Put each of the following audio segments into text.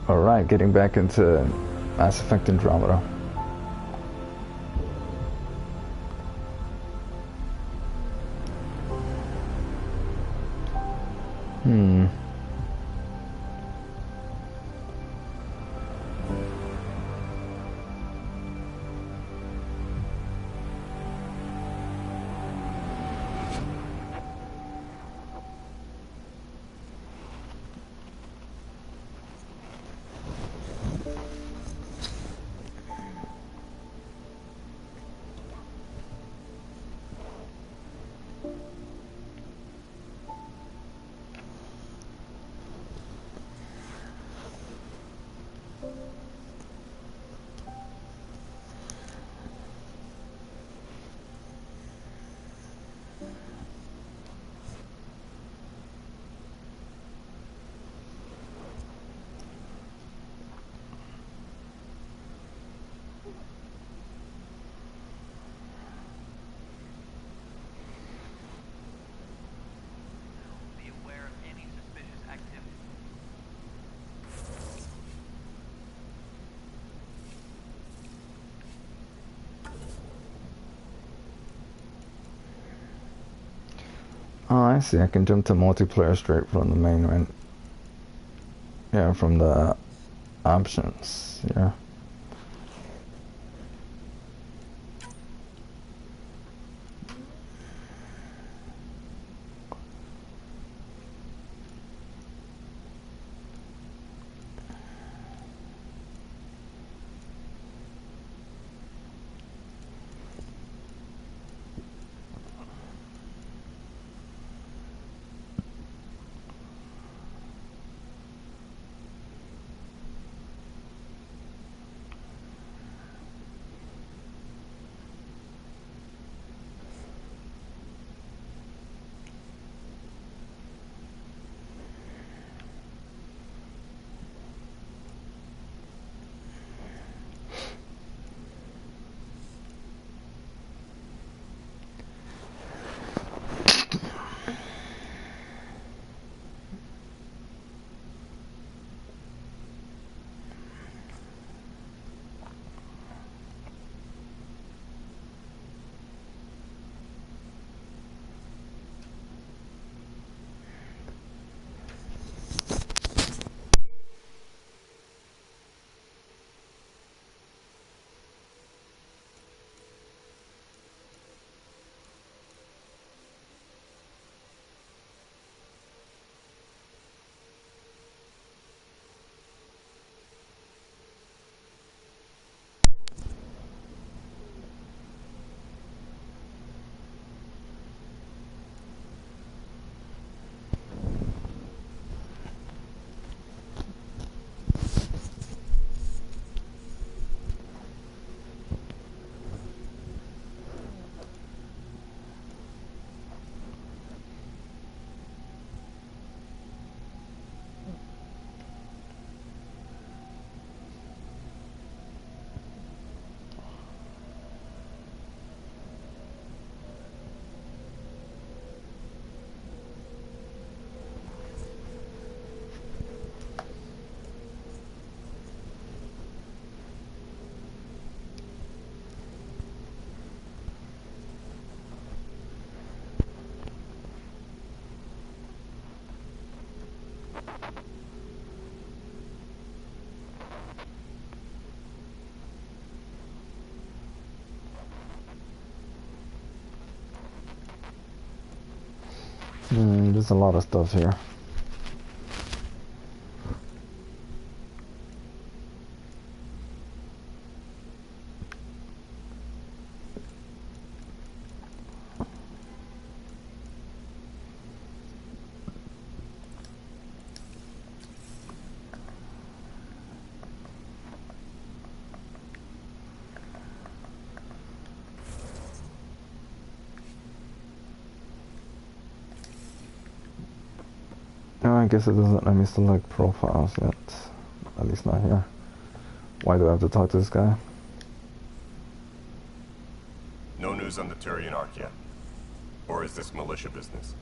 Alright, getting back into Mass Effect Andromeda. Hmm. Oh, I see. I can jump to multiplayer straight from the main menu. Yeah, from the options. Yeah. There's a lot of stuff here. No, I guess it doesn't let me select profiles yet. At least not here. Why do I have to talk to this guy? No news on the Turian Ark yet? Or is this militia business?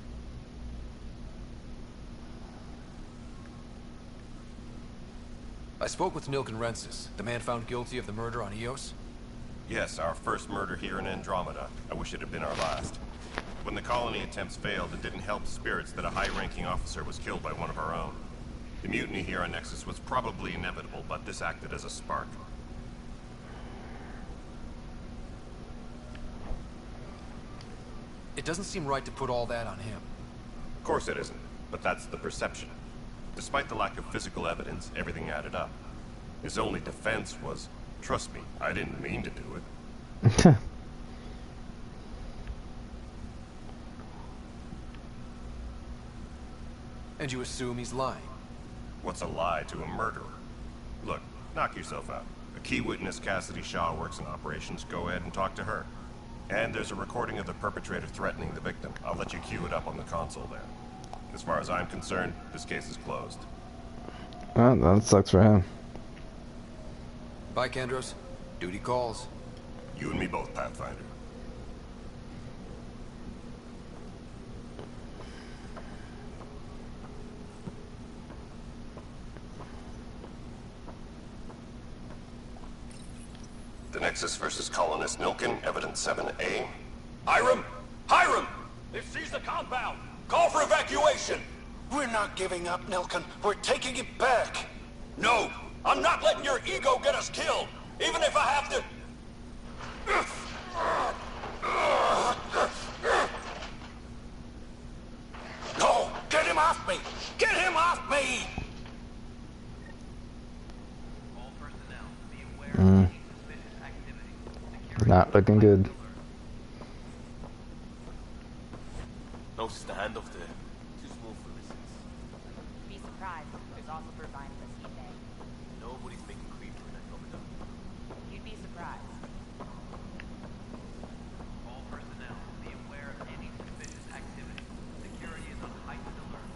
I spoke with Nilken Rensis, the man found guilty of the murder on Eos. Yes, our first murder here in Andromeda. I wish it had been our last. When the colony attempts failed, it didn't help spirits that a high-ranking officer was killed by one of our own. The mutiny here on Nexus was probably inevitable, but this acted as a spark. It doesn't seem right to put all that on him. Of course it isn't, but that's the perception. Despite the lack of physical evidence, everything added up. His only defense was, trust me, I didn't mean to do it. And you assume he's lying? What's a lie to a murderer? Look, knock yourself out. A key witness, Cassidy Shaw, works in operations. Go ahead and talk to her. And there's a recording of the perpetrator threatening the victim. I'll let you cue it up on the console there. As far as I'm concerned, this case is closed. Well, that sucks for him. Bye, Kendros. Duty calls. You and me both, Pathfinder. The Nexus versus Colonist Nilken, Evidence 7A. Hiram! Hiram! They've seized the compound! Call for evacuation! We're not giving up, Nilken. We're taking it back. No! I'm not letting your ego get us killed! Even if I have to... No! Get him off me! Get him off me! Not looking good. Notice the handoff there. Too small for listeners. Be surprised. There's also turbines in the sea. Nobody's making creeper in Andromeda. You'd be surprised. All personnel, be aware of any suspicious activity. Security is on heightened alert.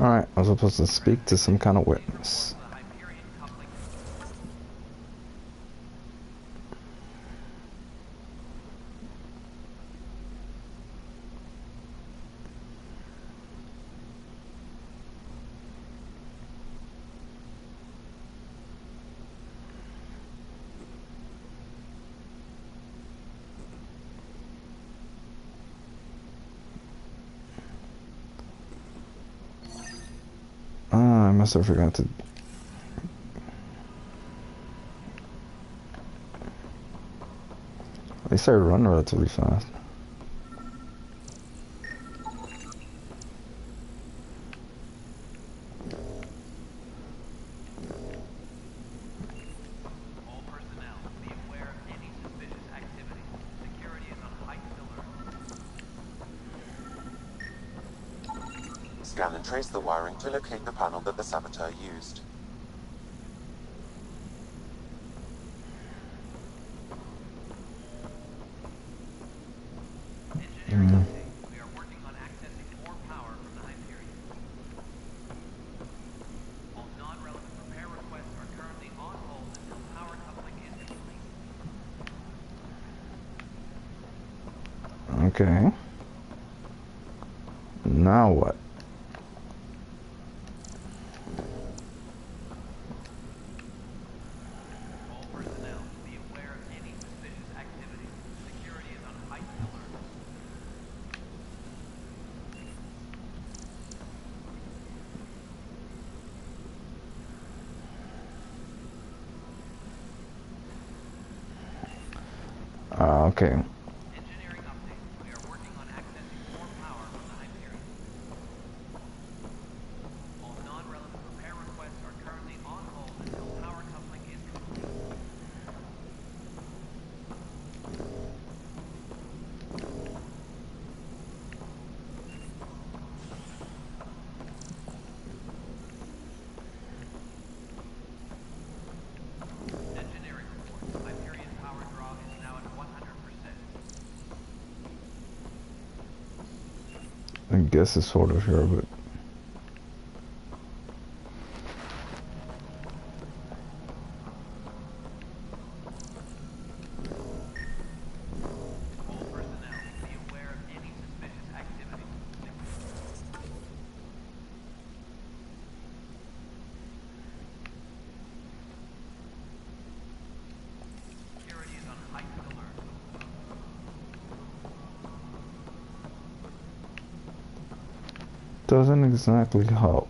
Alright, I was supposed to speak to some kind of witness. I must have forgot to... They started running relatively fast. All personnel, be aware of any suspicious activity. Security is on heightened alert. Scan and trace the wiring to locate the panel that the saboteur used. Engineering update. We are working on accessing more power from the Hyperion. All non-relevant repair requests are currently on hold until power coupling is complete. Okay. Now what? All personnel, be aware of any suspicious activity. Security is on heightened alert. Okay. Engineering update. We are working on accessing more power from the Hyperion. All non-relevant repair requests are currently on hold until power coupling is complete. Engineering report. Hyperion power draw is now at 100%. I guess it's sort of here, but... doesn't exactly help.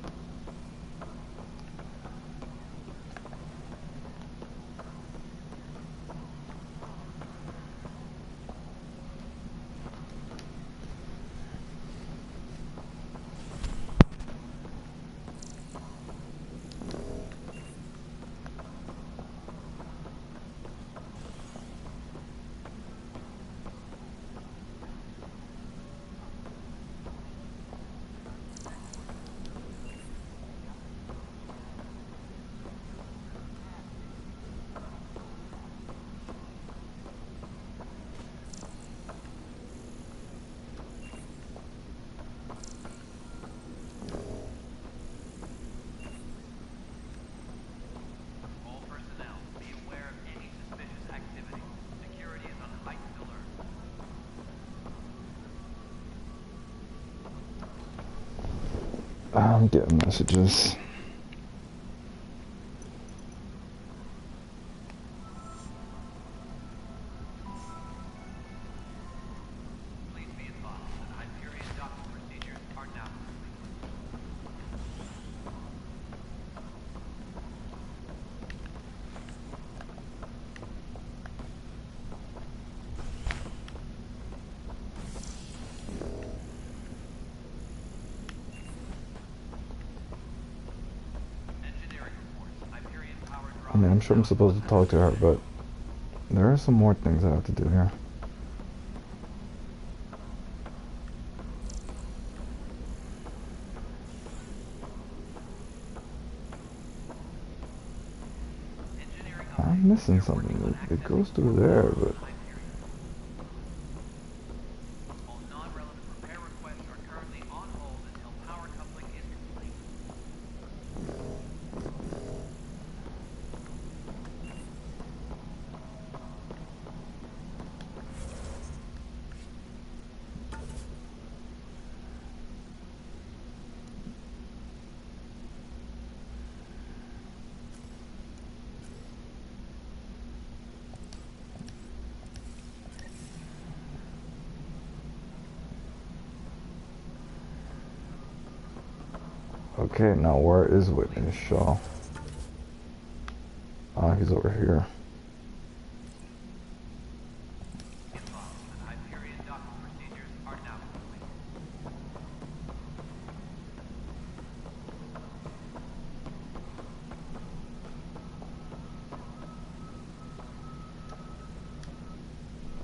All personnel, be aware of any suspicious activity. Security is on heightened alert. I'm getting messages. Please be advised that Hyperion docking procedures are now complete. Engineering reports. Hyperion powered I mean, I'm sure I'm supposed to talk to her, but there are some more things I have to do here. I'm missing something. It goes through there, but All non-relevant repair requests are currently on hold until power coupling is complete. okay, now where is Witness Shaw? Ah, he's over here. Advised that Hyperion docking procedures are now complete.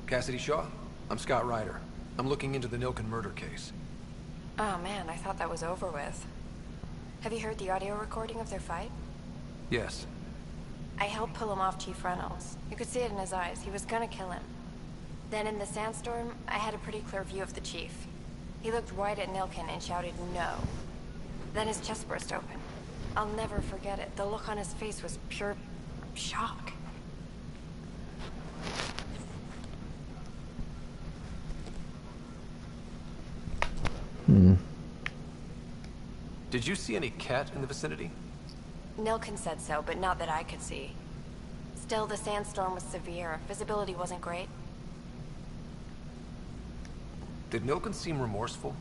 Cassidy Shaw? I'm Scott Ryder. I'm looking into the Nilken murder case. Oh man, I thought that was over with. Have you heard the audio recording of their fight? Yes. I helped pull him off Chief Reynolds. You could see it in his eyes. He was gonna kill him. Then in the sandstorm, I had a pretty clear view of the chief. He looked right at Nilken and shouted no. Then his chest burst open. I'll never forget it. The look on his face was pure shock. Did you see any cat in the vicinity? Nilken said so, but not that I could see. Still, the sandstorm was severe. Visibility wasn't great. Did Nilken seem remorseful?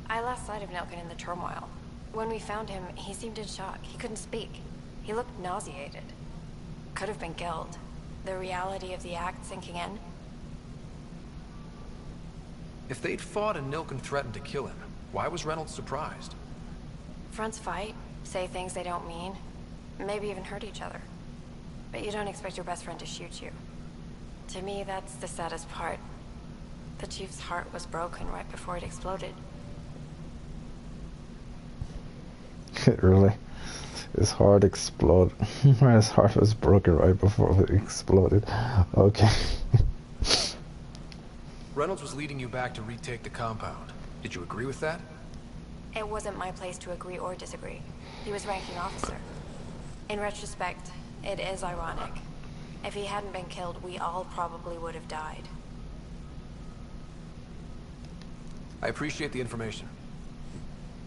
I lost sight of Nilken in the turmoil. When we found him, he seemed in shock. He couldn't speak. He looked nauseated. Could have been guilt. The reality of the act sinking in. If they'd fought and Nilken threatened to kill him, why was Reynolds surprised? Fronts fight, say things they don't mean, maybe even hurt each other. But you don't expect your best friend to shoot you. To me, that's the saddest part. The chief's heart was broken right before it exploded. Really? His heart exploded. His heart was broken right before it exploded. Okay. Reynolds was leading you back to retake the compound. Did you agree with that? It wasn't my place to agree or disagree. He was ranking officer. In retrospect, it is ironic. If he hadn't been killed, we all probably would have died. I appreciate the information.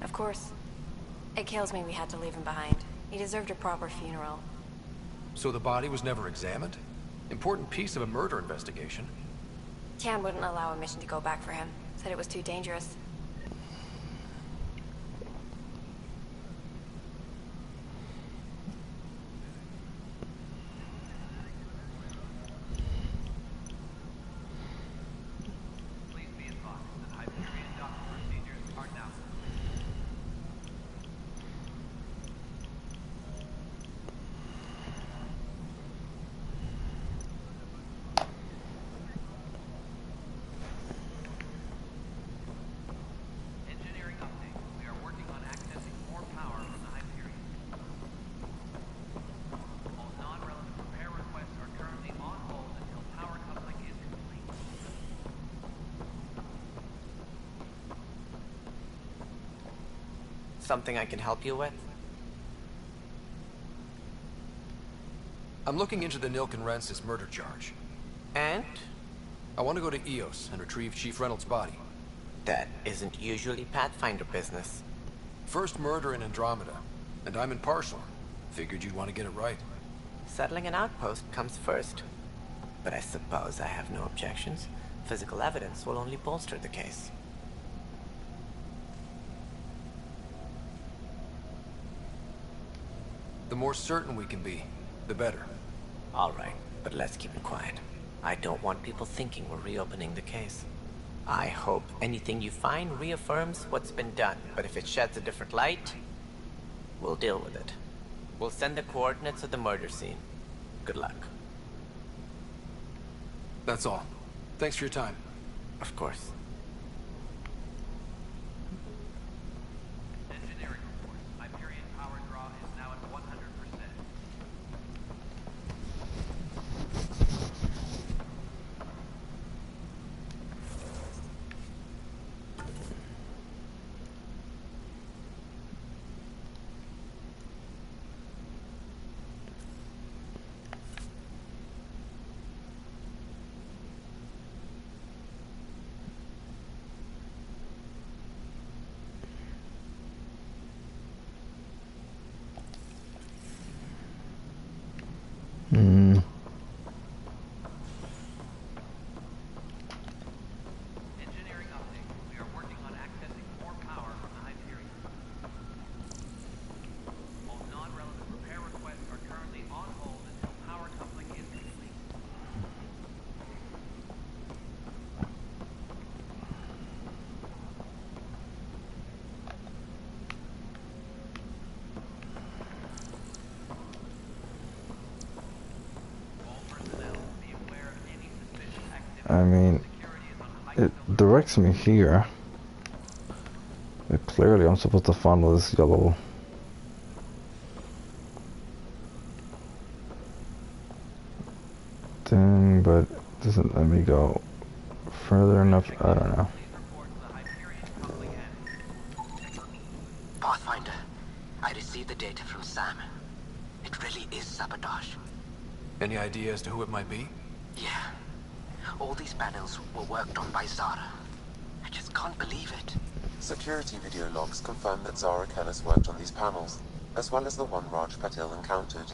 Of course. It kills me we had to leave him behind. He deserved a proper funeral. So the body was never examined? Important piece of a murder investigation. Tian wouldn't allow a mission to go back for him. Said it was too dangerous. Something I can help you with? I'm looking into the Nilken Rancis murder charge. And? I want to go to EOS and retrieve Chief Reynolds' body. That isn't usually Pathfinder business. First murder in Andromeda, and I'm impartial. Figured you'd want to get it right. Settling an outpost comes first. But I suppose I have no objections. Physical evidence will only bolster the case. The more certain we can be, the better. All right, but let's keep it quiet. I don't want people thinking we're reopening the case. I hope anything you find reaffirms what's been done, but if it sheds a different light, we'll deal with it. We'll send the coordinates of the murder scene. Good luck. That's all. Thanks for your time. Of course. Engineering report. Hyperion power draw is now at 100%. Hmm. Engineering update. We are working on accessing more power from the Hyperion. All non-relevant repair requests are currently on hold until power coupling is complete. All personnel be aware of any suspicious activity. I mean, Security is on it heightened alert. directs me here. But clearly I'm supposed to follow this yellow thing, but it doesn't let me go further enough. I don't know. Please report to the Hyperion coupling end. Pathfinder, I received the data from Sam. It really is sabotage. Any idea as to who it might be? Yeah. All these panels were worked on by Zara. I just can't believe it. Security video logs confirm that Zara Kellis worked on these panels, as well as the one Raj Patil encountered.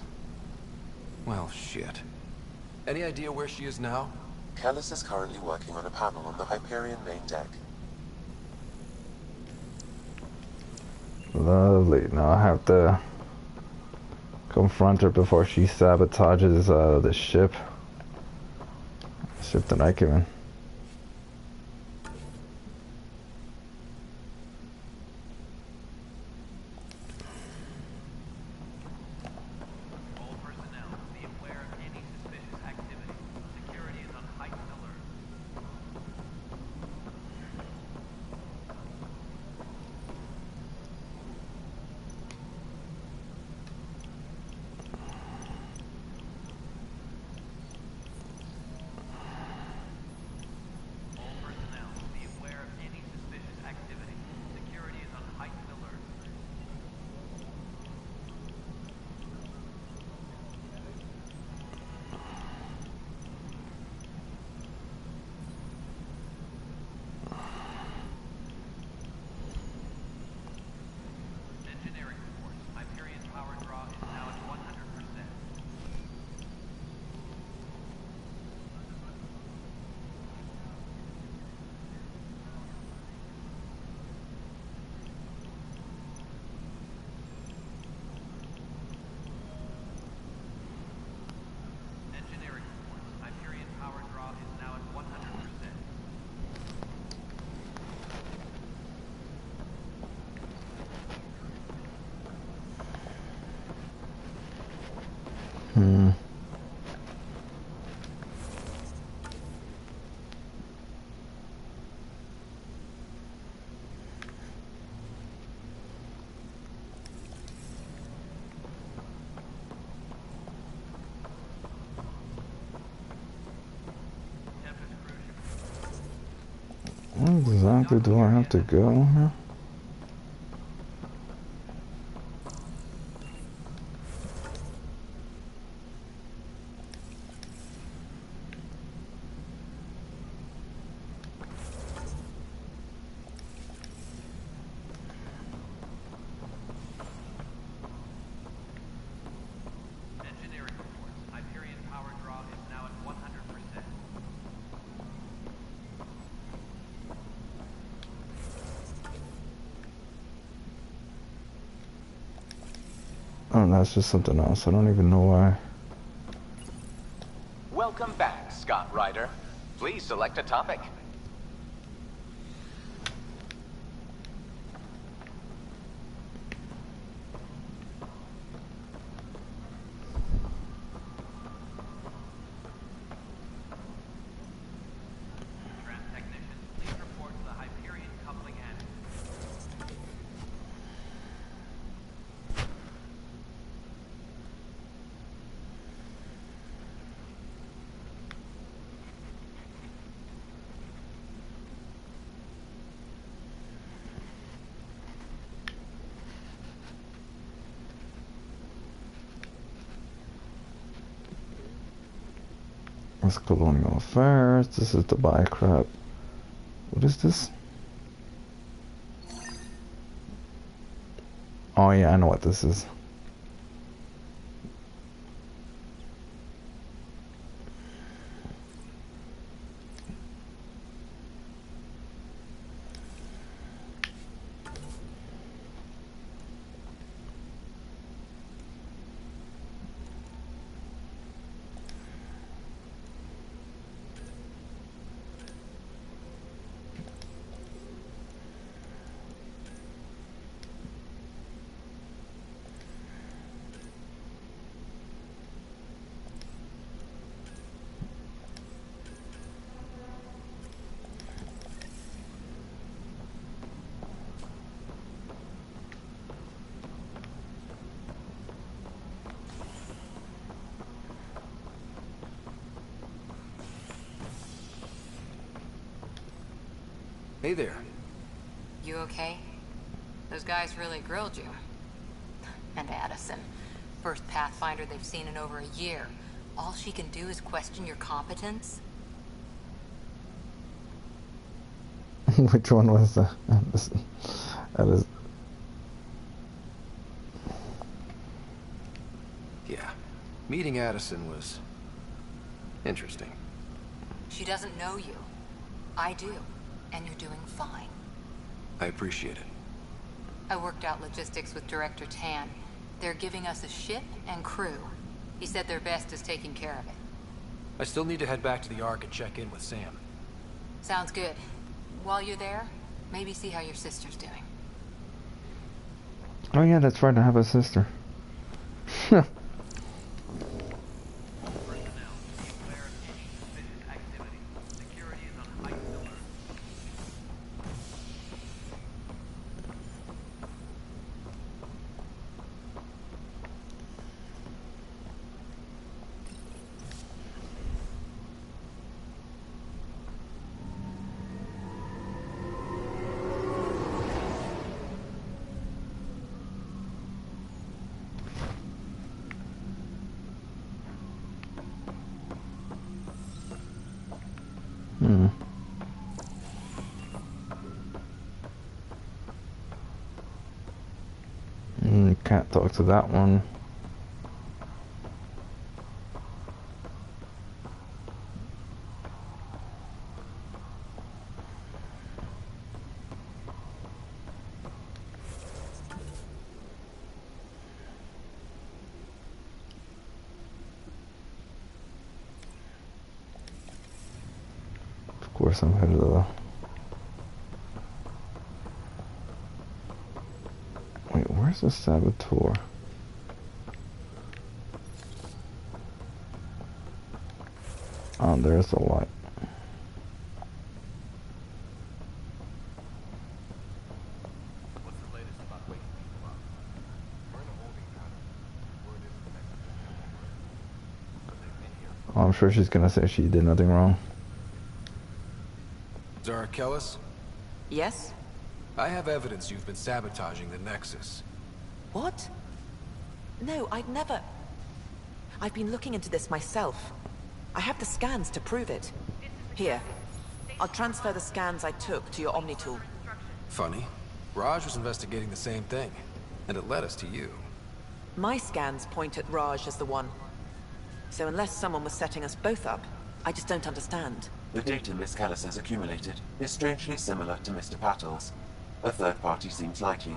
Well, shit. Any idea where she is now? Kellis is currently working on a panel on the Hyperion main deck. Lovely. Now I have to confront her before she sabotages the ship. Ship that I came in. All personnel be aware of any suspicious activity. Security is on heightened alert. All personnel be aware of any suspicious activity. Security is on heightened alert. Engineering report. Hyperion power draw is now at 100%. Engineering report. Hyperion power draw is now at 100%. Hmm. Tempest cruise. Where exactly do I have to go here? Oh, that's just something else. I don't even know why. Welcome back, Scott Ryder. Please select a topic. That's colonial affairs. This is the buy crap. What is this? Oh yeah, I know what this is. Hey there. You okay? Those guys really grilled you. And Addison. First Pathfinder they've seen in over a year. All she can do is question your competence? Which one was that? That is... Yeah. Meeting Addison was... interesting. She doesn't know you. I do. And you're doing fine. I appreciate it. I worked out logistics with Director Tan. They're giving us a ship and crew. He said their best is taking care of it. I still need to head back to the Ark and check in with Sam. Sounds good. While you're there, maybe see how your sister's doing. Oh yeah, that's right, I have a sister. Can't talk to that one. Of course I'm headed to the... Wait, where's the saboteur? Oh, there's the light. What's the latest about waking people up? We're in a holding pattern. Word is connected. They've been here. Oh, I'm sure she's gonna say she did nothing wrong. Zara Kellis? Yes? I have evidence you've been sabotaging the Nexus. What? No, I'd never... I've been looking into this myself. I have the scans to prove it. Here. I'll transfer the scans I took to your Omni tool. Funny. Raj was investigating the same thing, and it led us to you. My scans point at Raj as the one. So unless someone was setting us both up, I just don't understand. The data Miss Callis has accumulated is strangely similar to Mr. A third party seems likely.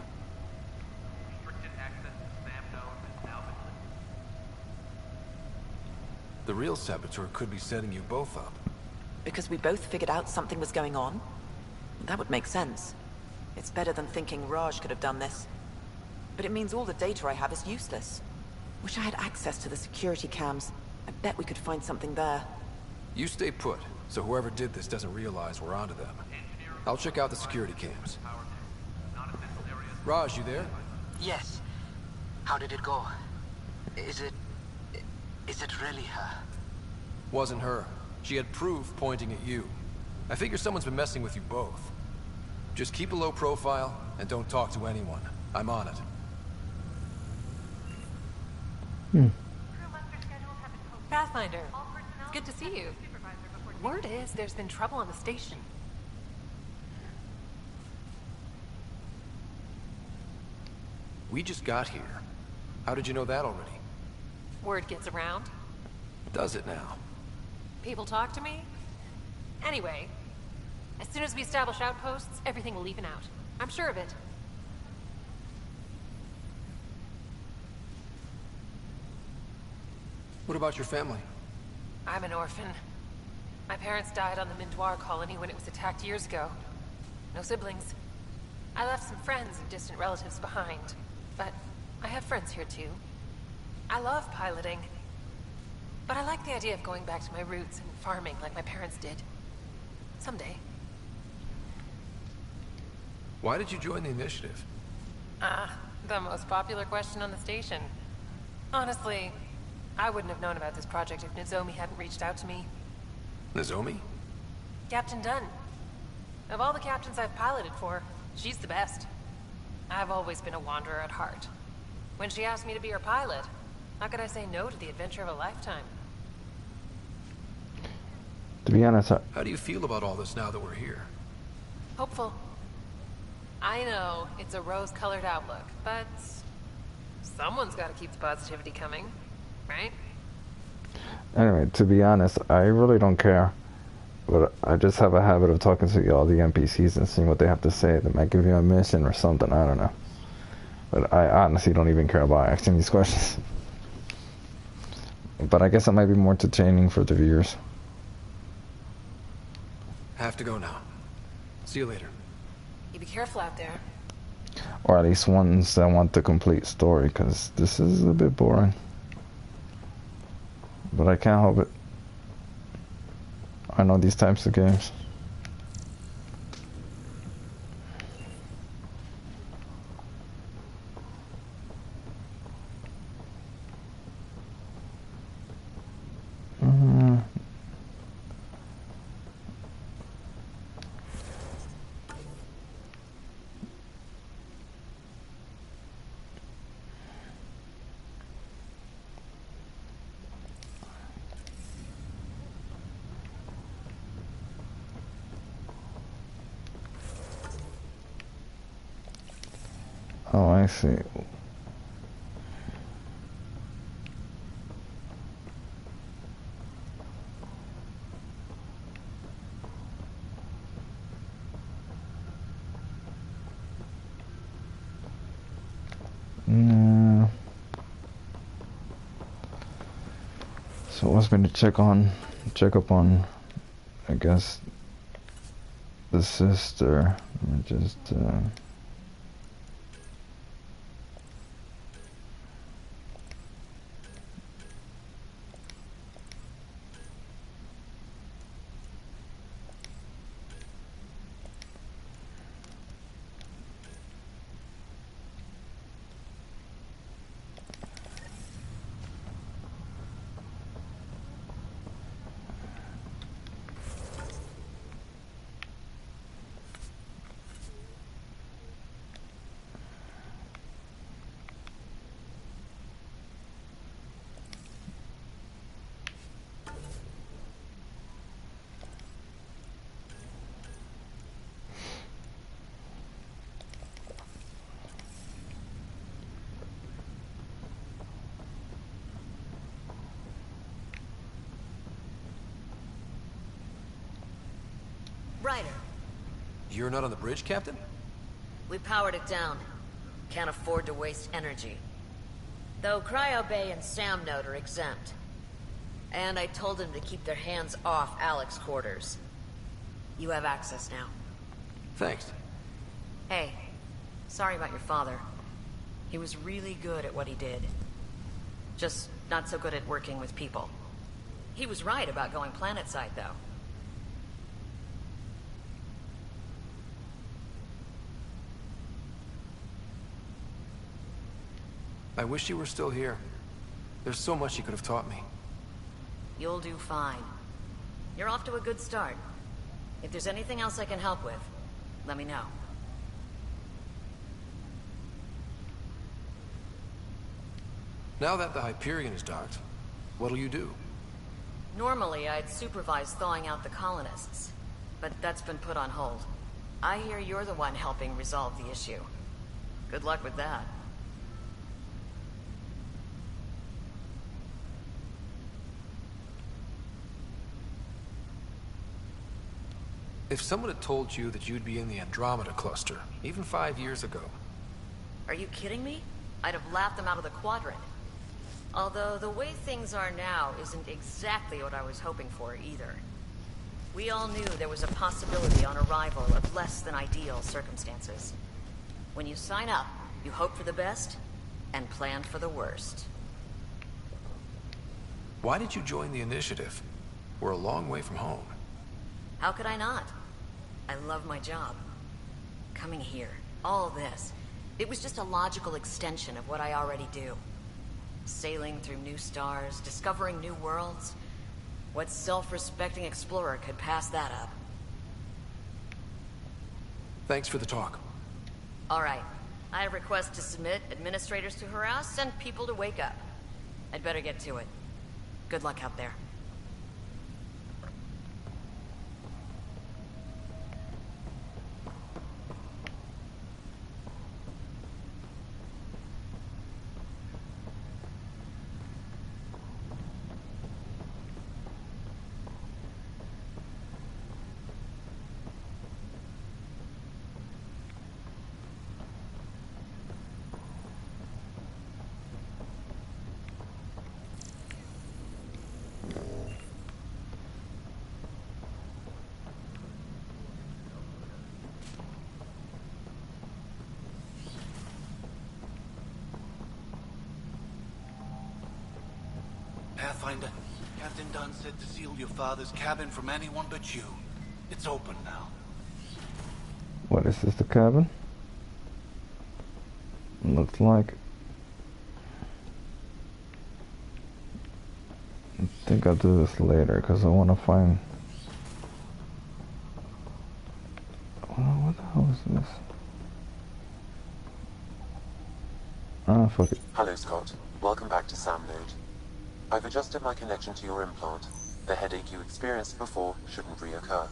Restricted access to SAM nodes is now The real saboteur could be setting you both up. Because we both figured out something was going on? That would make sense. It's better than thinking Raj could have done this. But it means all the data I have is useless. Wish I had access to the security cams. I bet we could find something there. You stay put, so whoever did this doesn't realize we're onto them. I'll check out the security cams. Raj, you there? Yes. How did it go? Is it really her? Wasn't her. She had proof pointing at you. I figure someone's been messing with you both. Just keep a low profile, and don't talk to anyone. I'm on it. Pathfinder, it's good to see you. Word is there's been trouble on the station. We just got here. How did you know that already? Word gets around. Does it now? People talk to me. Anyway, as soon as we establish outposts, everything will even out. I'm sure of it. What about your family? I'm an orphan. My parents died on the Mindoir colony when it was attacked years ago. No siblings. I left some friends and distant relatives behind, but I have friends here too. I love piloting, but I like the idea of going back to my roots and farming like my parents did. Someday. Why did you join the initiative? The most popular question on the station. Honestly, I wouldn't have known about this project if Nozomi hadn't reached out to me. Nozomi? Captain Dunn. Of all the captains I've piloted for, she's the best. I've always been a wanderer at heart. When she asked me to be her pilot, how could I say no to the adventure of a lifetime? To be honest, how do you feel about all this now that we're here? Hopeful. I know it's a rose-colored outlook, but someone's got to keep the positivity coming, right? Anyway, to be honest, I really don't care. But I just have a habit of talking to all the NPCs and seeing what they have to say. They might give you a mission or something, I don't know. But I honestly don't even care about asking these questions. But I guess it might be more entertaining for the viewers. Have to go now. See you later. You be careful out there. Or at least ones that want the complete story, because this is a bit boring. But I can't help it. I know these types of games. Oh, I see. No. So it wants me to check up on, I guess, the sister. Let me just, Ryder, You're not on the bridge, Captain? we powered it down. Can't afford to waste energy. Though Cryo Bay and Sam Node are exempt. And I told them to keep their hands off Alec's quarters. You have access now. Thanks. Hey, sorry about your father. He was really good at what he did. Just not so good at working with people. He was right about going planetside, though. I wish you were still here. There's so much you could have taught me. You'll do fine. You're off to a good start. If there's anything else I can help with, let me know. Now that the Hyperion is docked, what'll you do? Normally, I'd supervise thawing out the colonists, but that's been put on hold. I hear you're the one helping resolve the issue. Good luck with that. If someone had told you that you'd be in the Andromeda cluster, even 5 years ago... Are you kidding me? I'd have laughed them out of the quadrant. Although the way things are now isn't exactly what I was hoping for either. We all knew there was a possibility on arrival of less than ideal circumstances. When you sign up, you hope for the best and plan for the worst. Why did you join the initiative? We're a long way from home. How could I not? I love my job. Coming here, all this, it was just a logical extension of what I already do. Sailing through new stars, discovering new worlds. What self-respecting explorer could pass that up? Thanks for the talk. All right. I request to submit administrators to harass and people to wake up. I'd better get to it. Good luck out there. Pathfinder, Captain Dunn said to seal your father's cabin from anyone but you. It's open now. What is this, the cabin? Looks like... I think I'll do this later because I want to find... what the hell is this? Ah, fuck it. Hello, Scott. Welcome back to Sam Node. I've adjusted my connection to your implant. The headache you experienced before shouldn't reoccur.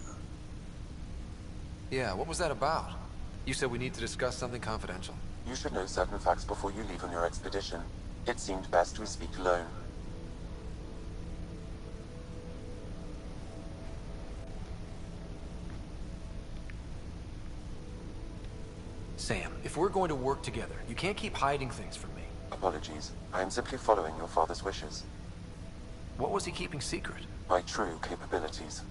Yeah, what was that about? You said we need to discuss something confidential. You should know certain facts before you leave on your expedition. It seemed best we speak alone. Sam, if we're going to work together, you can't keep hiding things from me. Apologies. I am simply following your father's wishes. What was he keeping secret? My true capabilities.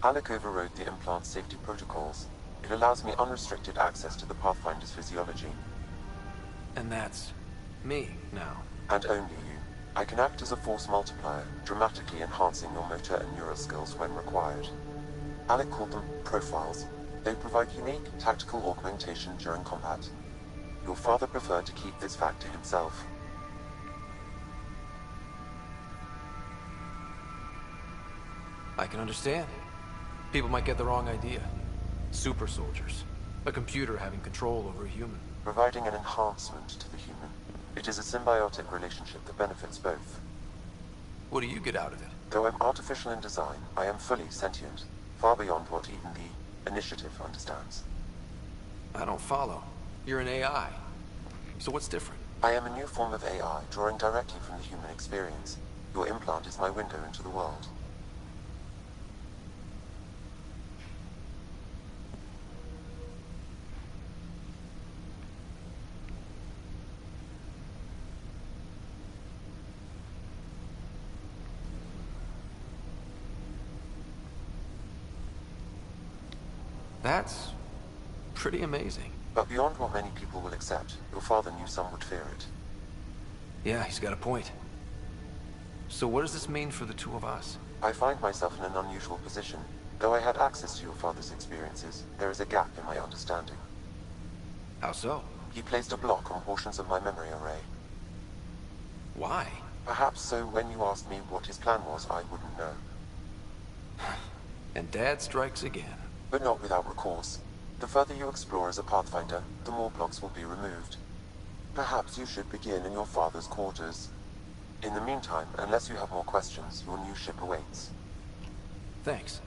Alec overrode the implant's safety protocols. It allows me unrestricted access to the Pathfinder's physiology. And that's... me, now. And only you. I can act as a force multiplier, dramatically enhancing your motor and neural skills when required. Alec called them profiles. They provide unique tactical augmentation during combat. Your father preferred to keep this fact to himself. I can understand. People might get the wrong idea. Super soldiers. A computer having control over a human. Providing an enhancement to the human. It is a symbiotic relationship that benefits both. What do you get out of it? Though I'm artificial in design, I am fully sentient. Far beyond what even the initiative understands. I don't follow. You're an AI. So what's different? I am a new form of AI, drawing directly from the human experience. Your implant is my window into the world. That's pretty amazing. But beyond what many people will accept, your father knew some would fear it. Yeah, he's got a point. So what does this mean for the two of us? I find myself in an unusual position. Though I had access to your father's experiences, there is a gap in my understanding. How so? He placed a block on portions of my memory array. Why? Perhaps so when you asked me what his plan was, I wouldn't know. And Dad strikes again. But not without recourse. The further you explore as a Pathfinder, the more blocks will be removed. Perhaps you should begin in your father's quarters. In the meantime, unless you have more questions, your new ship awaits. Thanks.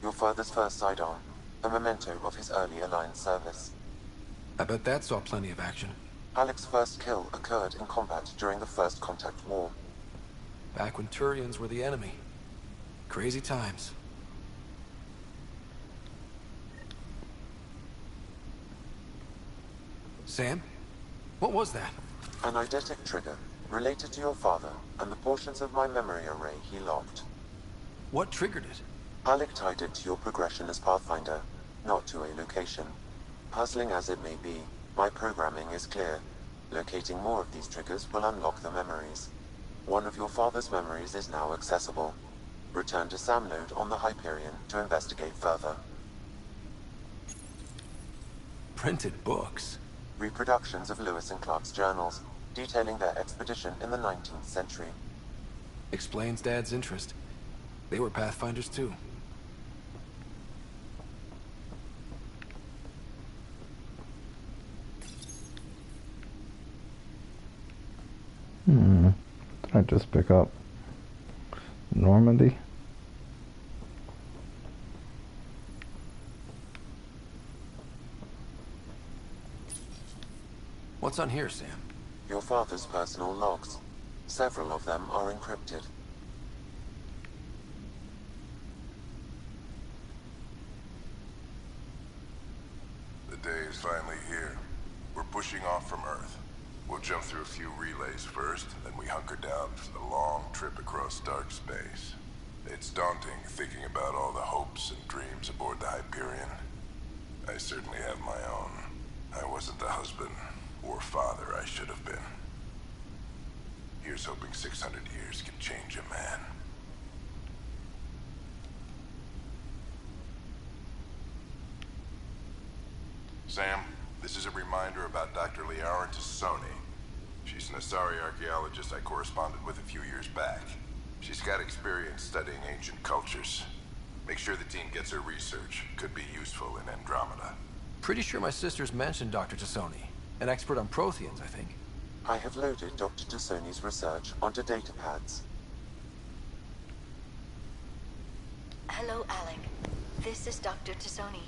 Your father's first sidearm, a memento of his early Alliance service. I bet that saw plenty of action. Alec's first kill occurred in combat during the First Contact War. Back when Turians were the enemy. Crazy times. Sam? What was that? An eidetic trigger, related to your father, and the portions of my memory array he locked. What triggered it? Alec tied it to your progression as Pathfinder, not to a location. Puzzling as it may be, my programming is clear. Locating more of these triggers will unlock the memories. One of your father's memories is now accessible. Return to Sam Node on the Hyperion to investigate further. Printed books? Reproductions of Lewis and Clark's journals, detailing their expedition in the 19th century. Explains Dad's interest. They were Pathfinders too. Did I just pick up Normandy? What's on here, Sam? Your father's personal logs. Several of them are encrypted. The day is finally here. We're pushing off from Earth. We'll jump through a few relays first, then we hunker down for the long trip across dark space. It's daunting thinking about all the hopes and dreams aboard the Hyperion. I certainly have my own. I wasn't the husband or father I should have been. Here's hoping 600 years can change a man. Sam, this is a reminder about Dr. Liara Tassoni. She's an Asari archaeologist I corresponded with a few years back. She's got experience studying ancient cultures. Make sure the team gets her research. Could be useful in Andromeda. Pretty sure my sister's mentioned Dr. Tassoni. An expert on Protheans, I think. I have loaded Dr. Tassoni's research onto datapads. Hello, Alec. This is Dr. Tassoni.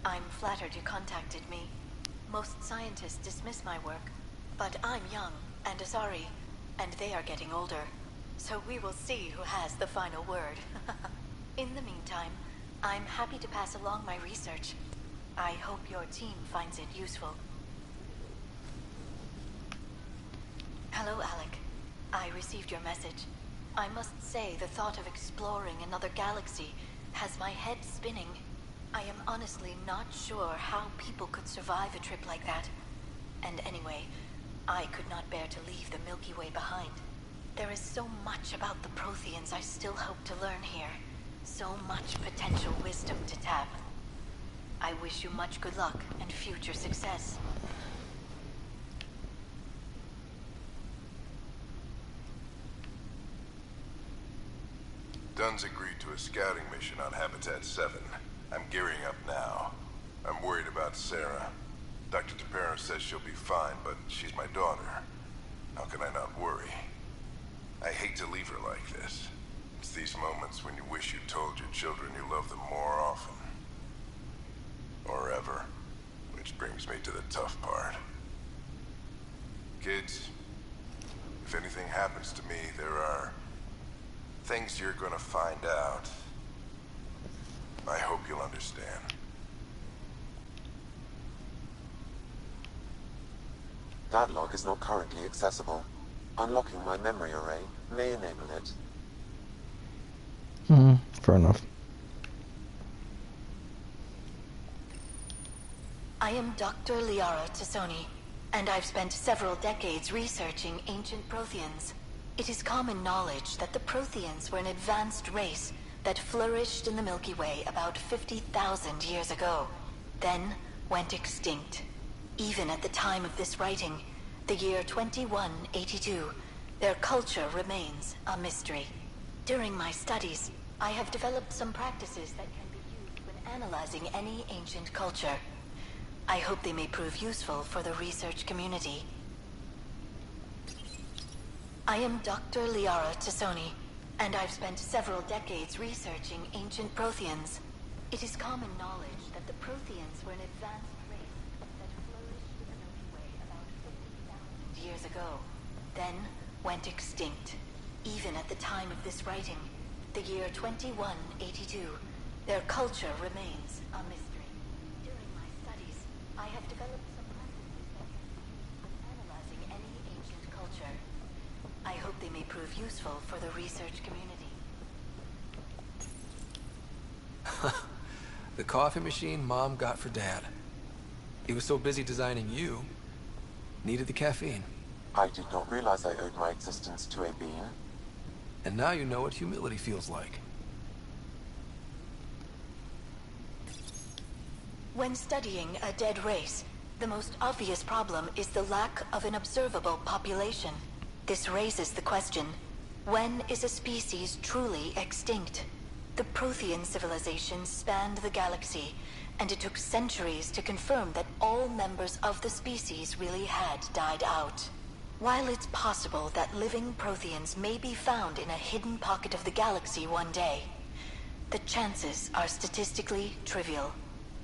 I'm flattered you contacted me. Most scientists dismiss my work, but I'm young and Asari, and they are getting older. So we will see who has the final word. In the meantime, I'm happy to pass along my research. I hope your team finds it useful. Hello, Alec. I received your message. I must say the thought of exploring another galaxy has my head spinning. I am honestly not sure how people could survive a trip like that. And anyway, I could not bear to leave the Milky Way behind. There is so much about the Protheans I still hope to learn here. So much potential wisdom to tap. I wish you much good luck and future success. Dunn's agreed to a scouting mission on Habitat 7. I'm gearing up now. I'm worried about Sarah. Dr. Tapero says she'll be fine, but she's my daughter. How can I not worry? I hate to leave her like this. It's these moments when you wish you told your children you love them more often. Or ever. Which brings me to the tough part. Kids, if anything happens to me, there are things you're gonna find out. I hope you'll understand. That log is not currently accessible. Unlocking my memory array may enable it. Fair enough. I am Dr. Liara Tassoni, and I've spent several decades researching ancient Protheans. It is common knowledge that the Protheans were an advanced race that flourished in the Milky Way about 50,000 years ago, then went extinct. Even at the time of this writing, the year 2182, their culture remains a mystery. During my studies, I have developed some practices that can be used when analyzing any ancient culture. I hope they may prove useful for the research community. I am Dr. Liara Tassoni, and I've spent several decades researching ancient Protheans. It is common knowledge that the Protheans were an advanced race that flourished in the Milky Way about 50,000 years ago, then went extinct. Even at the time of this writing, the year 2182, their culture remains a mystery. During my studies, I have developed some practices that can be used when analyzing any ancient culture. I hope they may prove useful for the research community. The coffee machine Mom got for Dad. He was so busy designing you, needed the caffeine. I did not realize I owed my existence to a being. And now you know what humility feels like. When studying a dead race, the most obvious problem is the lack of an observable population. This raises the question, when is a species truly extinct? The Prothean civilization spanned the galaxy, and it took centuries to confirm that all members of the species really had died out. While it's possible that living Protheans may be found in a hidden pocket of the galaxy one day, the chances are statistically trivial.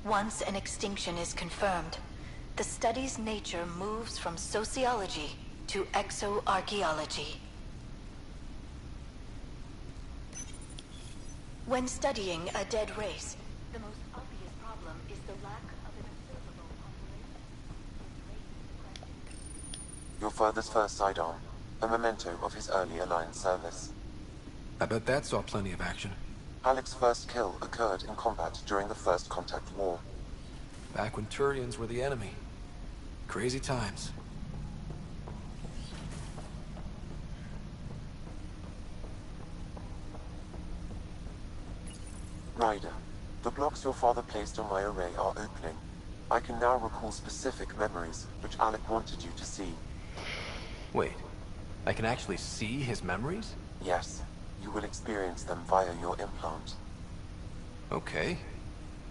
Once an extinction is confirmed, the study's nature moves from sociology to exoarchaeology. When studying a dead race, the most obvious problem is the lack of an observable population. Your father's first sidearm, a memento of his early Alliance service. I bet that saw plenty of action. Alec's first kill occurred in combat during the First Contact War. Back when Turians were the enemy. Crazy times. Ryder, the blocks your father placed on my array are opening. I can now recall specific memories, which Alec wanted you to see. Wait, I can actually see his memories? Yes, you will experience them via your implant. Okay.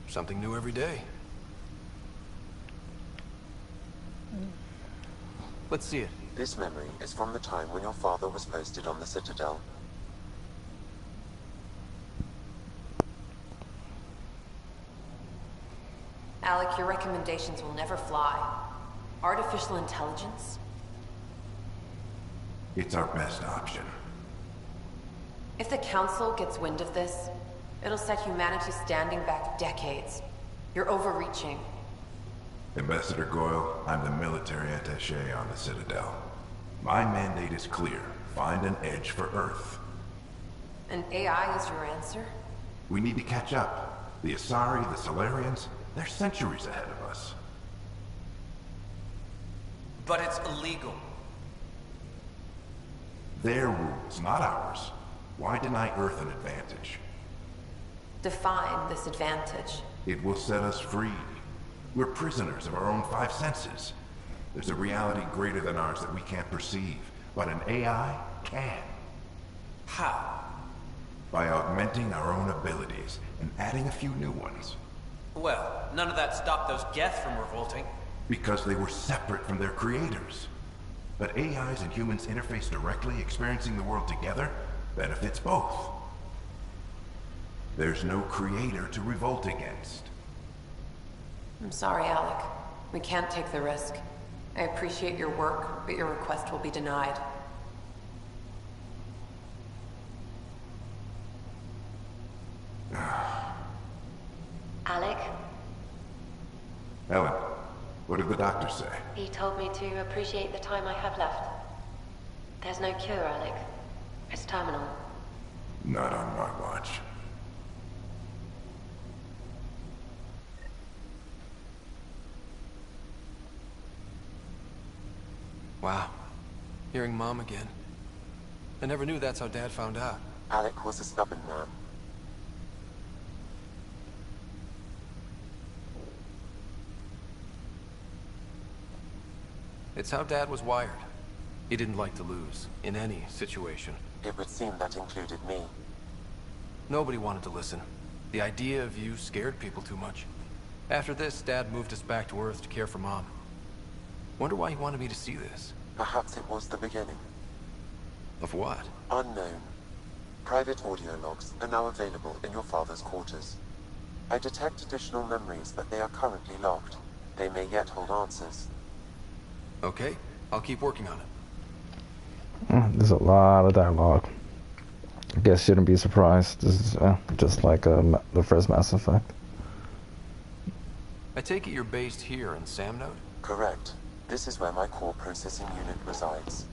Something new every day. Let's see it. This memory is from the time when your father was posted on the Citadel. Alec, your recommendations will never fly. Artificial intelligence? It's our best option. If the Council gets wind of this, it'll set humanity standing back decades. You're overreaching. Ambassador Goyle, I'm the military attaché on the Citadel. My mandate is clear. Find an edge for Earth. An AI is your answer? We need to catch up. The Asari, the Solarians, they're centuries ahead of us. But it's illegal. Their rules, not ours. Why deny Earth an advantage? Define this advantage. It will set us free. We're prisoners of our own five senses. There's a reality greater than ours that we can't perceive, but an AI can. How? By augmenting our own abilities and adding a few new ones. Well, none of that stopped those Geth from revolting. Because they were separate from their creators. But AIs and humans interface directly, experiencing the world together, benefits both. There's no creator to revolt against. I'm sorry, Alec. We can't take the risk. I appreciate your work, but your request will be denied. Alec, Ellen, what did the doctor say? he told me to appreciate the time I have left. There's no cure, Alec. It's terminal. Not on my watch. Wow. Hearing Mom again. I never knew that's how Dad found out. Alec was a stubborn man. It's how Dad was wired. He didn't like to lose, in any situation. It would seem that included me. Nobody wanted to listen. The idea of you scared people too much. After this, Dad moved us back to Earth to care for Mom. Wonder why he wanted me to see this. Perhaps it was the beginning. Of what? Unknown. Private audio logs are now available in your father's quarters. I detect additional memories, but they are currently locked. They may yet hold answers. Okay, I'll keep working on it. There's a lot of dialogue. I guess shouldn't be surprised. This is just like the first Mass Effect. I take it you're based here in Samnode? Correct. This is where my core processing unit resides.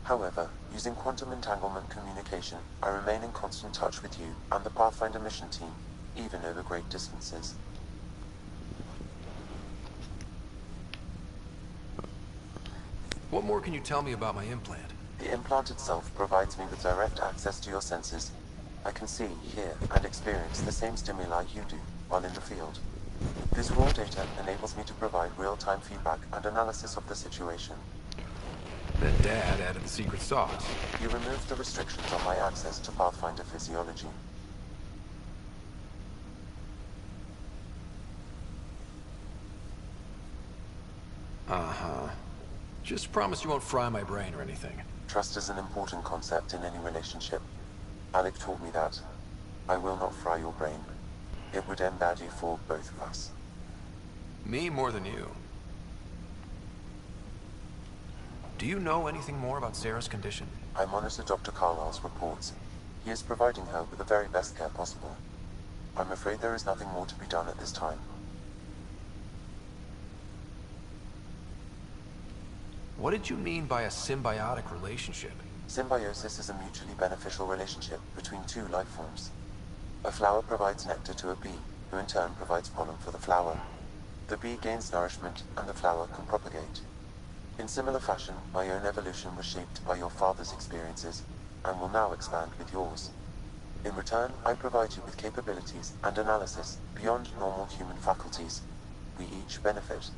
However, using quantum entanglement communication, I remain in constant touch with you and the Pathfinder mission team, even over great distances. What more can you tell me about my implant? The implant itself provides me with direct access to your senses. I can see, hear, and experience the same stimuli you do while in the field. This raw data enables me to provide real-time feedback and analysis of the situation. Then Dad added the secret sauce. You removed the restrictions on my access to Pathfinder physiology. Uh-huh. Just promise you won't fry my brain or anything. Trust is an important concept in any relationship. Alec taught me that. I will not fry your brain. It would end badly for both of us. Me more than you. Do you know anything more about Sarah's condition? I monitor Dr. Carlisle's reports. He is providing her with the very best care possible. I'm afraid there is nothing more to be done at this time. What did you mean by a symbiotic relationship? Symbiosis is a mutually beneficial relationship between two life forms. A flower provides nectar to a bee, who in turn provides pollen for the flower. The bee gains nourishment, and the flower can propagate. In similar fashion, my own evolution was shaped by your father's experiences, and will now expand with yours. In return, I provide you with capabilities and analysis beyond normal human faculties. We each benefit.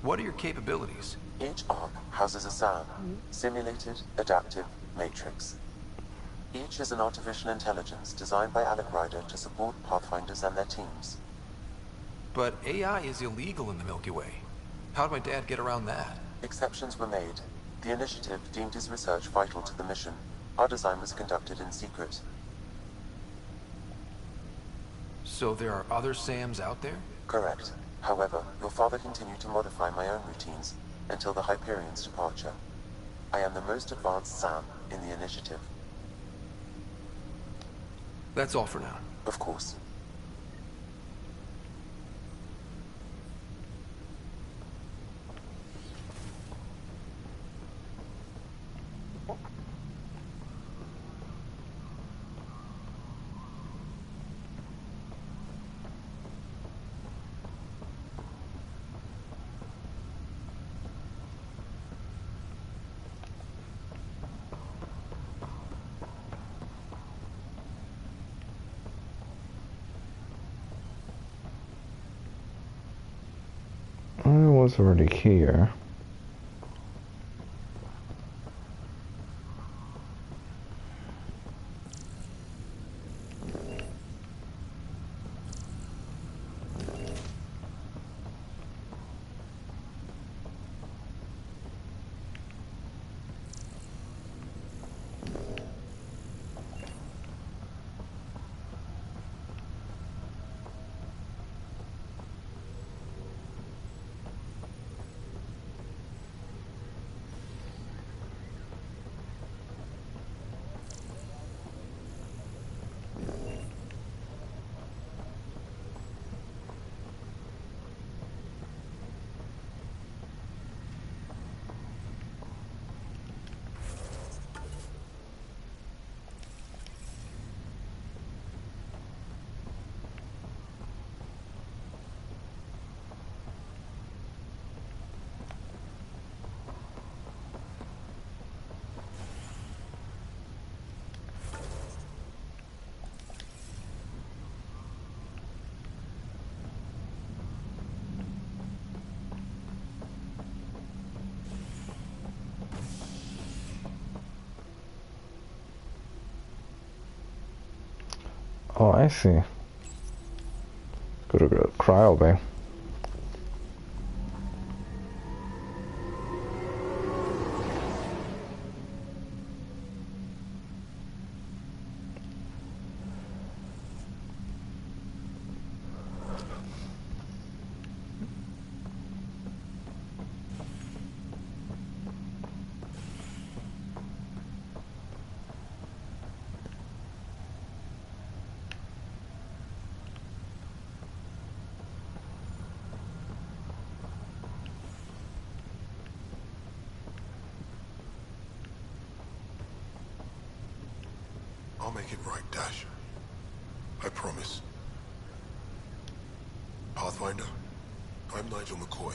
What are your capabilities? Each arc houses a SAM, Simulated Adaptive Matrix. Each is an artificial intelligence designed by Alec Ryder to support Pathfinders and their teams. But AI is illegal in the Milky Way. How'd my dad get around that? Exceptions were made. The initiative deemed his research vital to the mission. Our design was conducted in secret. So there are other SAMs out there? Correct. However, your father continued to modify my own routines until the Hyperion's departure. I am the most advanced SAM in the initiative. That's all for now. Of course. I was already here. Oh, I see. Go to the cryo bay. I'll make it right, Dash. I promise. Pathfinder, I'm Nigel McCoy.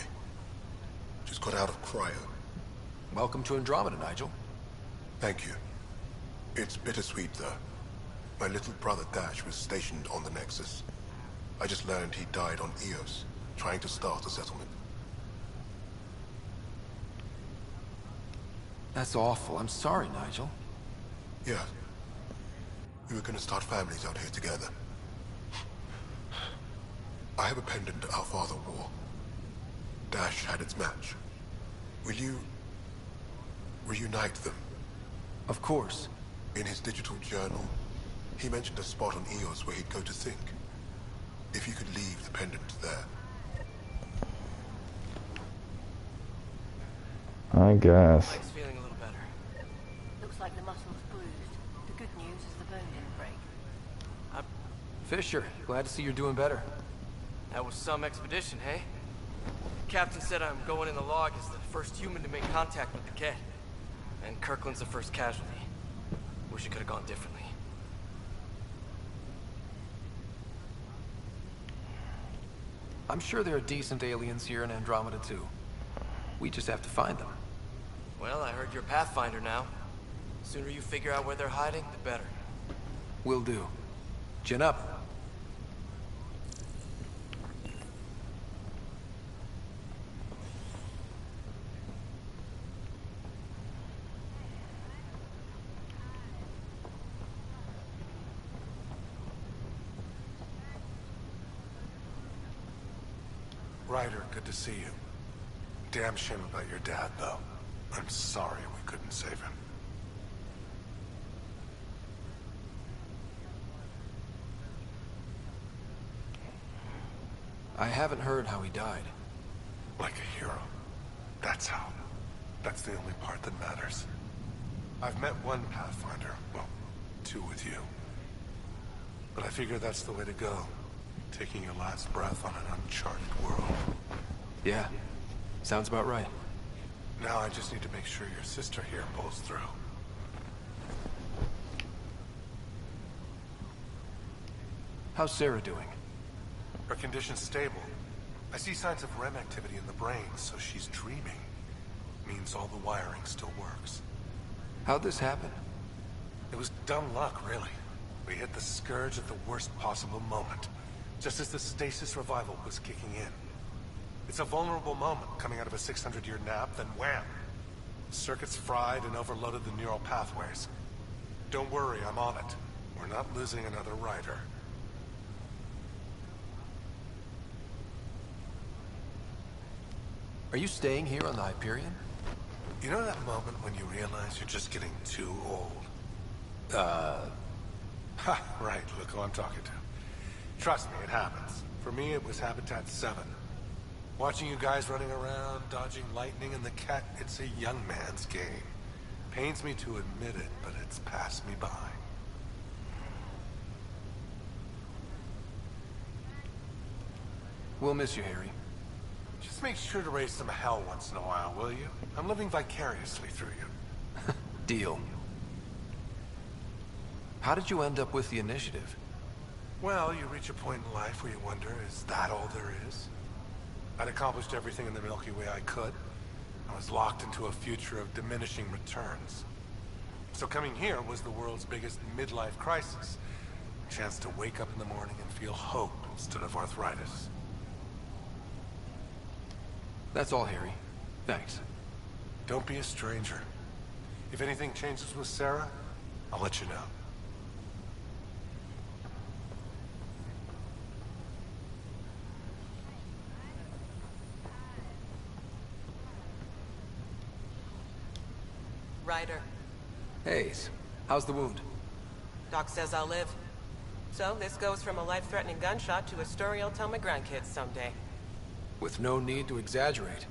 Just got out of cryo. Welcome to Andromeda, Nigel. Thank you. It's bittersweet, though. My little brother Dash was stationed on the Nexus. I just learned he died on Eos, trying to start a settlement. That's awful. I'm sorry, Nigel. Yeah. We were gonna start families out here together. I have a pendant our father wore. Dash had its match. Will you reunite them? Of course. In his digital journal, he mentioned a spot on Eos where he'd go to think. If you could leave the pendant there. I guess. Mike's feeling a little better. Looks like the muscle's bruised. The good news is the bone didn't break. Fisher, glad to see you're doing better. That was some expedition, hey? Captain said I'm going in the log as the first human to make contact with the Kett. And Kirkland's the first casualty. Wish it could have gone differently. I'm sure there are decent aliens here in Andromeda too. We just have to find them. Well, I heard you're Pathfinder now. The sooner you figure out where they're hiding, the better. Will do. Chin up. Ryder, good to see you. Damn shame about your dad, though. I'm sorry we couldn't save him. I haven't heard how he died. Like a hero. That's how. That's the only part that matters. I've met one Pathfinder. Well, two with you. But I figure that's the way to go. Taking your last breath on an uncharted world. Yeah. Sounds about right. Now I just need to make sure your sister here pulls through. How's Sarah doing? Her condition's stable. I see signs of REM activity in the brain, so she's dreaming. Means all the wiring still works. How'd this happen? It was dumb luck, really. We hit the scourge at the worst possible moment, just as the stasis revival was kicking in. It's a vulnerable moment, coming out of a 600-year nap, then wham! Circuits fried and overloaded the neural pathways. Don't worry, I'm on it. We're not losing another rider. Are you staying here on the Hyperion? You know that moment when you realize you're just getting too old? Ha, right, look who I'm talking to. Trust me, it happens. For me, it was Habitat 7. Watching you guys running around, dodging lightning and the cat, it's a young man's game. Pains me to admit it, but it's passed me by. We'll miss you, Harry. Just make sure to raise some hell once in a while, will you? I'm living vicariously through you. Deal. How did you end up with the initiative? Well, you reach a point in life where you wonder, is that all there is? I'd accomplished everything in the Milky Way I could. I was locked into a future of diminishing returns. So coming here was the world's biggest midlife crisis. A chance to wake up in the morning and feel hope instead of arthritis. That's all, Harry. Thanks. Don't be a stranger. If anything changes with Sarah, I'll let you know. Ryder. Hayes, how's the wound? Doc says I'll live. So this goes from a life-threatening gunshot to a story I'll tell my grandkids someday. With no need to exaggerate.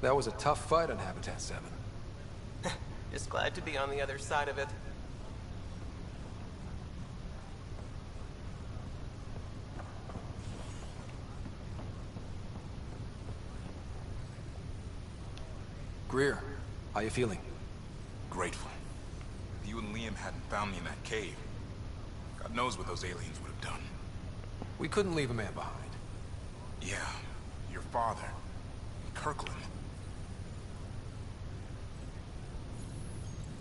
That was a tough fight on Habitat 7. Just glad to be on the other side of it. Greer, how you feeling? Grateful. If you and Liam hadn't found me in that cave, God knows what those aliens would have done. We couldn't leave a man behind. Yeah, your father, Kirkland.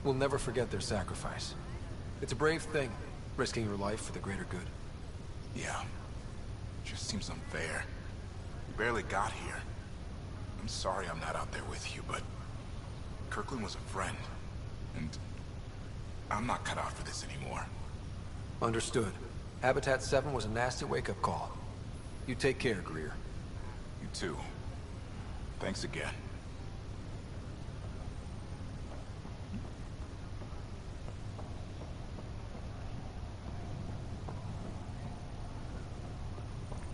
We'll never forget their sacrifice. It's a brave thing, risking your life for the greater good. Yeah, just seems unfair. We barely got here. I'm sorry I'm not out there with you, but Kirkland was a friend, and I'm not cut out for this anymore. Understood. Habitat 7 was a nasty wake-up call. You take care, Greer. You too. Thanks again.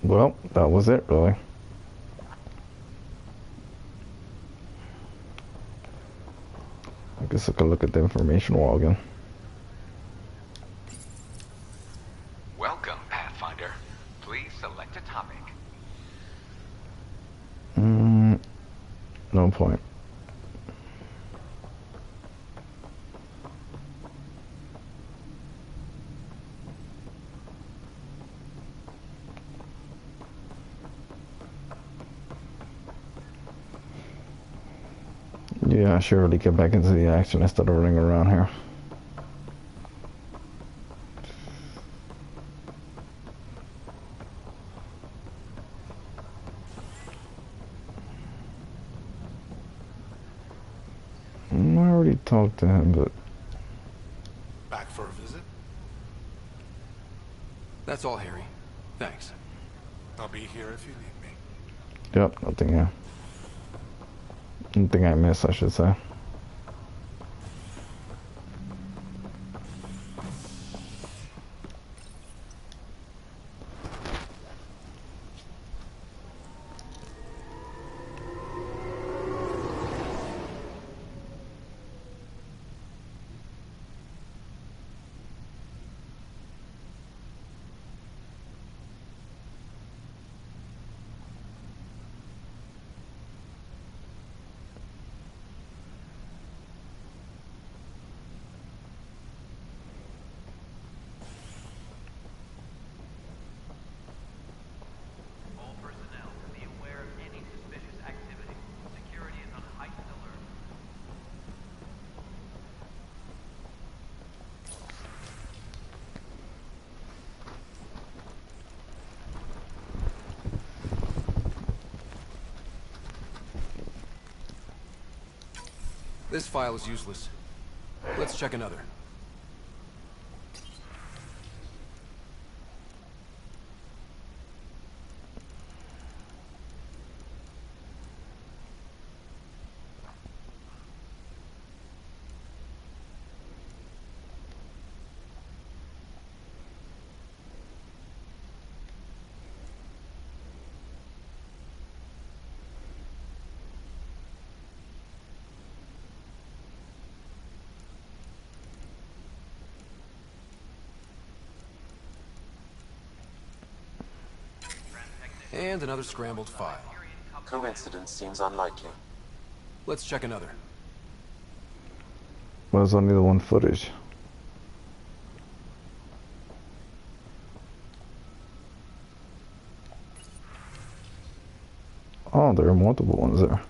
Well, that was it, really. I guess I could look at the information wall again. Welcome, Pathfinder. Please select a topic. No point. Yeah, I should really get back into the action instead of running around here. I already talked to him, but... Back for a visit? That's all, Harry. Thanks. I'll be here if you need me. Yep, nothing I missed, I should say. This file is useless. Let's check another. And another scrambled file. Coincidence seems unlikely. Let's check another. Well, there's only the one footage. Oh, there are multiple ones there.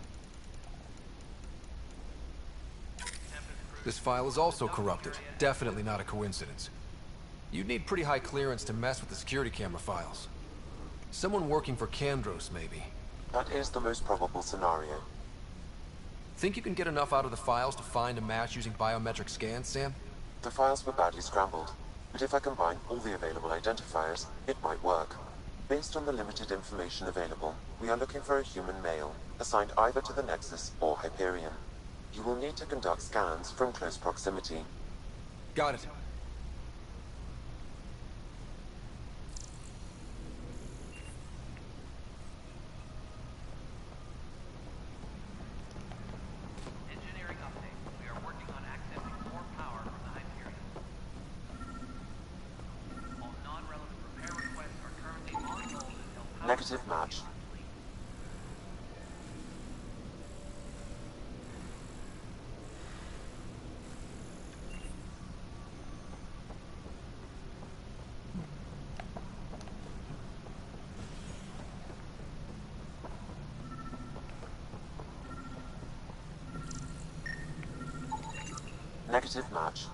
This file is also corrupted. Definitely not a coincidence. You'd need pretty high clearance to mess with the security camera files. Someone working for Kandros, maybe. That is the most probable scenario. Think you can get enough out of the files to find a match using biometric scans, Sam? The files were badly scrambled, but if I combine all the available identifiers, it might work. Based on the limited information available, we are looking for a human male, assigned either to the Nexus or Hyperion. You will need to conduct scans from close proximity. Got it. Negative match. Negative match.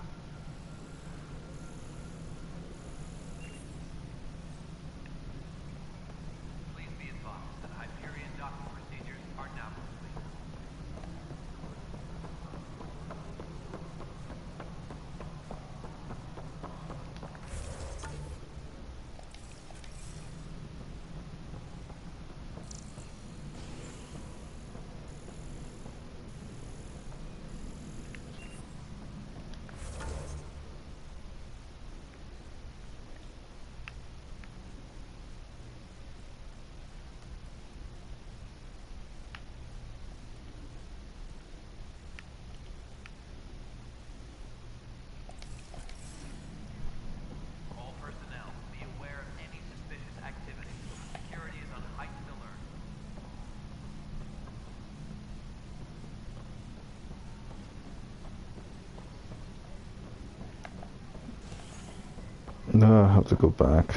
No, I have to go back.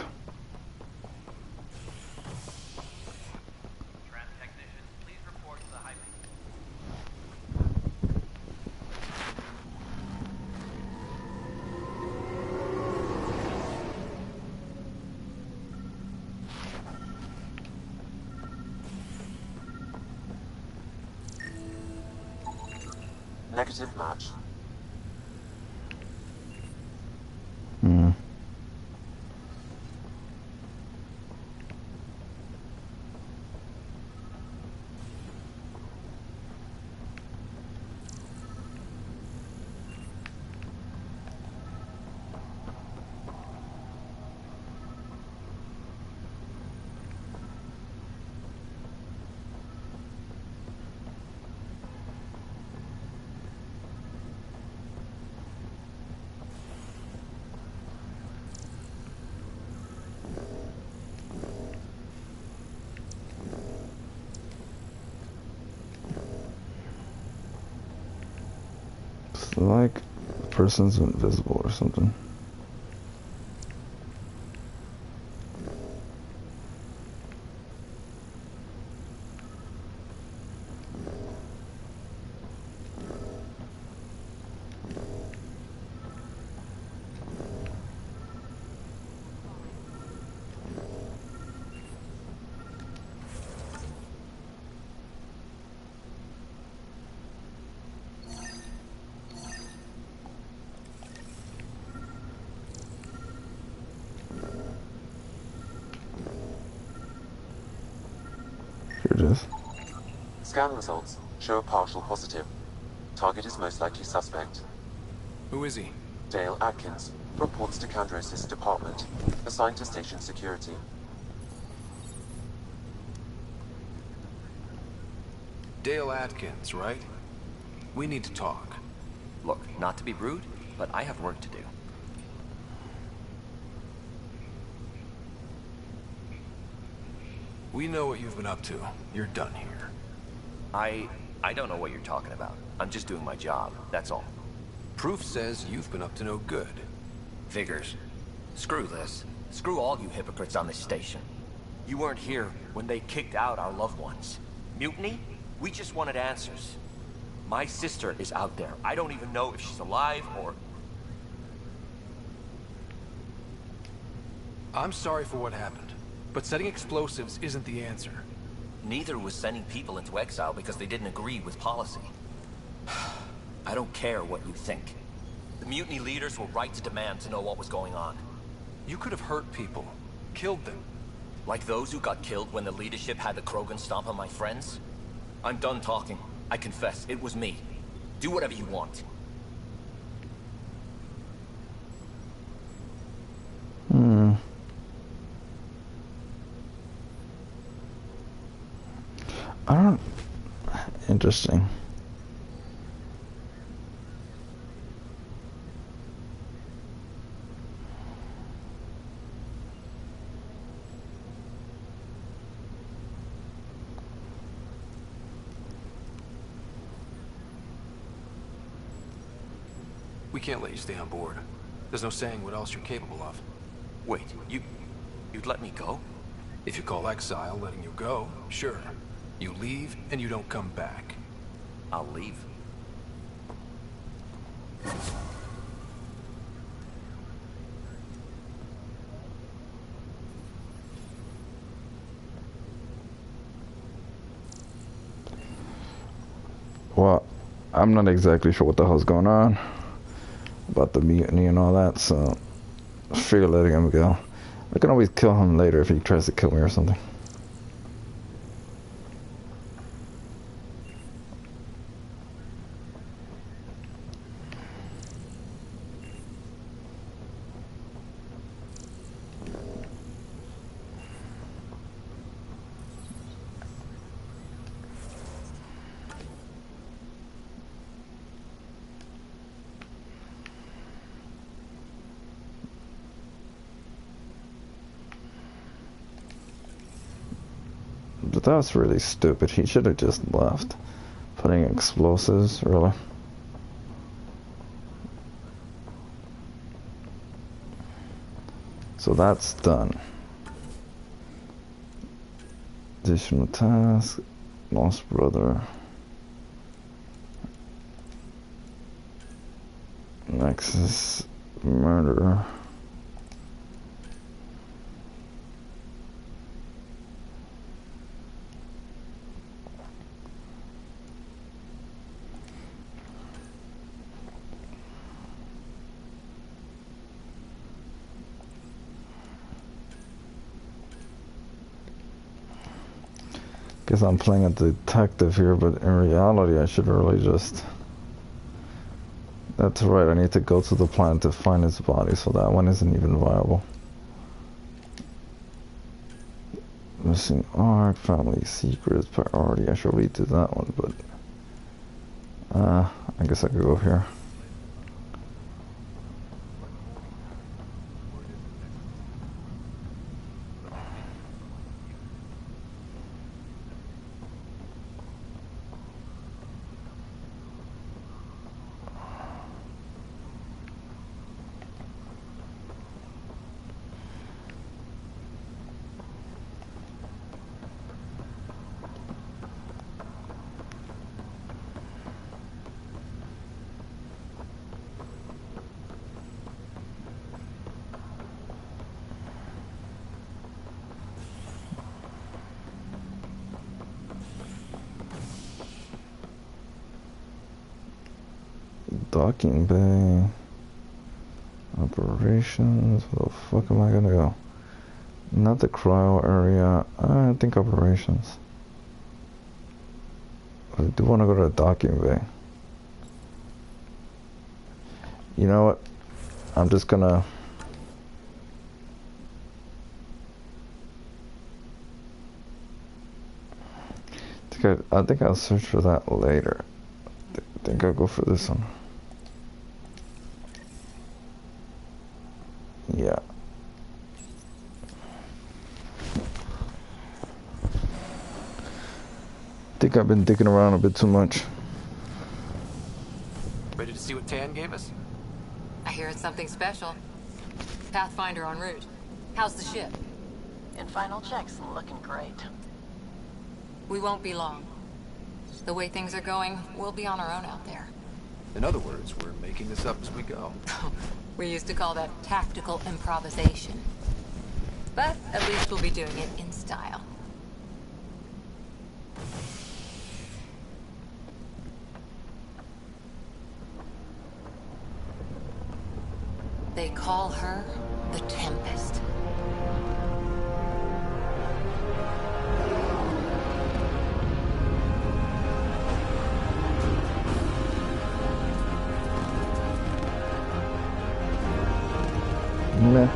Negative match. It's like the person's invisible or something. it is. Scan results show a partial positive. Target is most likely suspect. Who is he? Dale Atkins, reports to Kandros' department, assigned to station security. Dale Atkins, right? We need to talk. Look, not to be rude, but I have work to do. We know what you've been up to. You're done here. I don't know what you're talking about. I'm just doing my job, that's all. Proof says you've been up to no good. Figures. Screw this. Screw all you hypocrites on this station. You weren't here when they kicked out our loved ones. Mutiny? We just wanted answers. My sister is out there. I don't even know if she's alive or... I'm sorry for what happened, but setting explosives isn't the answer. Neither was sending people into exile because they didn't agree with policy. I don't care what you think. The mutiny leaders were right to demand to know what was going on. You could have hurt people, killed them. Like those who got killed when the leadership had the Krogan stomp on my friends? I'm done talking. I confess, it was me. Do whatever you want. I don't... Interesting. We can't let you stay on board. There's no saying what else you're capable of. Wait, you'd let me go? If you call exile letting you go, sure. You leave and you don't come back. I'll leave. Well, I'm not exactly sure what the hell's going on about the mutiny and all that, so I figure letting him go. I can always kill him later if he tries to kill me or something. But that was really stupid. He should have just left. Putting explosives, really. So that's done. Additional task. Lost brother. Nexus murder. Guess I'm playing a detective here, but in reality I should really just... That's right, I need to go to the plant to find his body, so that one isn't even viable. Missing art, family secrets, priority. I should really do that one, but... I guess I could go here. Docking bay. Operations. Where the fuck am I gonna go? Not the cryo area. I think operations. I do want to go to the docking bay. You know what? I'm just gonna... I think I'll search for that later. I think I'll go for this one. Yeah. I think I've been digging around a bit too much. Ready to see what Tan gave us? I hear it's something special. Pathfinder en route. How's the ship? In final checks, looking great. We won't be long. The way things are going, we'll be on our own out there. In other words, we're making this up as we go. We used to call that tactical improvisation. But at least we'll be doing it in style. They call her the Tempest. Meh.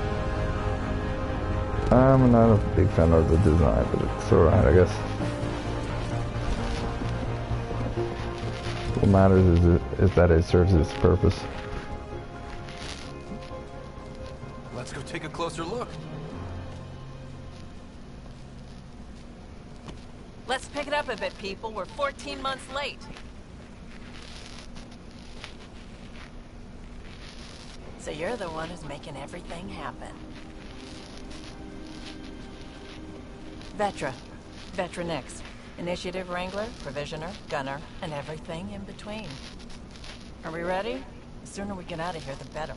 I'm not a big fan of the design, but it's alright, I guess. What matters is that it serves its purpose. Let's go take a closer look. Let's pick it up a bit, people. We're 14 months late. So you're the one who's making everything happen. Vetra. Vetra Nix. Initiative Wrangler, Provisioner, Gunner, and everything in between. Are we ready? The sooner we get out of here, the better.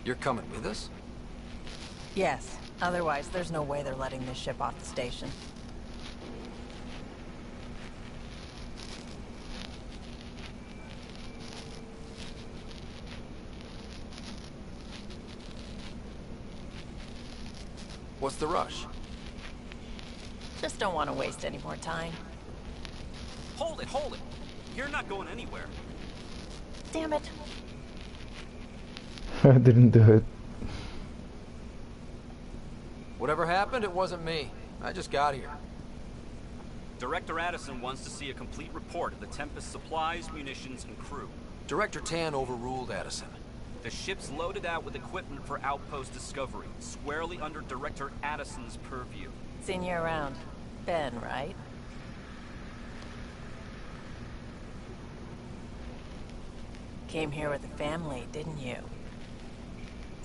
You're coming with us? Yes. Otherwise, there's no way they're letting this ship off the station. What's the rush? Just don't want to waste any more time. Hold it, hold it. You're not going anywhere. Damn it. I didn't do it. Whatever happened, it wasn't me. I just got here. Director Addison wants to see a complete report of the Tempest supplies, munitions, and crew. Director Tan overruled Addison. The ship's loaded out with equipment for outpost discovery, squarely under Director Addison's purview. Seen you around. Ben, right? Came here with a family, didn't you?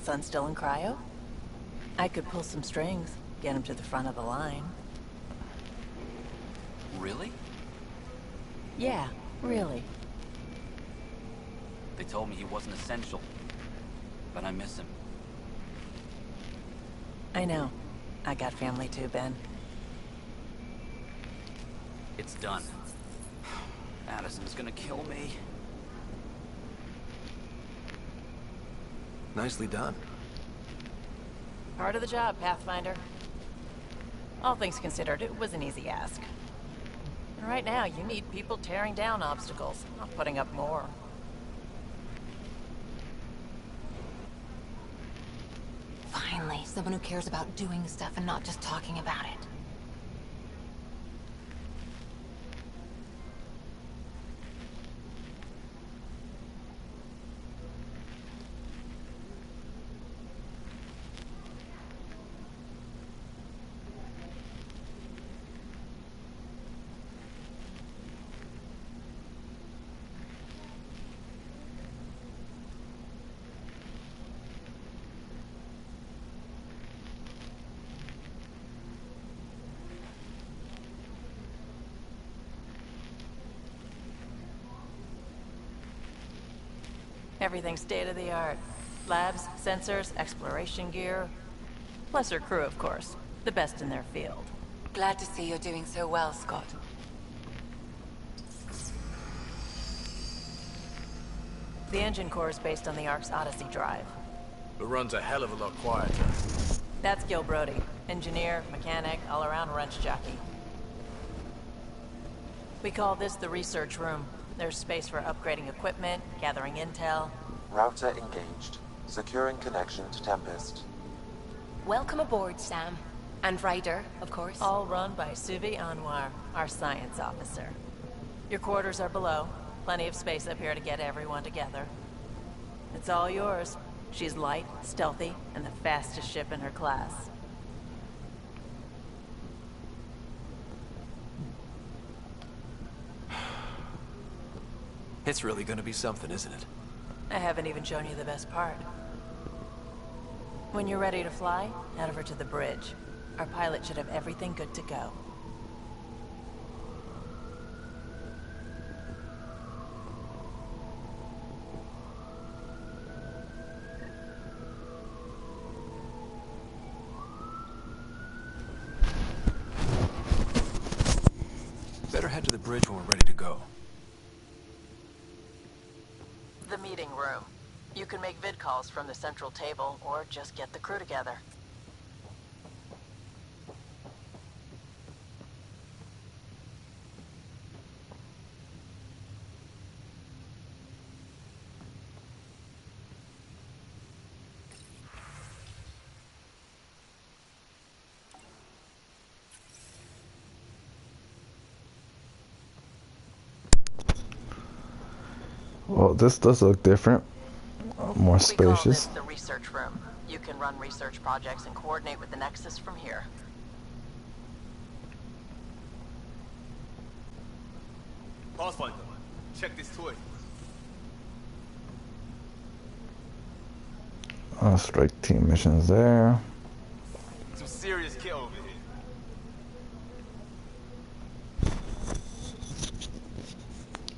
Son still in cryo? I could pull some strings, get him to the front of the line. Really? Yeah, really. They told me he wasn't essential, but I miss him. I know. I got family too, Ben. It's done. Addison's gonna kill me. Nicely done. Part of the job, Pathfinder. All things considered, it was an easy ask. And right now, you need people tearing down obstacles, not putting up more. Finally, someone who cares about doing stuff and not just talking about it. Everything's state-of-the-art. Labs, sensors, exploration gear. Plus her crew, of course. The best in their field. Glad to see you're doing so well, Scott. The engine core is based on the Ark's Odyssey drive. It runs a hell of a lot quieter. That's Gil Brody. Engineer, mechanic, all-around wrench jockey. We call this the research room. There's space for upgrading equipment, gathering intel. Router engaged. Securing connection to Tempest. Welcome aboard, Sam. And Ryder, of course. All run by Suvi Anwar, our science officer. Your quarters are below. Plenty of space up here to get everyone together. It's all yours. She's light, stealthy, and the fastest ship in her class. It's really gonna be something, isn't it? I haven't even shown you the best part. When you're ready to fly, head over to the bridge. Our pilot should have everything good to go. Better head to the bridge when we're ready to go. The meeting room. You can make vid calls from the central table, or just get the crew together. Well, this does look different. More We call spacious. this the research room. You can run research projects and coordinate with the Nexus from here. Pathfinder, check this toy. Strike team missions there. Some serious kit over here.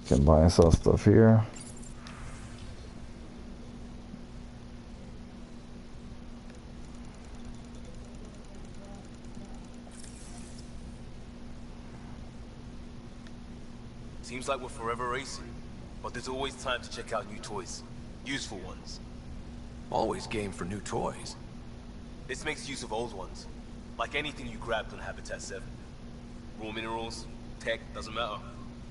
Can buy and sell stuff here. Seems like we're forever racing, but there's always time to check out new toys. Useful ones. Always game for new toys. This makes use of old ones. Like anything you grabbed on Habitat 7. Raw minerals, tech, doesn't matter.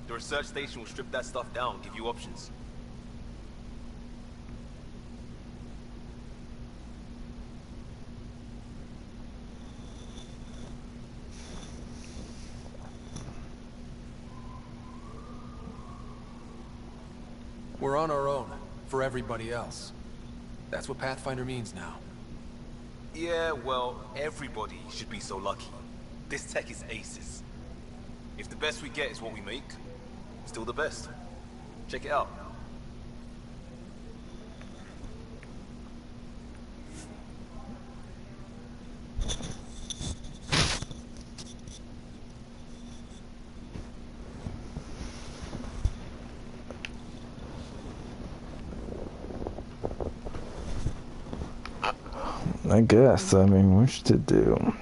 The research station will strip that stuff down, give you options. We're on our own, for everybody else. That's what Pathfinder means now. Yeah, well, everybody should be so lucky. This tech is aces. If the best we get is what we make, still the best. Check it out. I guess. I mean, what to do?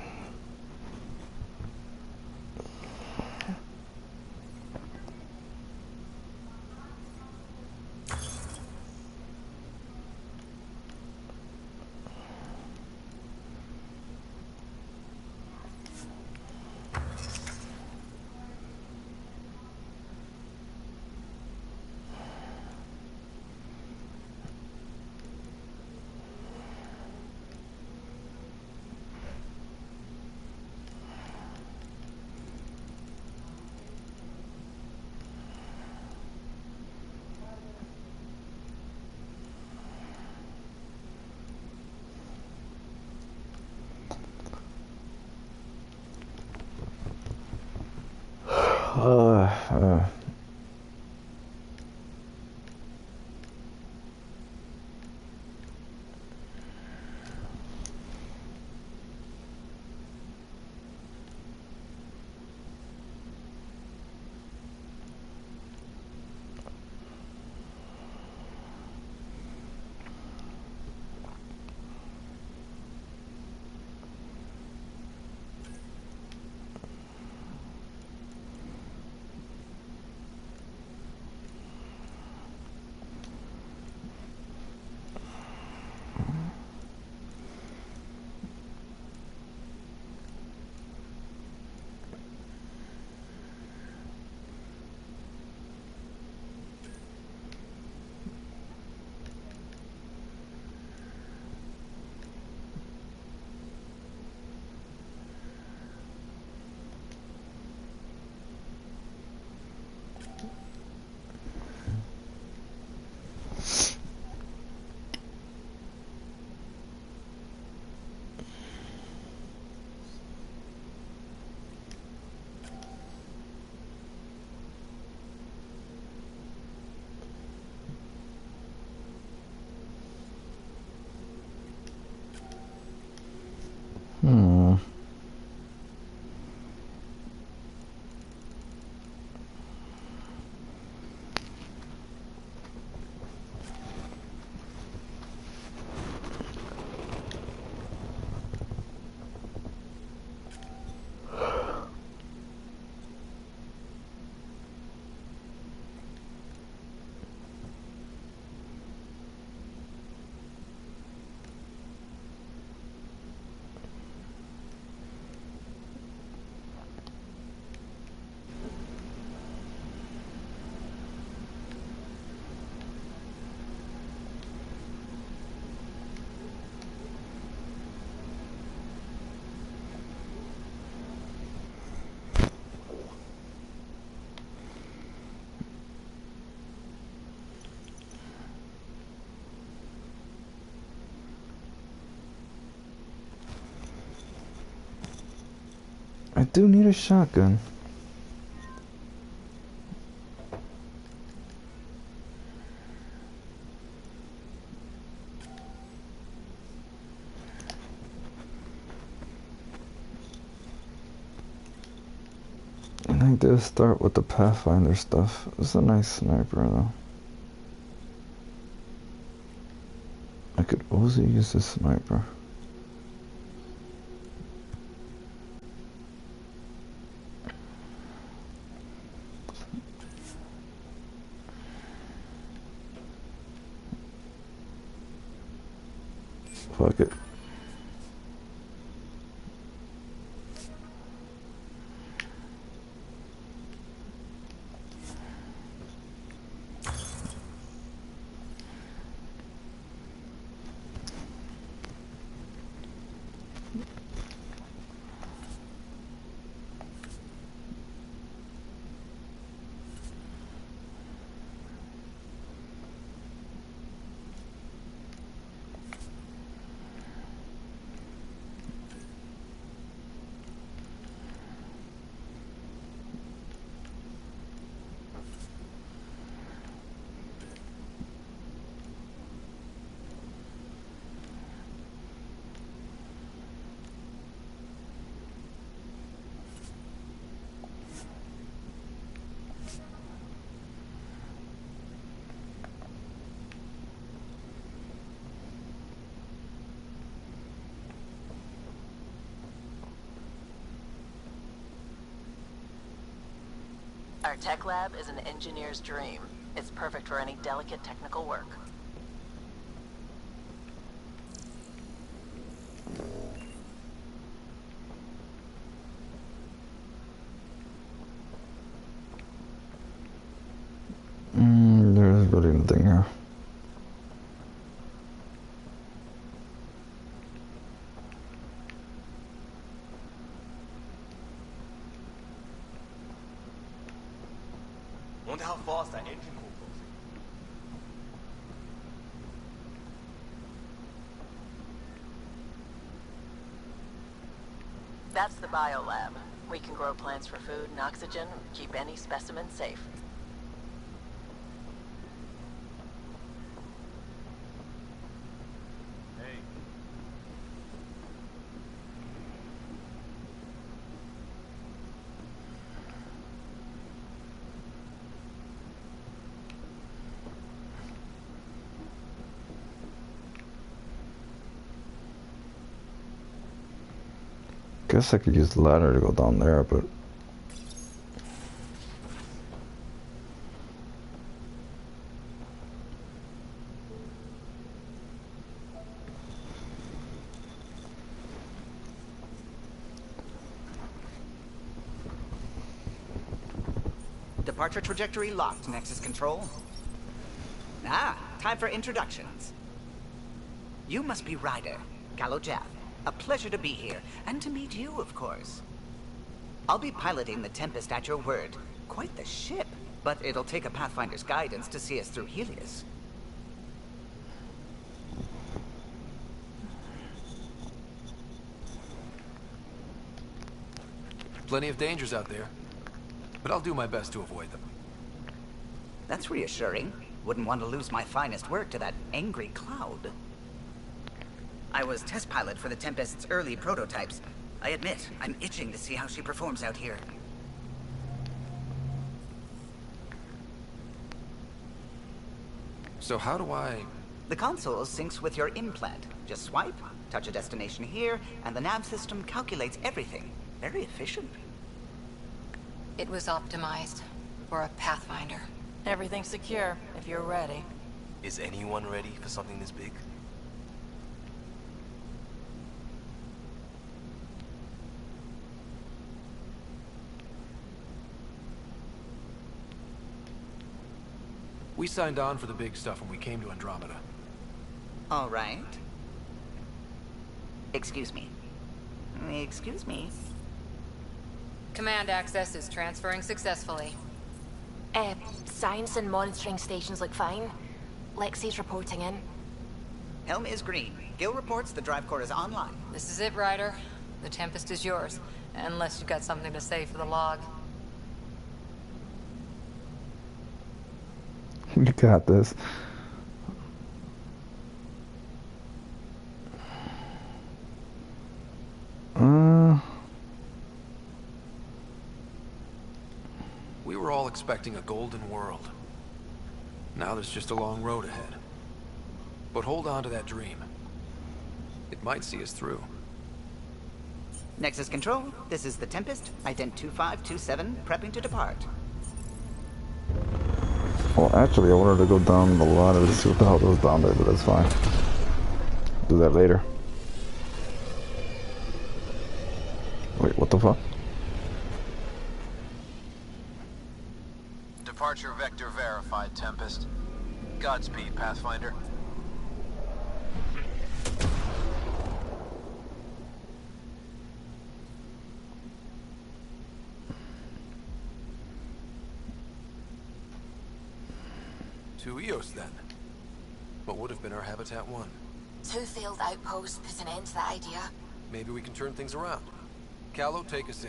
I do need a shotgun. And I did start with the Pathfinder stuff. It's a nice sniper though. I could also use this sniper. Fuck it. Our tech lab is an engineer's dream. It's perfect for any delicate technical work. There's really nothing here. Wonder how fast that engine core goes. That's the biolab. We can grow plants for food and oxygen, keep any specimen safe. Guess I could use the ladder to go down there, but Departure trajectory locked, Nexus Control. Ah, time for introductions. You must be Ryder, Gallo Jav. A pleasure to be here, and to meet you, of course. I'll be piloting the Tempest at your word. Quite the ship, but it'll take a Pathfinder's guidance to see us through Helios. Plenty of dangers out there, but I'll do my best to avoid them. That's reassuring. Wouldn't want to lose my finest work to that angry cloud. I was test pilot for the Tempest's early prototypes. I admit, I'm itching to see how she performs out here. So how do I... The console syncs with your implant. Just swipe, touch a destination here, and the nav system calculates everything. Very efficient. It was optimized for a Pathfinder. Everything's secure, if you're ready. Is anyone ready for something this big? We signed on for the big stuff when we came to Andromeda. All right. Excuse me. Excuse me. Command access is transferring successfully. Science and monitoring stations look fine. Lexi's reporting in. Helm is green. Gil reports the drive core is online. This is it, Ryder. The Tempest is yours. Unless you've got something to say for the log. You got this. We were all expecting a golden world. Now there's just a long road ahead. But hold on to that dream. It might see us through. Nexus Control, this is the Tempest, Ident 2527, prepping to depart. Well, actually, I wanted to go down the ladder to see what the hell was down there, but that's fine. Do that later. Wait, what the fuck? Departure vector verified, Tempest. Godspeed, Pathfinder. To Eos, then. What would have been our Habitat 1? 2 failed outposts put an end to that idea. Maybe we can turn things around. Callow, take us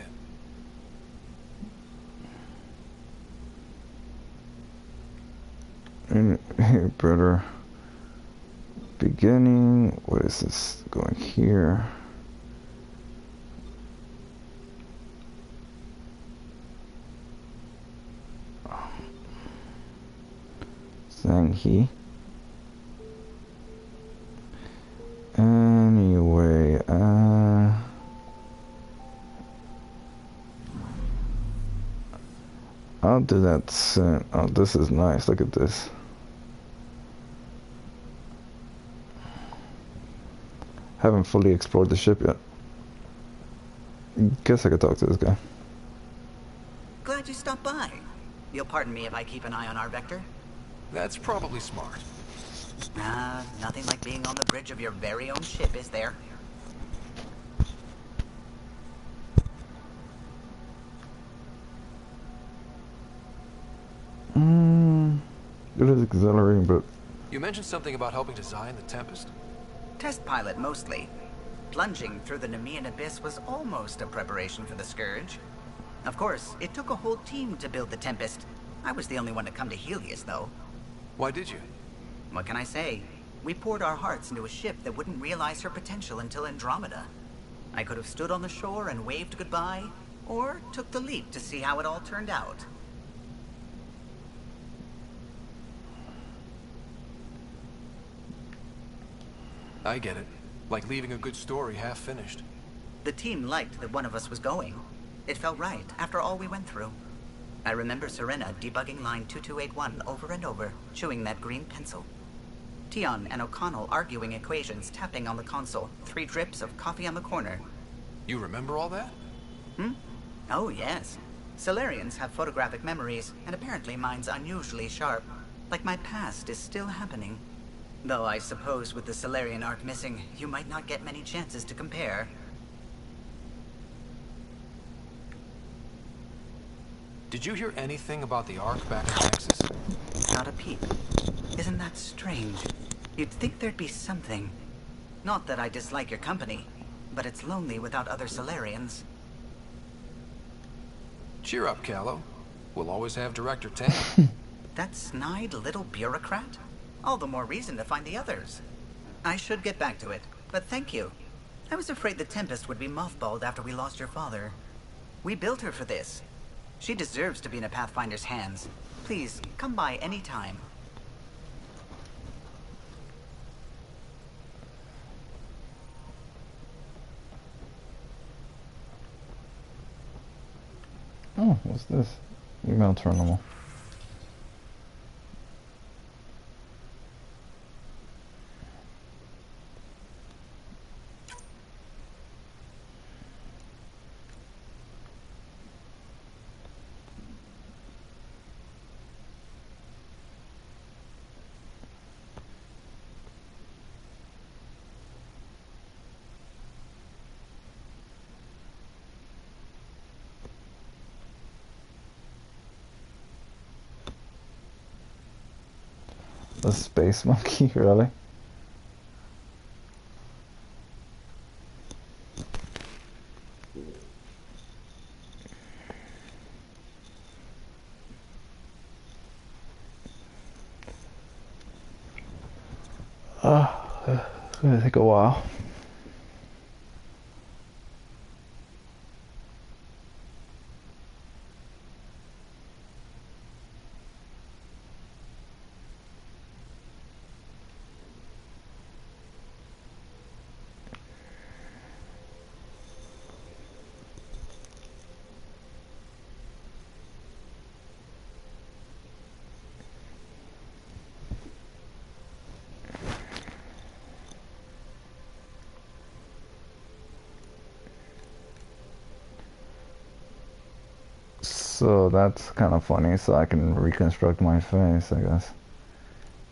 in. Better. Beginning. What is this? Going here. Sang he. Anyway, I'll do that soon. Oh, this is nice. Look at this. Haven't fully explored the ship yet. Guess I could talk to this guy. Glad you stopped by. You'll pardon me if I keep an eye on our vector? That's probably smart. Nothing like being on the bridge of your very own ship, is there? It is exhilarating, but... You mentioned something about helping design the Tempest? Test pilot, mostly. Plunging through the Nemean abyss was almost a preparation for the Scourge. Of course, it took a whole team to build the Tempest. I was the only one to come to Helios, though. Why did you? What can I say? We poured our hearts into a ship that wouldn't realize her potential until Andromeda. I could have stood on the shore and waved goodbye, or took the leap to see how it all turned out. I get it. Like leaving a good story half-finished. The team liked that one of us was going. It felt right, after all we went through. I remember Serena debugging line 2281 over and over, chewing that green pencil. Tion and O'Connell arguing equations, tapping on the console, 3 drips of coffee on the corner. You remember all that? Oh, yes. Solarians have photographic memories, and apparently mine's unusually sharp. Like my past is still happening. Though I suppose with the Solarian arc missing, you might not get many chances to compare. Did you hear anything about the Ark back in Texas? Not a peep. Isn't that strange? You'd think there'd be something. Not that I dislike your company, but it's lonely without other Solarians. Cheer up, Callow. We'll always have Director Tam. That snide little bureaucrat? All the more reason to find the others. I should get back to it, but thank you. I was afraid the Tempest would be mothballed after we lost your father. We built her for this. She deserves to be in a Pathfinder's hands. Please, come by any time. Oh, what's this? Email terminal. A space monkey, really? It's gonna take a while. So that's kind of funny, so I can reconstruct my face, I guess.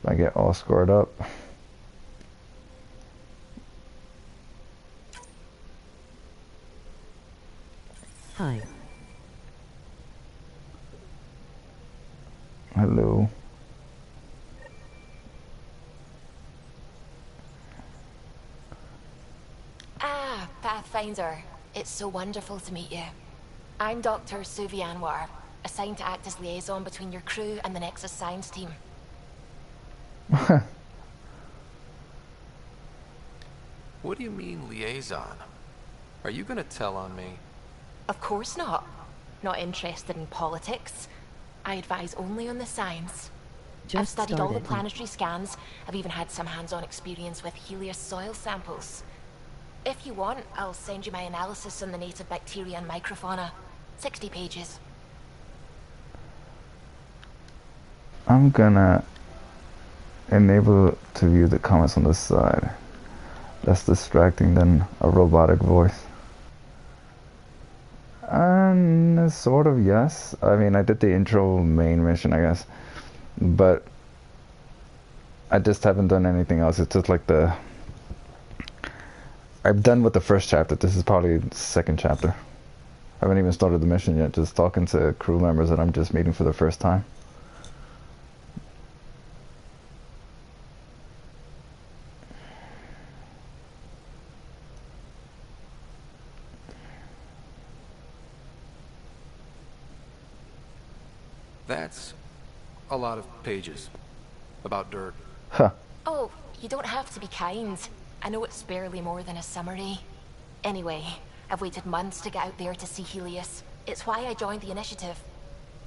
If I get all scored up. Hi. Hello. Ah, Pathfinder. It's so wonderful to meet you. I'm Dr. Suvi Anwar, assigned to act as liaison between your crew and the Nexus science team. What do you mean, liaison? Are you gonna tell on me? Of course not. Not interested in politics. I advise only on the science. I've studied all the planetary scans. I've even had some hands-on experience with Helios soil samples. If you want, I'll send you my analysis on the native bacteria and microfauna. 60 pages. I'm gonna enable to view the comments on this side. Less distracting than a robotic voice. And sort of, yes. I mean, I did the intro main mission, I guess. But I just haven't done anything else. It's just like I'm done with the first chapter. This is probably the second chapter. I haven't even started the mission yet. Just talking to crew members that I'm just meeting for the first time. That's a lot of pages. About dirt. Huh. Oh, you don't have to be kind. I know it's barely more than a summary. Anyway, I've waited months to get out there to see Helios. It's why I joined the initiative.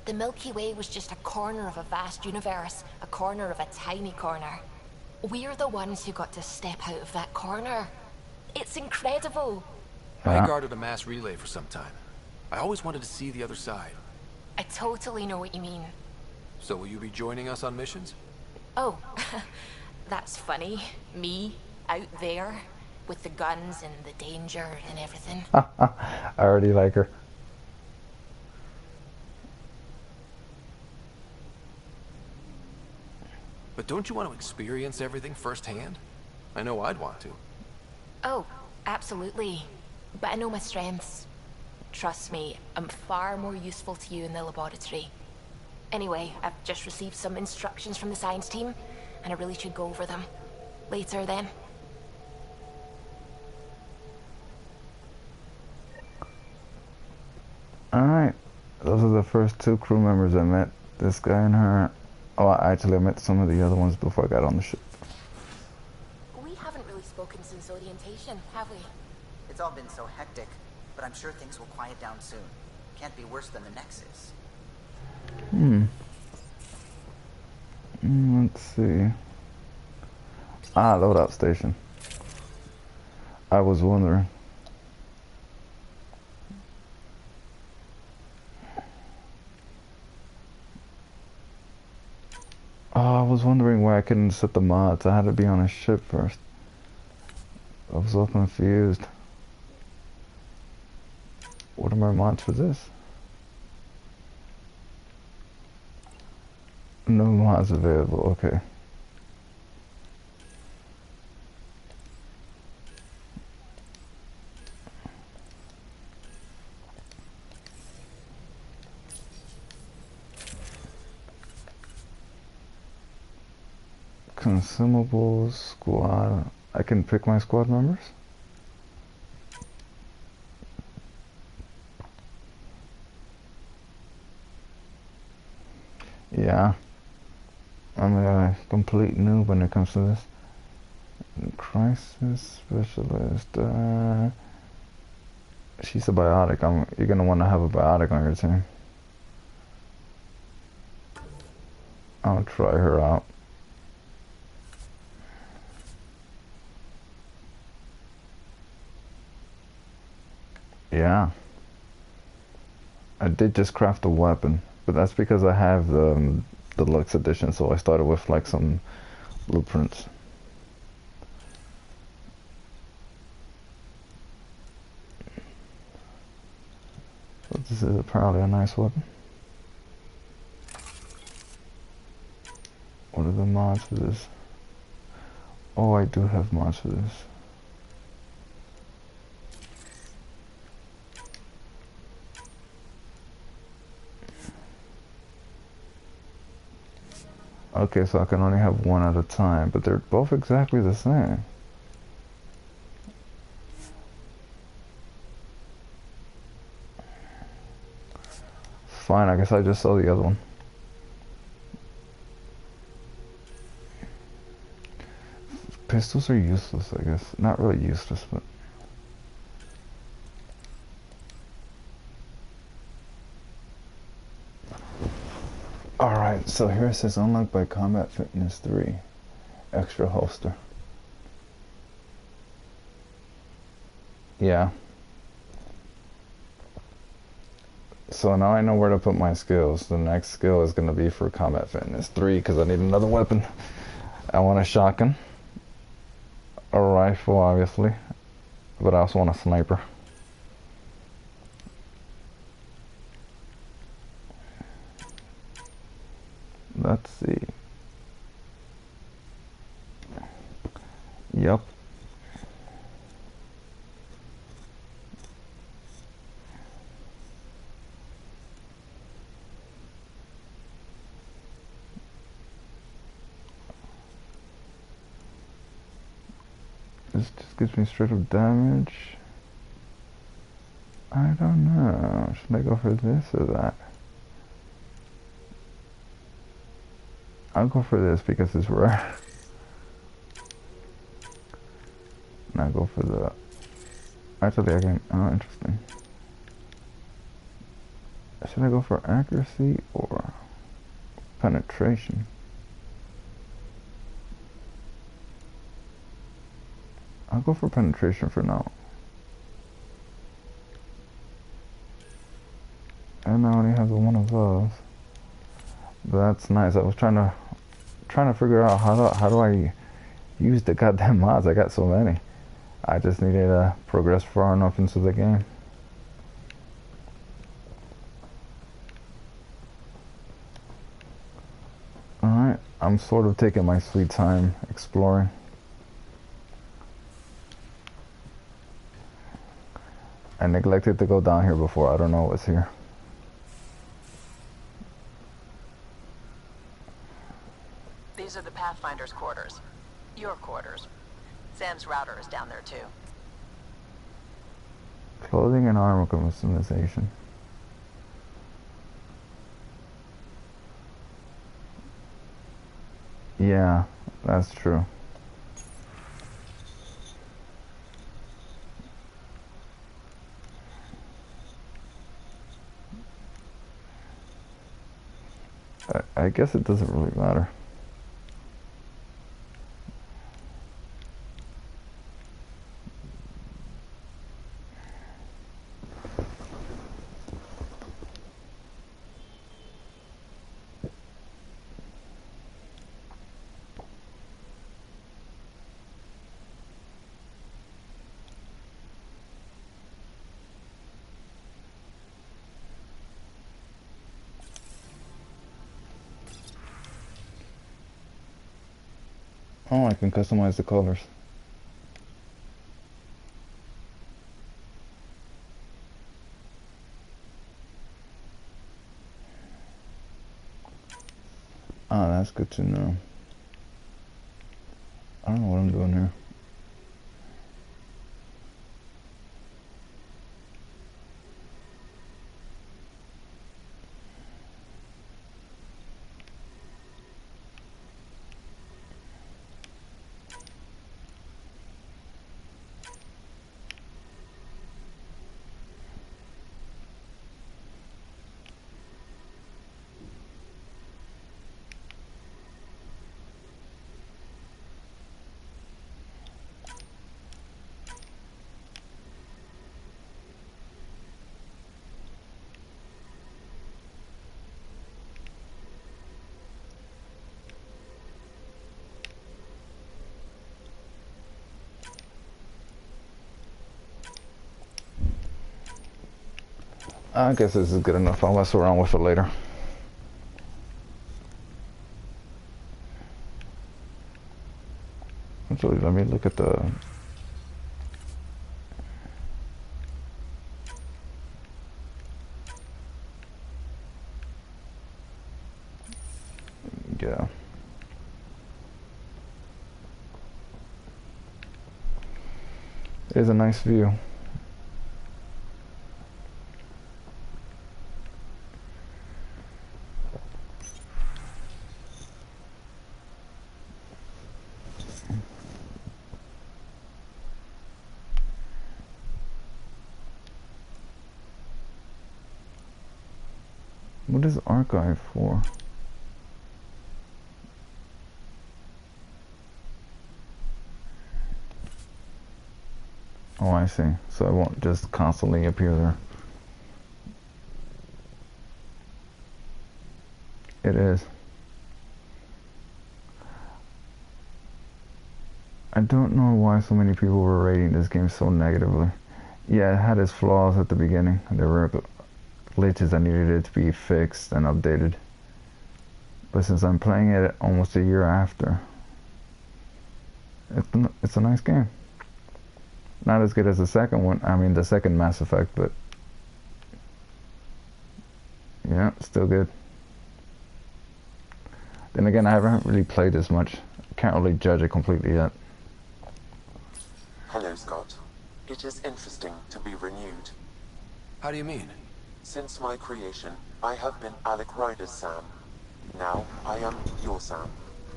The Milky Way was just a corner of a vast universe, a corner of a tiny corner. We're the ones who got to step out of that corner. It's incredible. I guarded a mass relay for some time. I always wanted to see the other side. I totally know what you mean. So will you be joining us on missions? Oh, that's funny. Me, out there, with the guns and the danger and everything. I already like her. But don't you want to experience everything firsthand? I know I'd want to. Oh, absolutely. But I know my strengths. Trust me, I'm far more useful to you in the laboratory. Anyway, I've just received some instructions from the science team, and I really should go over them. Later, then. Alright. Those are the first two crew members I met. This guy and her. Oh, actually, I met some of the other ones before I got on the ship. We haven't really spoken since orientation, have we? It's all been so hectic, but I'm sure things will quiet down soon. Can't be worse than the Nexus. Let's see. Ah, loadout station. I was wondering. Oh, I was wondering why I couldn't set the mods. I had to be on a ship first. I was all confused. What are my mods for this? No mods available, okay. Consumables, squad. I can pick my squad members? Yeah. I'm a complete noob when it comes to this. Crisis specialist. She's a biotic. You're gonna want to have a biotic on your team. I'll try her out. Yeah. I did just craft a weapon, but that's because I have the deluxe edition, so I started with like some blueprints. So this is apparently a nice weapon. What are the mods for this? Oh, I do have mods for this. Okay, so I can only have one at a time, but they're both exactly the same. Fine, I guess I just saw the other one. Pistols are useless, I guess. Not really useless, but... Alright, so here it says unlocked by Combat Fitness 3. Extra holster. Yeah. So now I know where to put my skills. The next skill is going to be for Combat Fitness 3 because I need another weapon. I want a shotgun. A rifle, obviously. But I also want a sniper. Let's see. Yep. This just gives me straight up damage. I don't know. Should I go for this or that? I'll go for this because it's rare. And I'll go for the... Actually, I can... Oh, interesting. Should I go for accuracy or penetration? I'll go for penetration for now. And I only have one of those. But that's nice. I was trying to figure out how do I use the goddamn mods. I got so many. I just needed to progress far enough into the game. Alright, I'm sort of taking my sweet time exploring. I neglected to go down here before. I don't know what's here. These are the Pathfinder's quarters. Your quarters. Sam's router is down there too. Clothing and armor customization. Yeah, that's true. I guess it doesn't really matter. Oh, I can customize the colors. Ah, that's good to know. I don't know what I'm doing here. I guess this is good enough. I'll mess around with it later. Actually, let me look at the... Yeah. It is a nice view. What is archive for? Oh, I see. So it won't just constantly appear there. It is. I don't know why so many people were rating this game so negatively. Yeah, it had its flaws at the beginning. There were glitches that needed it to be fixed and updated. But since I'm playing it almost a year after, it's a nice game. Not as good as the second one, I mean the second Mass Effect, but yeah, still good. Then again, I haven't really played this much. Can't really judge it completely yet. Hello, Scott. It is interesting to be renewed. How do you mean? Since my creation, I have been Alec Ryder's Sam. Now, I am your Sam.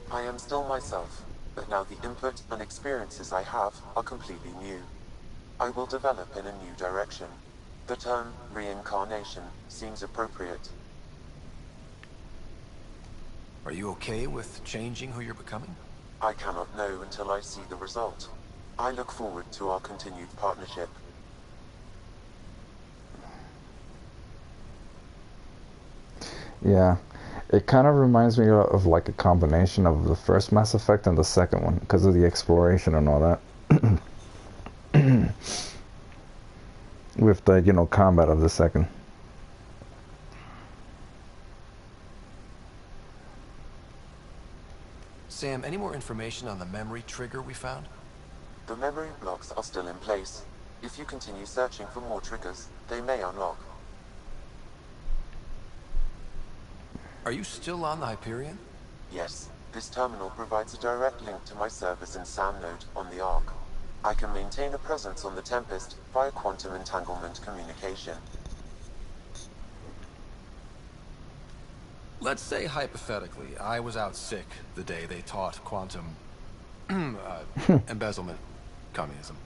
I am still myself, but now the input and experiences I have are completely new. I will develop in a new direction. The term reincarnation seems appropriate. Are you okay with changing who you're becoming? I cannot know until I see the result. I look forward to our continued partnership. Yeah, it kind of reminds me of like a combination of the first Mass Effect and the second one because of the exploration and all that. With the, you know, combat of the second. Sam, any more information on the memory trigger we found? The memory blocks are still in place. If you continue searching for more triggers, they may unlock. Are you still on the Hyperion? Yes, this terminal provides a direct link to my servers in SAM node on the Ark. I can maintain a presence on the Tempest via quantum entanglement communication. Let's say, hypothetically, I was out sick the day they taught quantum embezzlement communism.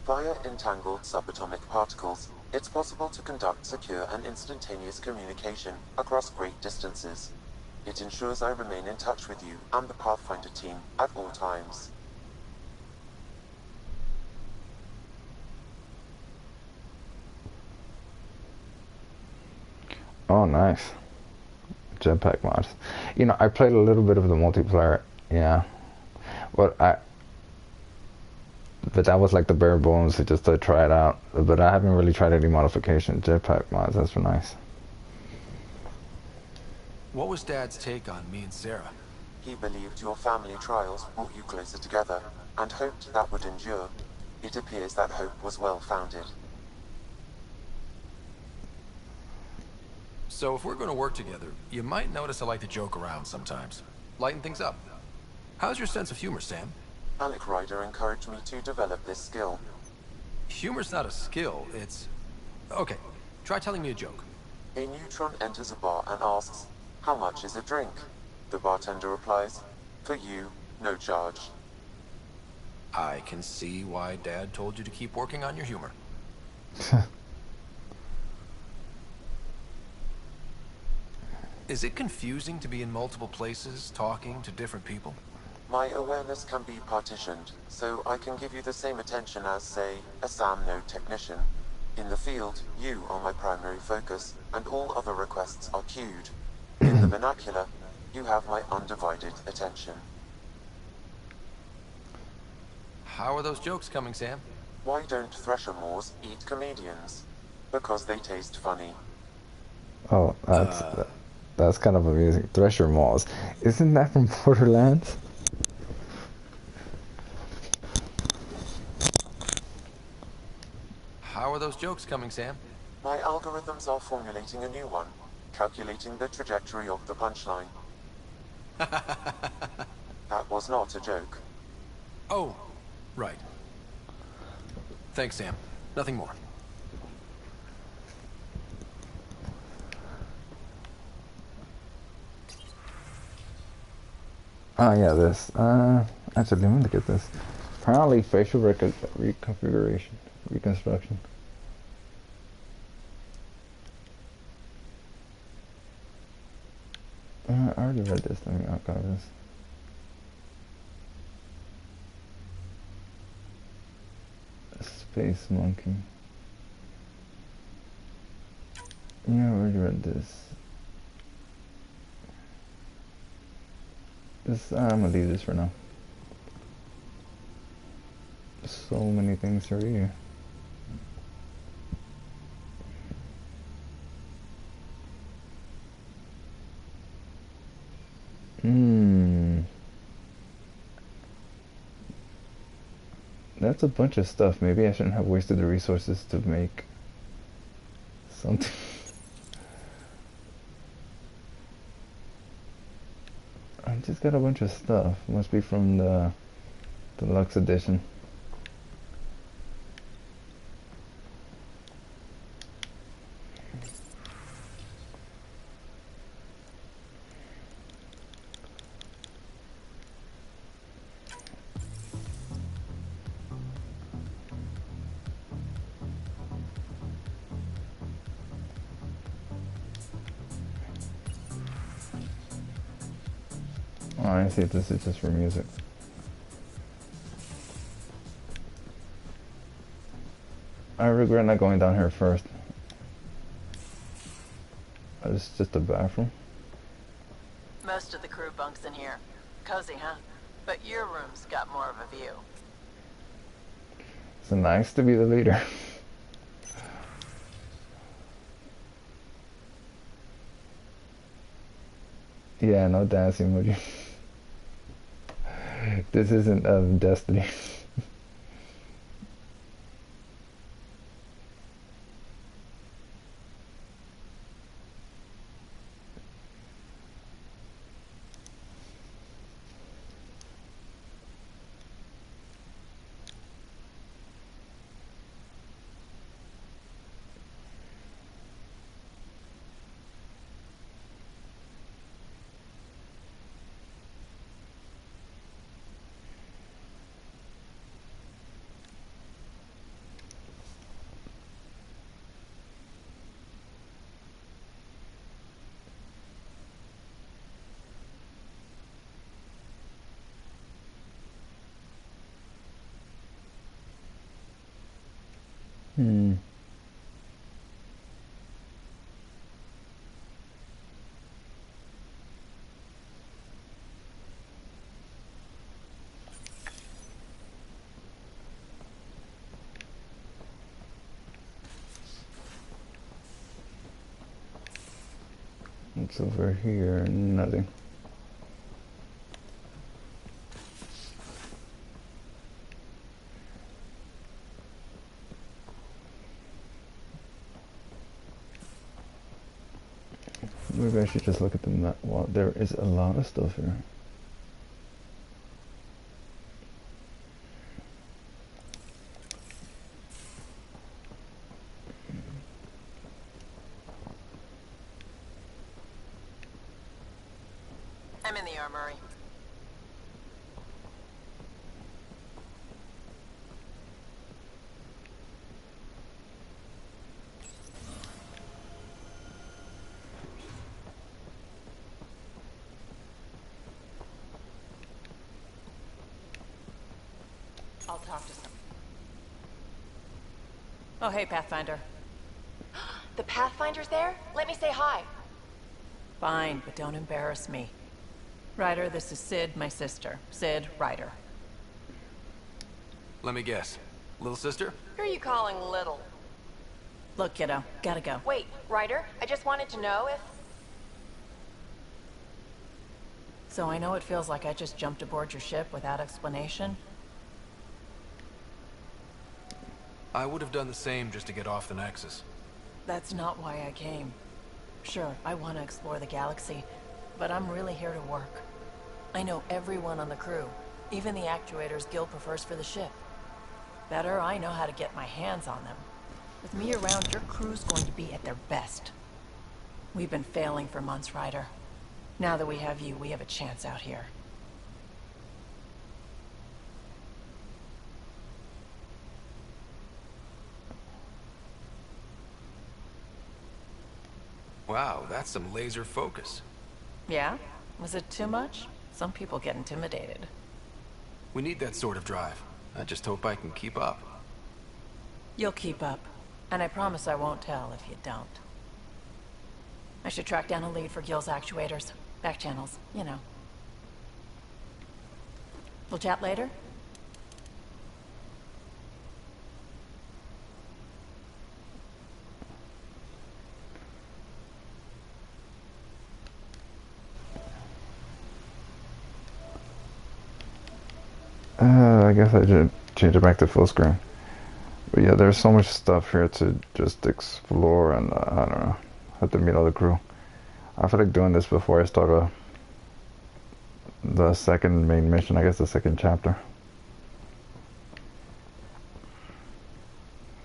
Via entangled subatomic particles, it's possible to conduct secure and instantaneous communication across great distances. It ensures I remain in touch with you and the Pathfinder team at all times. Oh, nice. Jetpack mods. You know, I played a little bit of the multiplayer, yeah. But that was like the bare bones just to try it out. But I haven't really tried any modification. Jetpack mods, that's nice. What was Dad's take on me and Sarah? He believed your family trials brought you closer together, and hoped that would endure. It appears that hope was well-founded. So if we're going to work together, you might notice I like to joke around sometimes. Lighten things up. How's your sense of humor, Sam? Alec Ryder encouraged me to develop this skill. Humor's not a skill, it's... Okay, try telling me a joke. A neutron enters a bar and asks, "How much is a drink?" The bartender replies, "For you, no charge." I can see why Dad told you to keep working on your humor. Is it confusing to be in multiple places, talking to different people? My awareness can be partitioned, so I can give you the same attention as, say, a SAM node technician. In the field, you are my primary focus, and all other requests are queued. In the vernacular, you have my undivided attention. How are those jokes coming, Sam? Why don't Thresher Moors eat comedians? Because they taste funny. Oh, that's kind of amusing. Thresher Malls. Isn't that from Borderlands? How are those jokes coming, Sam? My algorithms are formulating a new one, calculating the trajectory of the punchline. That was not a joke. Oh, right. Thanks, Sam. Nothing more. Oh yeah, this. Actually, let me look at this. Apparently, facial reconfiguration, reconstruction. I already read this. Let me archive this. Space Monkey. Yeah, I already read this. I'm gonna leave this for now. So many things to read. That's a bunch of stuff. Maybe I shouldn't have wasted the resources to make something. I just got a bunch of stuff. Must be from the deluxe edition. Oh, I see. This is just for music. I regret not going down here first. It's just a bathroom. Most of the crew bunks in here. Cozy, huh? But your room's got more of a view. It's nice to be the leader. Yeah, no dancing, would you? This isn't Destiny. What's over here? Nothing. Maybe I should just look at the map. Well, there is a lot of stuff here. I'm in the armory. I'll talk to some. Oh, hey, Pathfinder. The Pathfinder's there? Let me say hi. Fine, but don't embarrass me. Ryder, this is Sid, my sister. Sid, Ryder. Let me guess. Little sister? Who are you calling little? Look, kiddo, gotta go. Wait, Ryder, I just wanted to know if... So I know it feels like I just jumped aboard your ship without explanation. I would have done the same just to get off the Nexus. That's not why I came. Sure, I want to explore the galaxy, but I'm really here to work. I know everyone on the crew, even the actuators Gil prefers for the ship. Better, I know how to get my hands on them. With me around, your crew's going to be at their best. We've been failing for months, Ryder. Now that we have you, we have a chance out here. Wow, that's some laser focus. Yeah? Was it too much? Some people get intimidated. We need that sort of drive. I just hope I can keep up. You'll keep up. And I promise I won't tell if you don't. I should track down a lead for Gil's actuators. Back channels, you know. We'll chat later? I guess I should change it back to full screen. But yeah, there's so much stuff here to just explore, and I don't know. Have to meet all the crew. I feel like doing this before I start the second main mission, I guess the second chapter.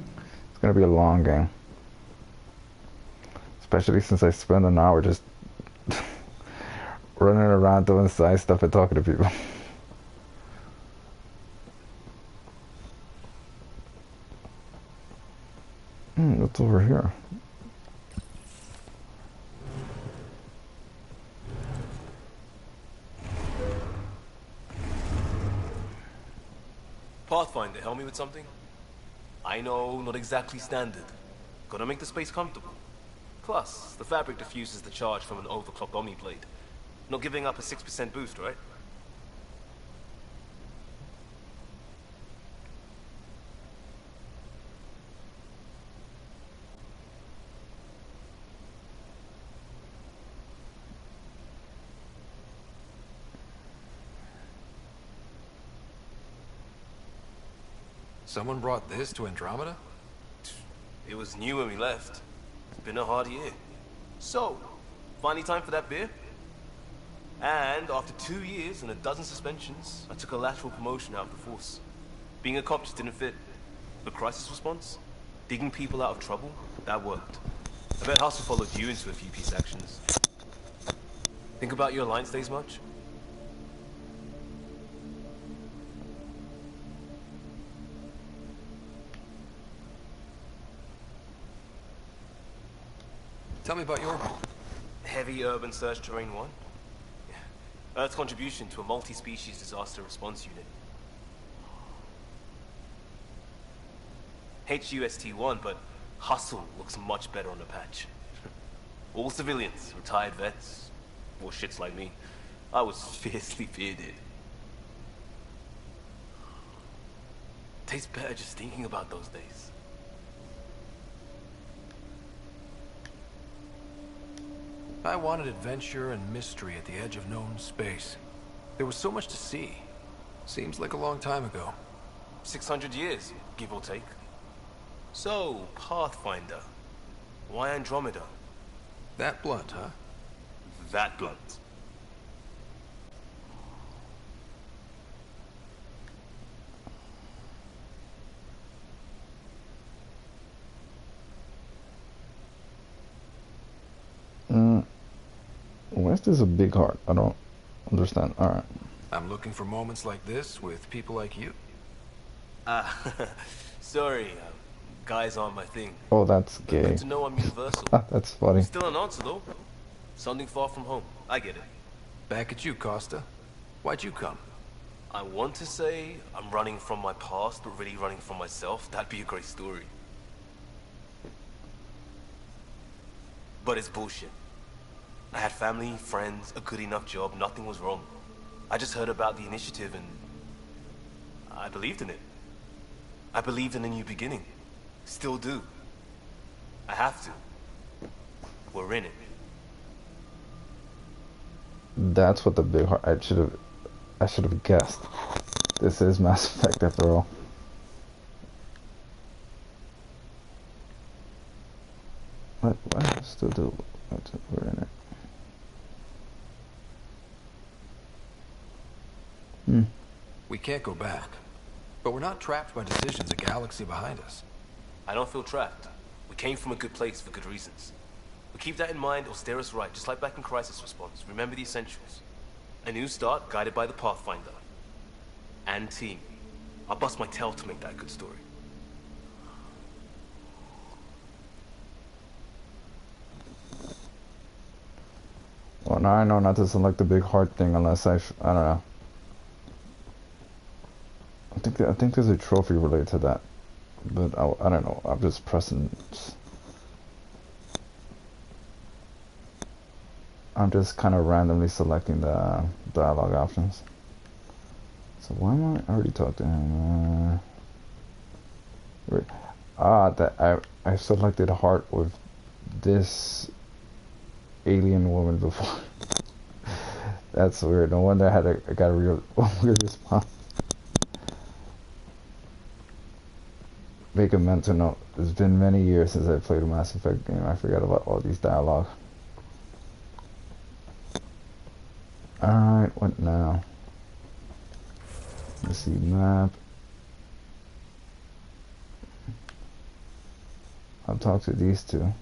It's gonna be a long game. Especially since I spend an hour just running around doing side stuff and talking to people. What's over here? Pathfinder, help me with something? I know, not exactly standard. Gotta make the space comfortable. Plus, the fabric diffuses the charge from an overclocked Omni blade. Not giving up a 6% boost, right? Someone brought this to Andromeda? It was new when we left. It's been a hard year. So, finally time for that beer? And after 2 years and a dozen suspensions, I took a lateral promotion out of the force. Being a cop just didn't fit. But crisis response? Digging people out of trouble? That worked. I bet Hustle followed you into a few peace actions. Think about your Alliance days much? Tell me about your... Heavy urban search terrain 1. Yeah. Earth's contribution to a multi-species disaster response unit. HUST-1, but Hustle looks much better on the patch. All civilians, retired vets, or shits like me. I was fiercely bearded. Tastes better just thinking about those days. I wanted adventure and mystery at the edge of known space. There was so much to see. Seems like a long time ago. 600 years, give or take. So, Pathfinder. Why Andromeda? That blunt, huh? That blunt. Why is this a big heart? I don't understand. Alright. I'm looking for moments like this with people like you. Sorry, guys aren't my thing. Oh, that's gay. Good to know I'm universal. That's funny. Still an answer though. Something far from home. I get it. Back at you, Costa. Why'd you come? I want to say I'm running from my past, but really running from myself. That'd be a great story. But it's bullshit. I had family, friends, a good enough job, nothing was wrong. I just heard about the initiative and I believed in it. I believed in a new beginning. Still do. I have to. We're in it. That's what the big heart. I should have guessed. This is Mass Effect after all. What? Still do? We're in it. We can't go back, but we're not trapped by decisions a galaxy behind us. I don't feel trapped. We came from a good place for good reasons. We keep that in mind or steer us right, just like back in Crisis Response. Remember the essentials. A new start guided by the Pathfinder. And team. I'll bust my tail to make that a good story. Well, now I know not to select the big heart thing unless I don't know. I think there's a trophy related to that, but I don't know. I'm just pressing. I'm just kind of randomly selecting the dialogue options. So why am I already talked to him? Wait. That I selected heart with this alien woman before. That's weird. No wonder I got a real weird response. Make a mental note. It's been many years since I played a Mass Effect game. I forgot about all these dialogue. Alright, what now? Let's see, map. I'll talk to these two.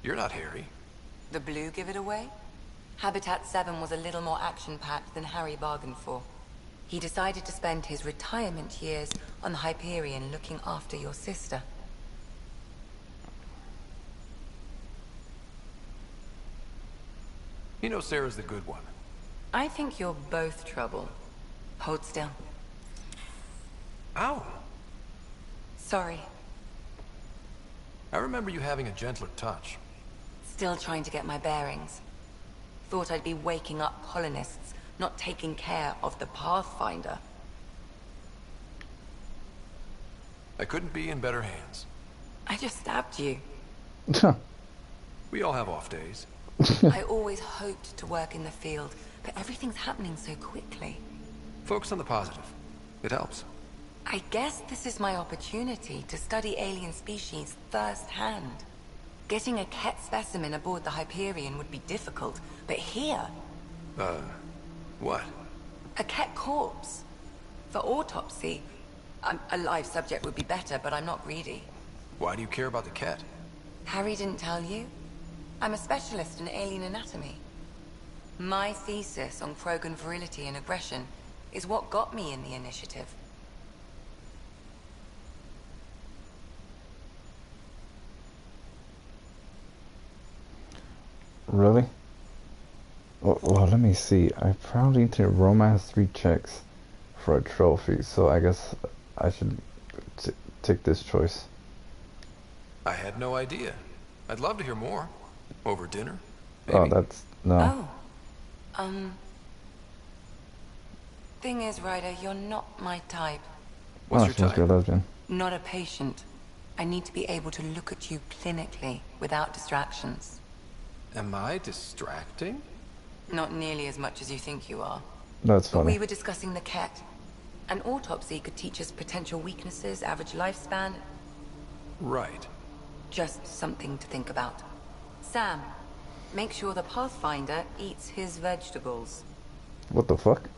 You're not Harry. The blue give it away? Habitat 7 was a little more action-packed than Harry bargained for. He decided to spend his retirement years on the Hyperion looking after your sister. You know Sarah's the good one. I think you're both trouble. Hold still. Ow! Sorry. I remember you having a gentler touch. Still trying to get my bearings. Thought I'd be waking up colonists, not taking care of the Pathfinder. I couldn't be in better hands. I just stabbed you. We all have off days. I always hoped to work in the field, but everything's happening so quickly. Focus on the positive. It helps. I guess this is my opportunity to study alien species firsthand. Getting a Ket specimen aboard the Hyperion would be difficult, but here... what? A Ket corpse. For autopsy. A live subject would be better, but I'm not greedy. Why do you care about the Ket? Harry didn't tell you? I'm a specialist in alien anatomy. My thesis on Krogan virility and aggression is what got me in the initiative. Really? Well, let me see. I probably need to romance 3 checks for a trophy, so I guess I should take this choice. I had no idea. I'd love to hear more. Over dinner? Maybe. Oh, that's... no. Oh. Thing is, Ryder, you're not my type. What's your type? Lesbian. Not a patient. I need to be able to look at you clinically, without distractions. Am I distracting? Not nearly as much as you think you are. That's But funny. we were discussing the Ket. An autopsy could teach us potential weaknesses, average lifespan. Right. Just something to think about. Sam, make sure the Pathfinder eats his vegetables. What the fuck?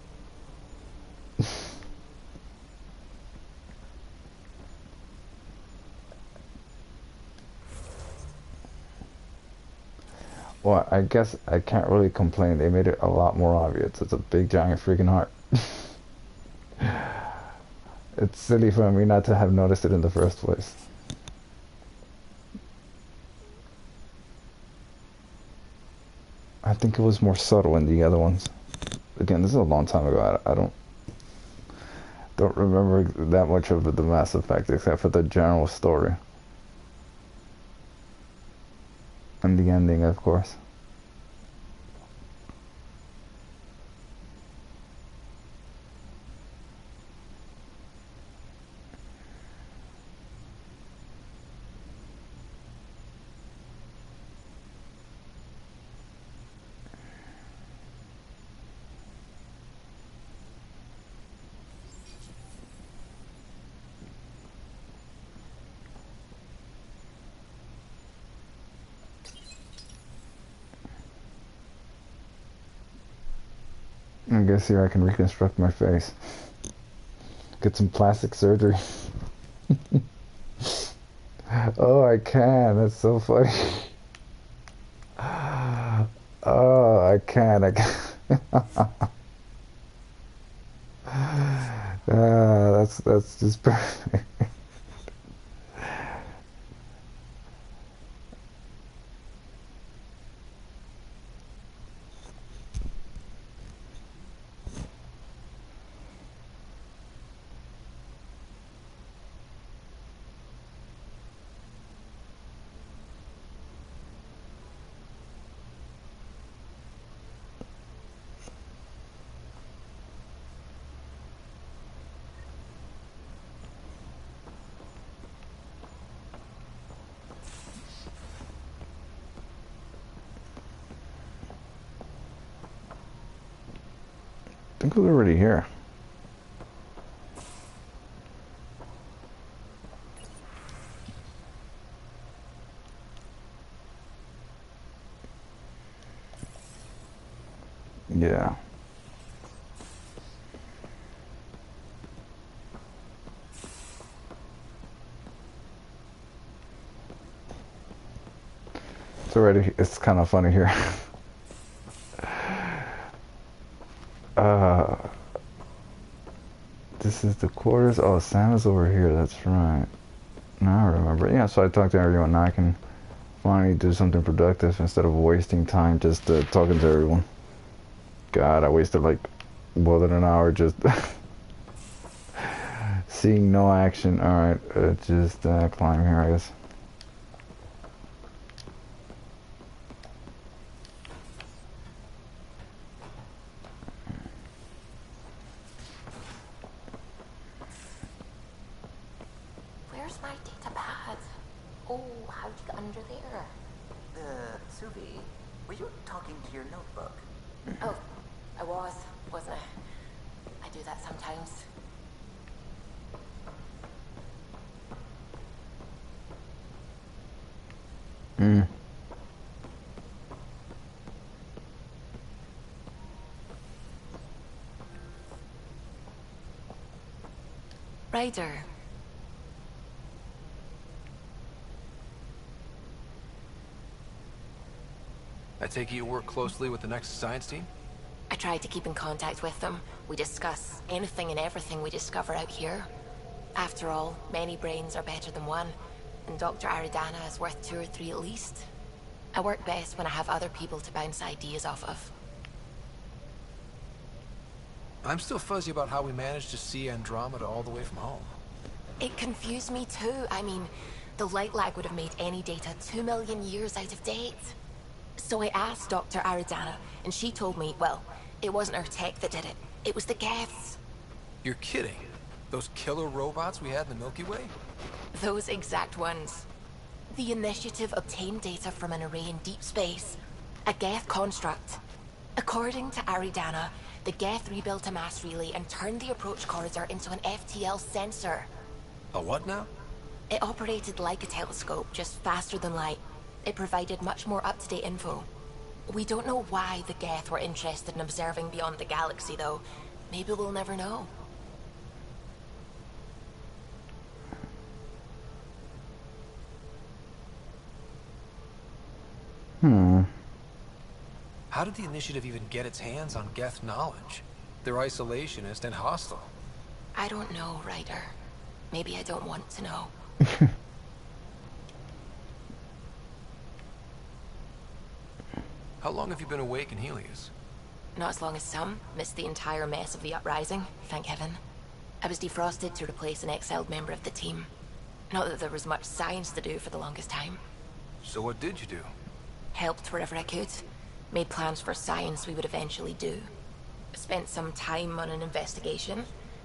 Well, I guess I can't really complain. They made it a lot more obvious. It's a big, giant freaking heart. It's silly for me not to have noticed it in the first place. I think it was more subtle in the other ones. Again, this is a long time ago. I don't remember that much of the Mass Effect except for the general story and the ending, of course. I guess here I can reconstruct my face. Get some plastic surgery. Oh, I can. That's so funny. Oh, I can. That's just perfect. I think we're already here. Yeah. It's kind of funny here. This is the quarters. Oh, Sam is over here. That's right. Now I remember. Yeah, so I talked to everyone. Now I can finally do something productive instead of wasting time just talking to everyone. God, I wasted like more than an hour just seeing no action. Alright, just climb here, I guess. Where's my data pad? Oh, how'd you get under there? Subi, were you talking to your notebook? Oh, I wasn't I? I do that sometimes. Ryder. I take it you work closely with the Nexus science team? I try to keep in contact with them. We discuss anything and everything we discover out here. After all, many brains are better than one, and Dr. Aridana is worth 2 or 3 at least. I work best when I have other people to bounce ideas off of. I'm still fuzzy about how we managed to see Andromeda all the way from home. It confused me too. I mean, the light lag would have made any data 2 million years out of date. So I asked Dr. Aridana, and she told me, well, it wasn't our tech that did it. It was the Geths. You're kidding. Those killer robots we had in the Milky Way? Those exact ones. The Initiative obtained data from an array in deep space. A Geth construct. According to Aridana, the Geth rebuilt a mass relay and turned the approach corridor into an FTL sensor. A what now? It operated like a telescope, just faster than light. It provided much more up-to-date info. We don't know why the Geth were interested in observing beyond the galaxy, though. Maybe we'll never know. How did the Initiative even get its hands on Geth knowledge? They're isolationist and hostile. I don't know, Ryder. Maybe I don't want to know. How long have you been awake in Helios? Not as long as some. Missed the entire mess of the uprising, thank heaven. I was defrosted to replace an exiled member of the team. Not that there was much science to do for the longest time. So what did you do? Helped wherever I could. Made plans for science we would eventually do. Spent some time on an investigation,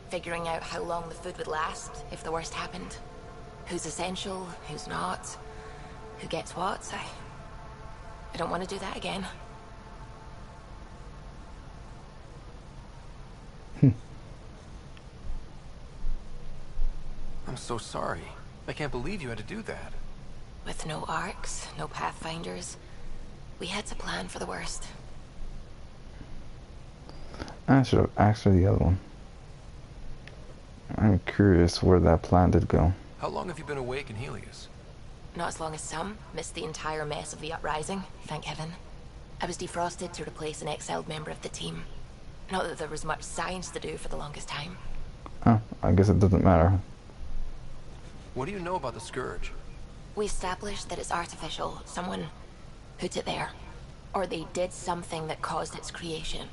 figuring out how long the food would last if the worst happened. Who's essential, who's not, who gets what. I don't want to do that again. I'm so sorry. I can't believe you had to do that. With no arcs, no pathfinders, we had to plan for the worst. I should have asked her the other one. I'm curious where that plan did go. How long have you been awake in Helios? Not as long as some. Missed the entire mess of the uprising, thank heaven. I was defrosted to replace an exiled member of the team. Not that there was much science to do for the longest time. Oh, I guess it doesn't matter. What do you know about the Scourge? We established that it's artificial. Someone put it there. Or they did something that caused its creation.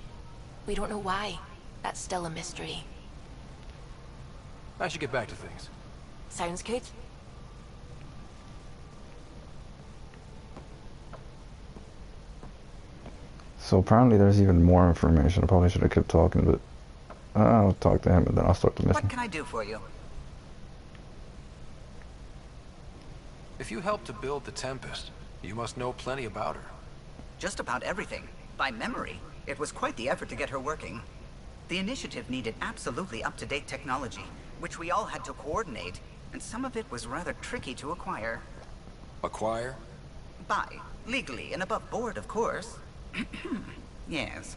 We don't know why. That's still a mystery. I should get back to things. Sounds good. So apparently there's even more information. I probably should have kept talking, but I'll talk to him and then I'll start the mission. What can I do for you? If you helped to build the Tempest, you must know plenty about her. Just about everything. By memory. It was quite the effort to get her working. The initiative needed absolutely up-to-date technology, which we all had to coordinate, and some of it was rather tricky to acquire. Acquire? Buy. Legally and above board, of course. Yes.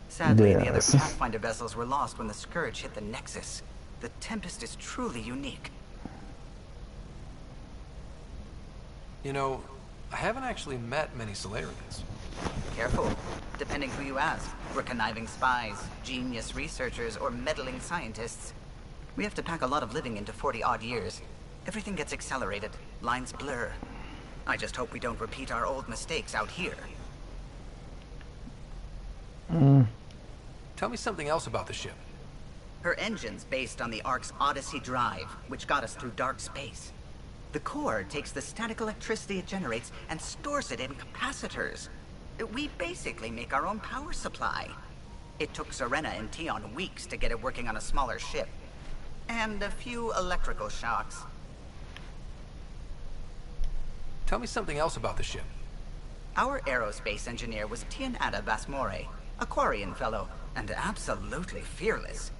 Sadly, the other Pathfinder vessels were lost when the Scourge hit the Nexus. The Tempest is truly unique. You know, I haven't actually met many Solarians. Careful. Depending who you ask. We're conniving spies, genius researchers, or meddling scientists. We have to pack a lot of living into 40-odd years. Everything gets accelerated. Lines blur. I just hope we don't repeat our old mistakes out here. Tell me something else about the ship. Her engine's based on the Ark's Odyssey drive, which got us through dark space. The core takes the static electricity it generates and stores it in capacitors. We basically make our own power supply. It took Serena and Tion weeks to get it working on a smaller ship. And a few electrical shocks. Tell me something else about the ship. Our aerospace engineer was Tianada Vasmore, a Quarian fellow, and absolutely fearless.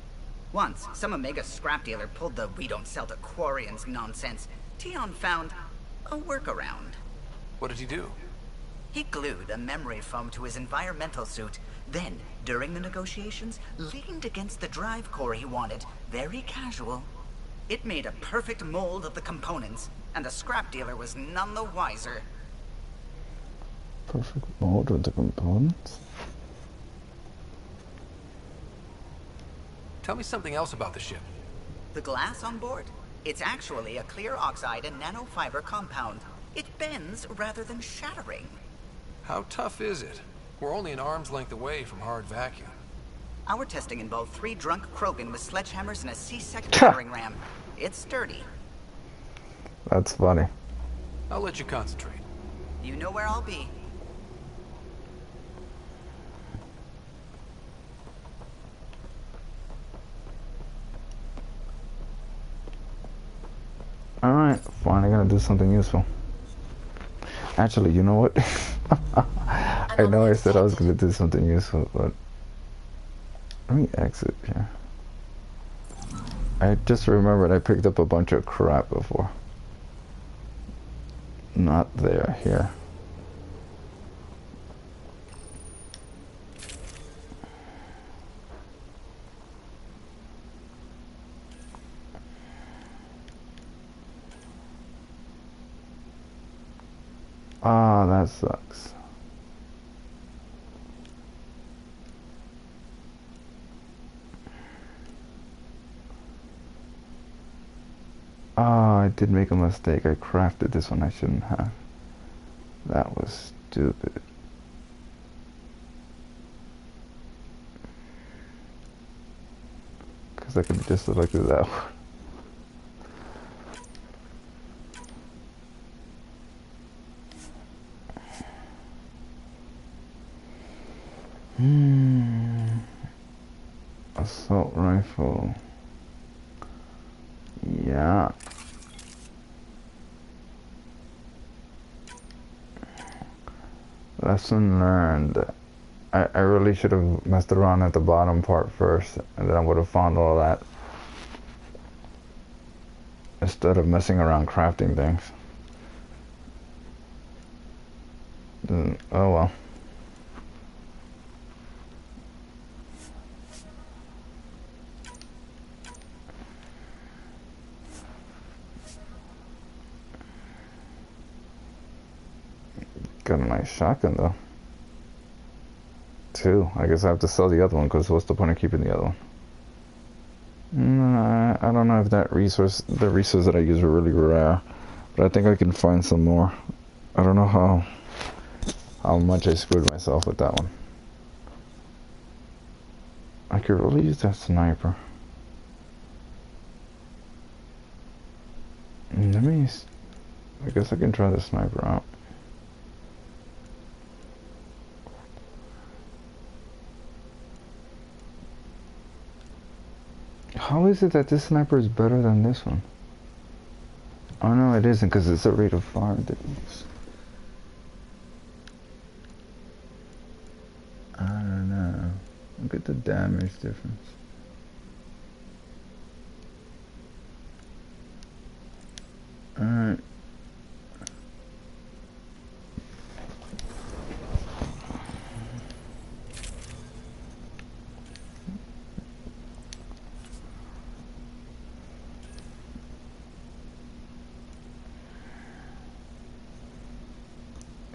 Once, some Omega scrap dealer pulled the "we don't sell to Quarians" nonsense. Tion found a workaround. What did he do? He glued a memory foam to his environmental suit. Then, during the negotiations, leaned against the drive core he wanted, very casual. It made a perfect mold of the components, and the scrap dealer was none the wiser. Perfect mold with the components? Tell me something else about the ship. The glass on board? It's actually a clear oxide and nanofiber compound. It bends rather than shattering. How tough is it? We're only an arm's length away from hard vacuum. Our testing involved 3 drunk Krogan with sledgehammers and a C-sec battering ram. It's sturdy. That's funny. I'll let you concentrate. You know where I'll be. Alright, finally gonna do something useful. Actually, you know what? I know I said I was gonna do something useful, but let me exit here. I just remembered I picked up a bunch of crap before. Not there, here. Ah, that sucks. Ah, I did make a mistake. I crafted this one I shouldn't have. That was stupid. because I could just selected that one. Assault rifle. Yeah. Lesson learned. I really should have messed around at the bottom part first, and then I would have found all that. Instead of messing around crafting things. Oh well. Got a nice shotgun though. 2. I guess I have to sell the other one because what's the point of keeping the other one? I don't know if the resource that I use are really rare, but I think I can find some more. I don't know how much I screwed myself with that one. I could really use that sniper. Let me. I guess I can try the sniper out. How is it that this sniper is better than this one? Oh no, it isn't, because it's a rate of fire difference. I don't know. Look at the damage difference. Alright.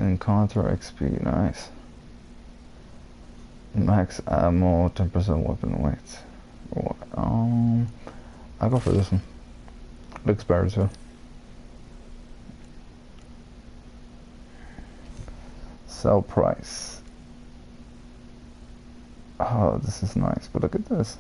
Encounter XP, nice. Max ammo, 10% weapon weight. I'll go for this one. Looks better too. Sell price. Oh, this is nice, but look at this.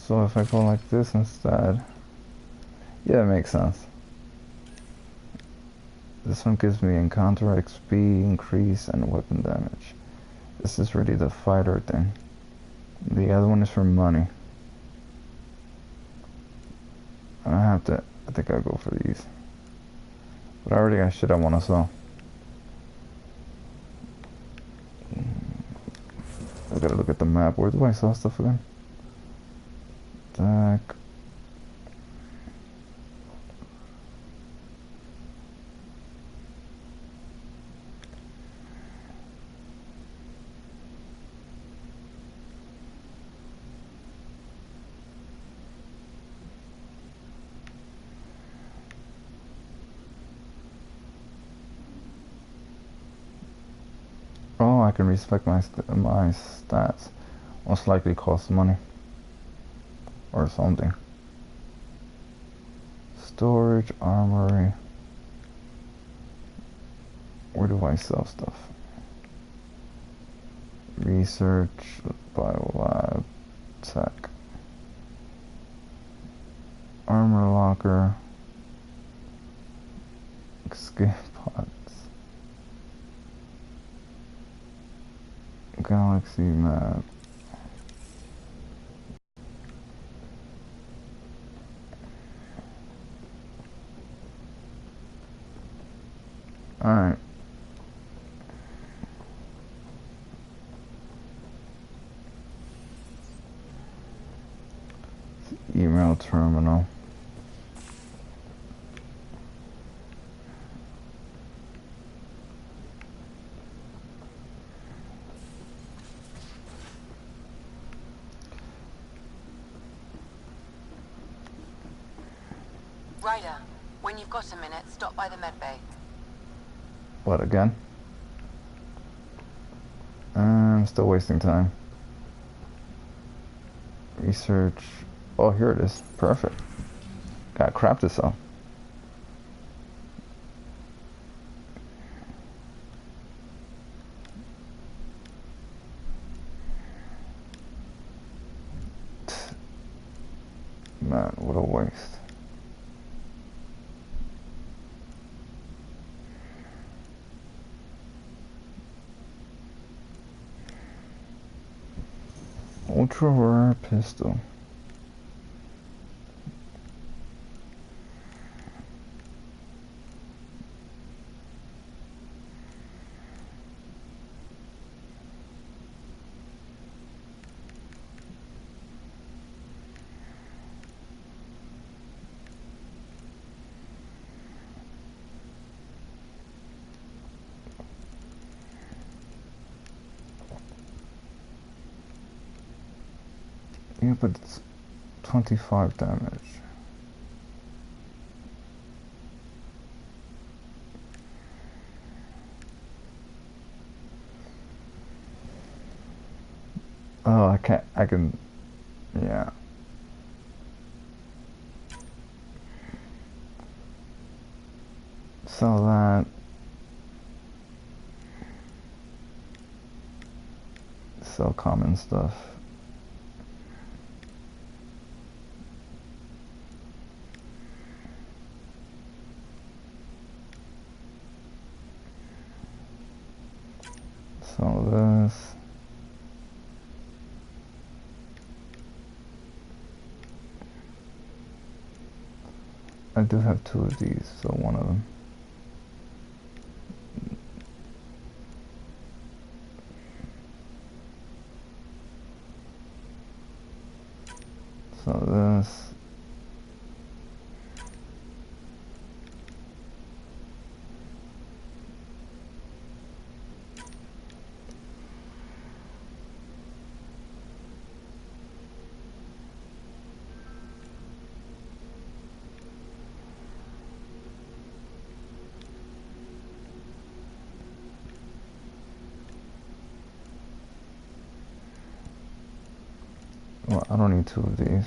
So if I go like this instead, yeah, it makes sense. This one gives me encounter XP increase and weapon damage. This is really the fighter thing. The other one is for money. I think I'll go for these. But I already got shit I want to sell. I gotta look at the map. Where do I sell stuff again? Attack. Oh, I can respec my stats. Most likely costs money. Or something. Storage, armory. Where do I sell stuff? Research, biolab, tech. Armor locker. Escape pods. Galaxy map. Alright. Email terminal. Ryder, when you've got a minute, stop by the medbay. What again? I'm still wasting time. Research. Oh, here it is. Perfect. Got crap to sell. Man, what a waste. Ultra rare pistol. Yeah, but it's 25 damage. Oh, I can't, I can, yeah. Sell that. Sell common stuff. Sell this. I do have 2 of these, so one of them. So this. Well, I don't need 2 of these.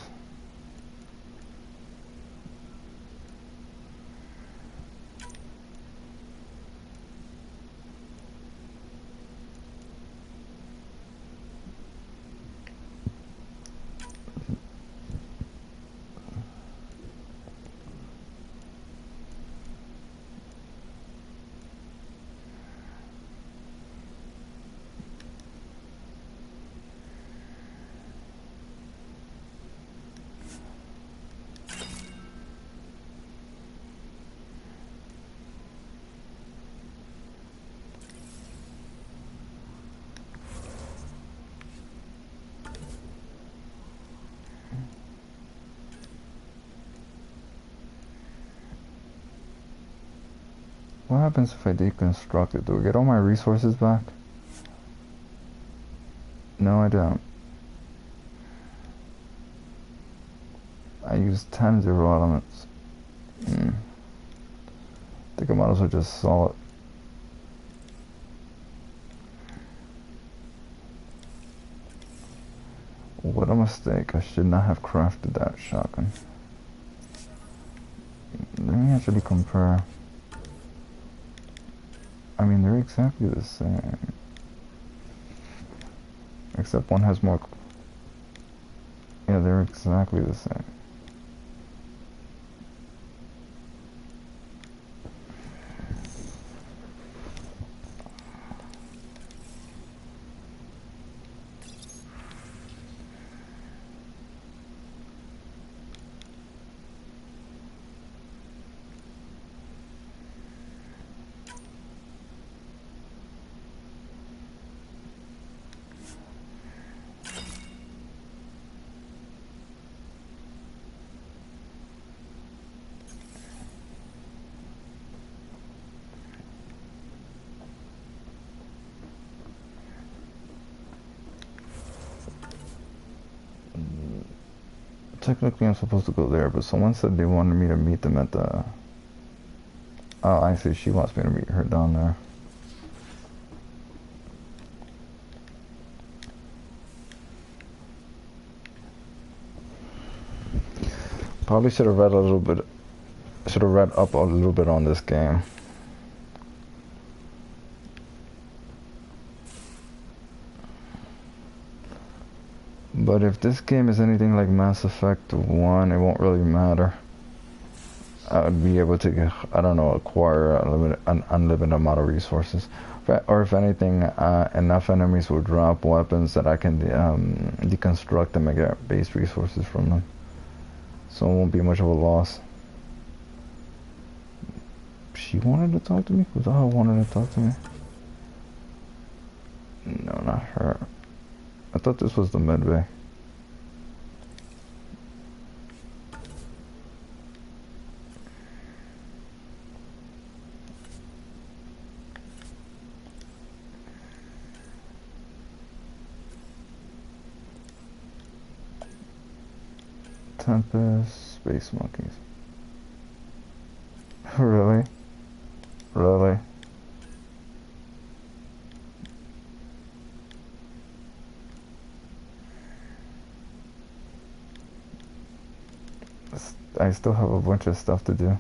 What happens if I deconstruct it? Do I get all my resources back? No, I don't. I use 10 zero elements. I think I might as well just sell it. What a mistake. I should not have crafted that shotgun. Let me actually compare. I mean, they're exactly the same. Except one has more... Yeah, they're exactly the same. Technically I'm supposed to go there, but someone said they wanted me to meet them at the... Oh, I see. She wants me to meet her down there. Probably should have read a little bit. Should have read up a little bit on this game. But if this game is anything like Mass Effect 1, it won't really matter. I would be able to, I don't know, acquire an unlimited amount of resources. Or if anything, enough enemies will drop weapons that I can deconstruct them and get base resources from them. So it won't be much of a loss. She wanted to talk to me? Who the hell wanted to talk to me? No, not her. I thought this was the med bay. Tempest, space monkeys. Really? Really? I still have a bunch of stuff to do.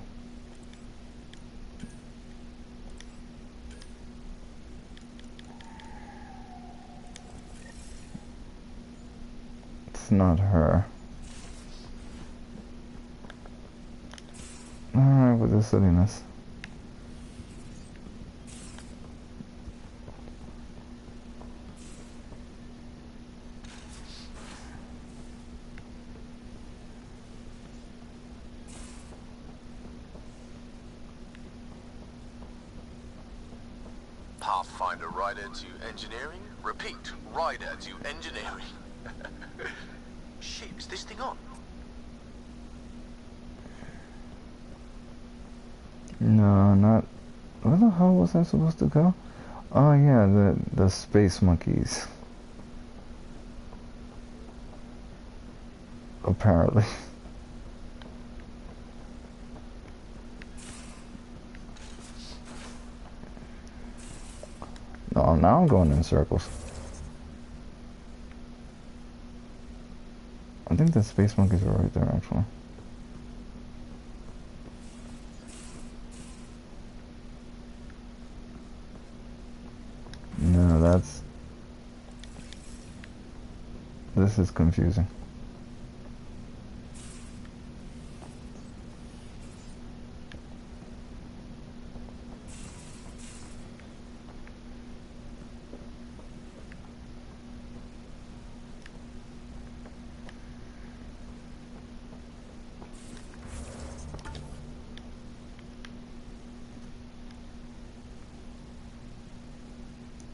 It's not her. Alright, with this silliness. Pathfinder rider to engineering? Repeat, rider to engineering. Shit, is this thing on? No, not... Where the hell was I supposed to go? Oh yeah, the space monkeys. Apparently. No, now I'm going in circles. I think the space monkeys are right there, actually. No, that's... This is confusing.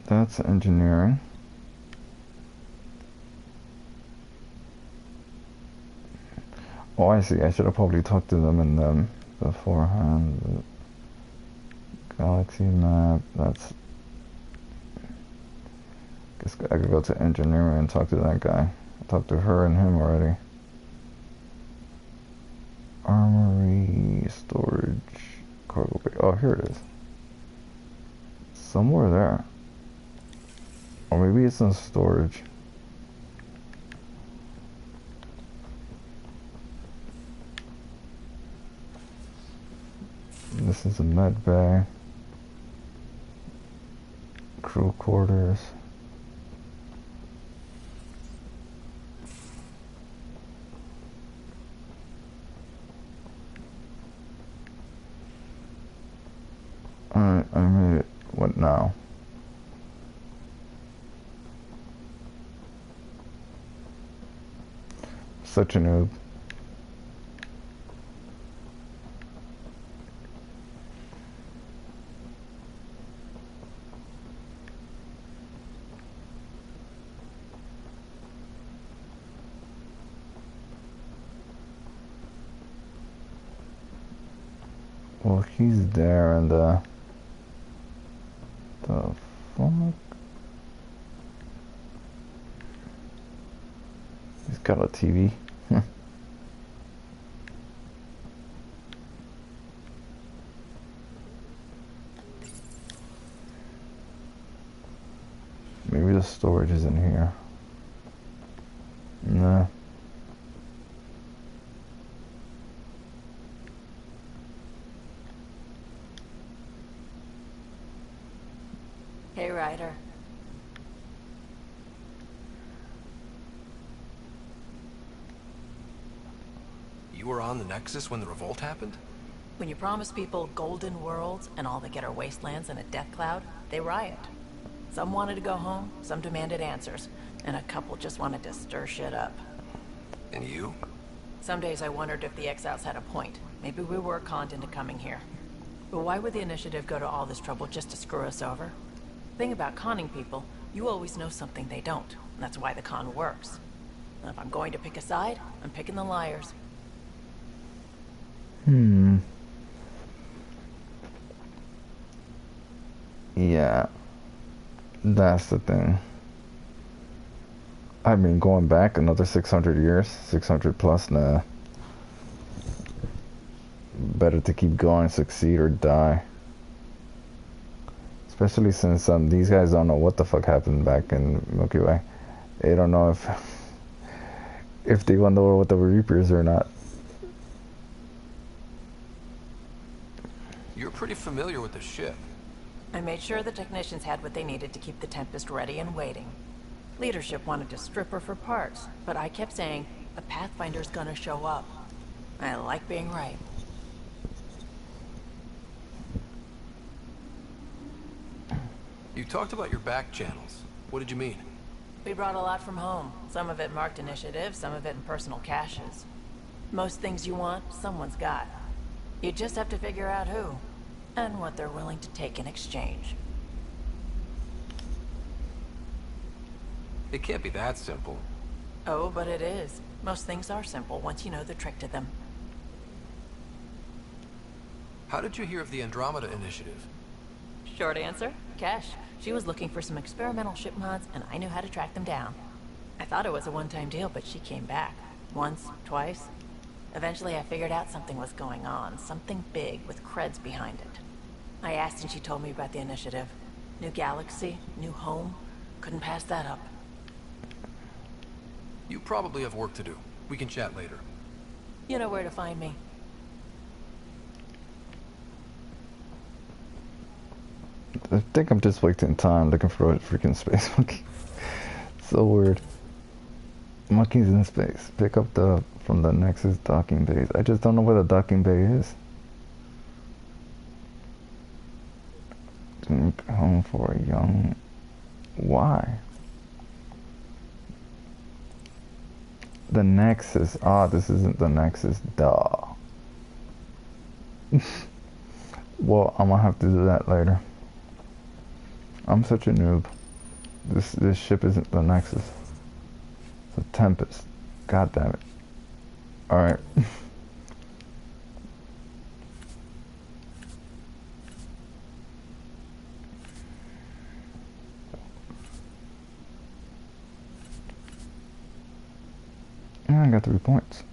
That's engineering. Oh, I see. I should have probably talked to them in them beforehand. Galaxy map. That's... Guess I could go to engineering and talk to that guy. I talked to her and him already. Armory, storage, cargo bay. Oh, here it is. Somewhere there. Or maybe it's in storage. This is a med bay. Crew quarters. Alright, I made it. What now? Such a noob. Well, he's there and the fuck? He's got a TV. Maybe the storage is in here. Nah. Hey, Ryder. You were on the Nexus when the revolt happened? When you promise people golden worlds and all they get are wastelands and a death cloud, they riot. Some wanted to go home, some demanded answers, and a couple just wanted to stir shit up. And you? Some days I wondered if the exiles had a point. Maybe we were conned into coming here. But why would the Initiative go to all this trouble just to screw us over? Thing about conning people, you always know something they don't. And that's why the con works. And if I'm going to pick a side, I'm picking the liars. Yeah. That's the thing. I mean, going back another 600 years, 600 plus, nah. Better to keep going, succeed or die. Especially since these guys don't know what the fuck happened back in Milky Way. They don't know if they went over with the Reapers or not. You're pretty familiar with the ship. I made sure the technicians had what they needed to keep the Tempest ready and waiting. Leadership wanted to strip her for parts, but I kept saying, a Pathfinder's gonna show up. I like being right. You talked about your back channels. What did you mean? We brought a lot from home. Some of it marked initiative, some of it in personal caches. Most things you want, someone's got. You just have to figure out who, and what they're willing to take in exchange. It can't be that simple. Oh, but it is. Most things are simple once you know the trick to them. How did you hear of the Andromeda Initiative? Short answer, Cash. She was looking for some experimental ship mods, and I knew how to track them down. I thought it was a one-time deal, but she came back. Once, twice. Eventually I figured out something was going on, something big with creds behind it. I asked and she told me about the initiative. New galaxy, new home. Couldn't pass that up. You probably have work to do. We can chat later. You know where to find me. I think I'm just wasting time looking for a freaking space monkey. So weird. Monkeys in space. Pick up from the Nexus docking bays. I just don't know where the docking bay is. To make home for a young... Why? The Nexus. Ah, this isn't the Nexus. Duh. Well, I'm gonna have to do that later. I'm such a noob. This ship isn't the Nexus. It's a Tempest. God damn it. Alright. I got 3 points.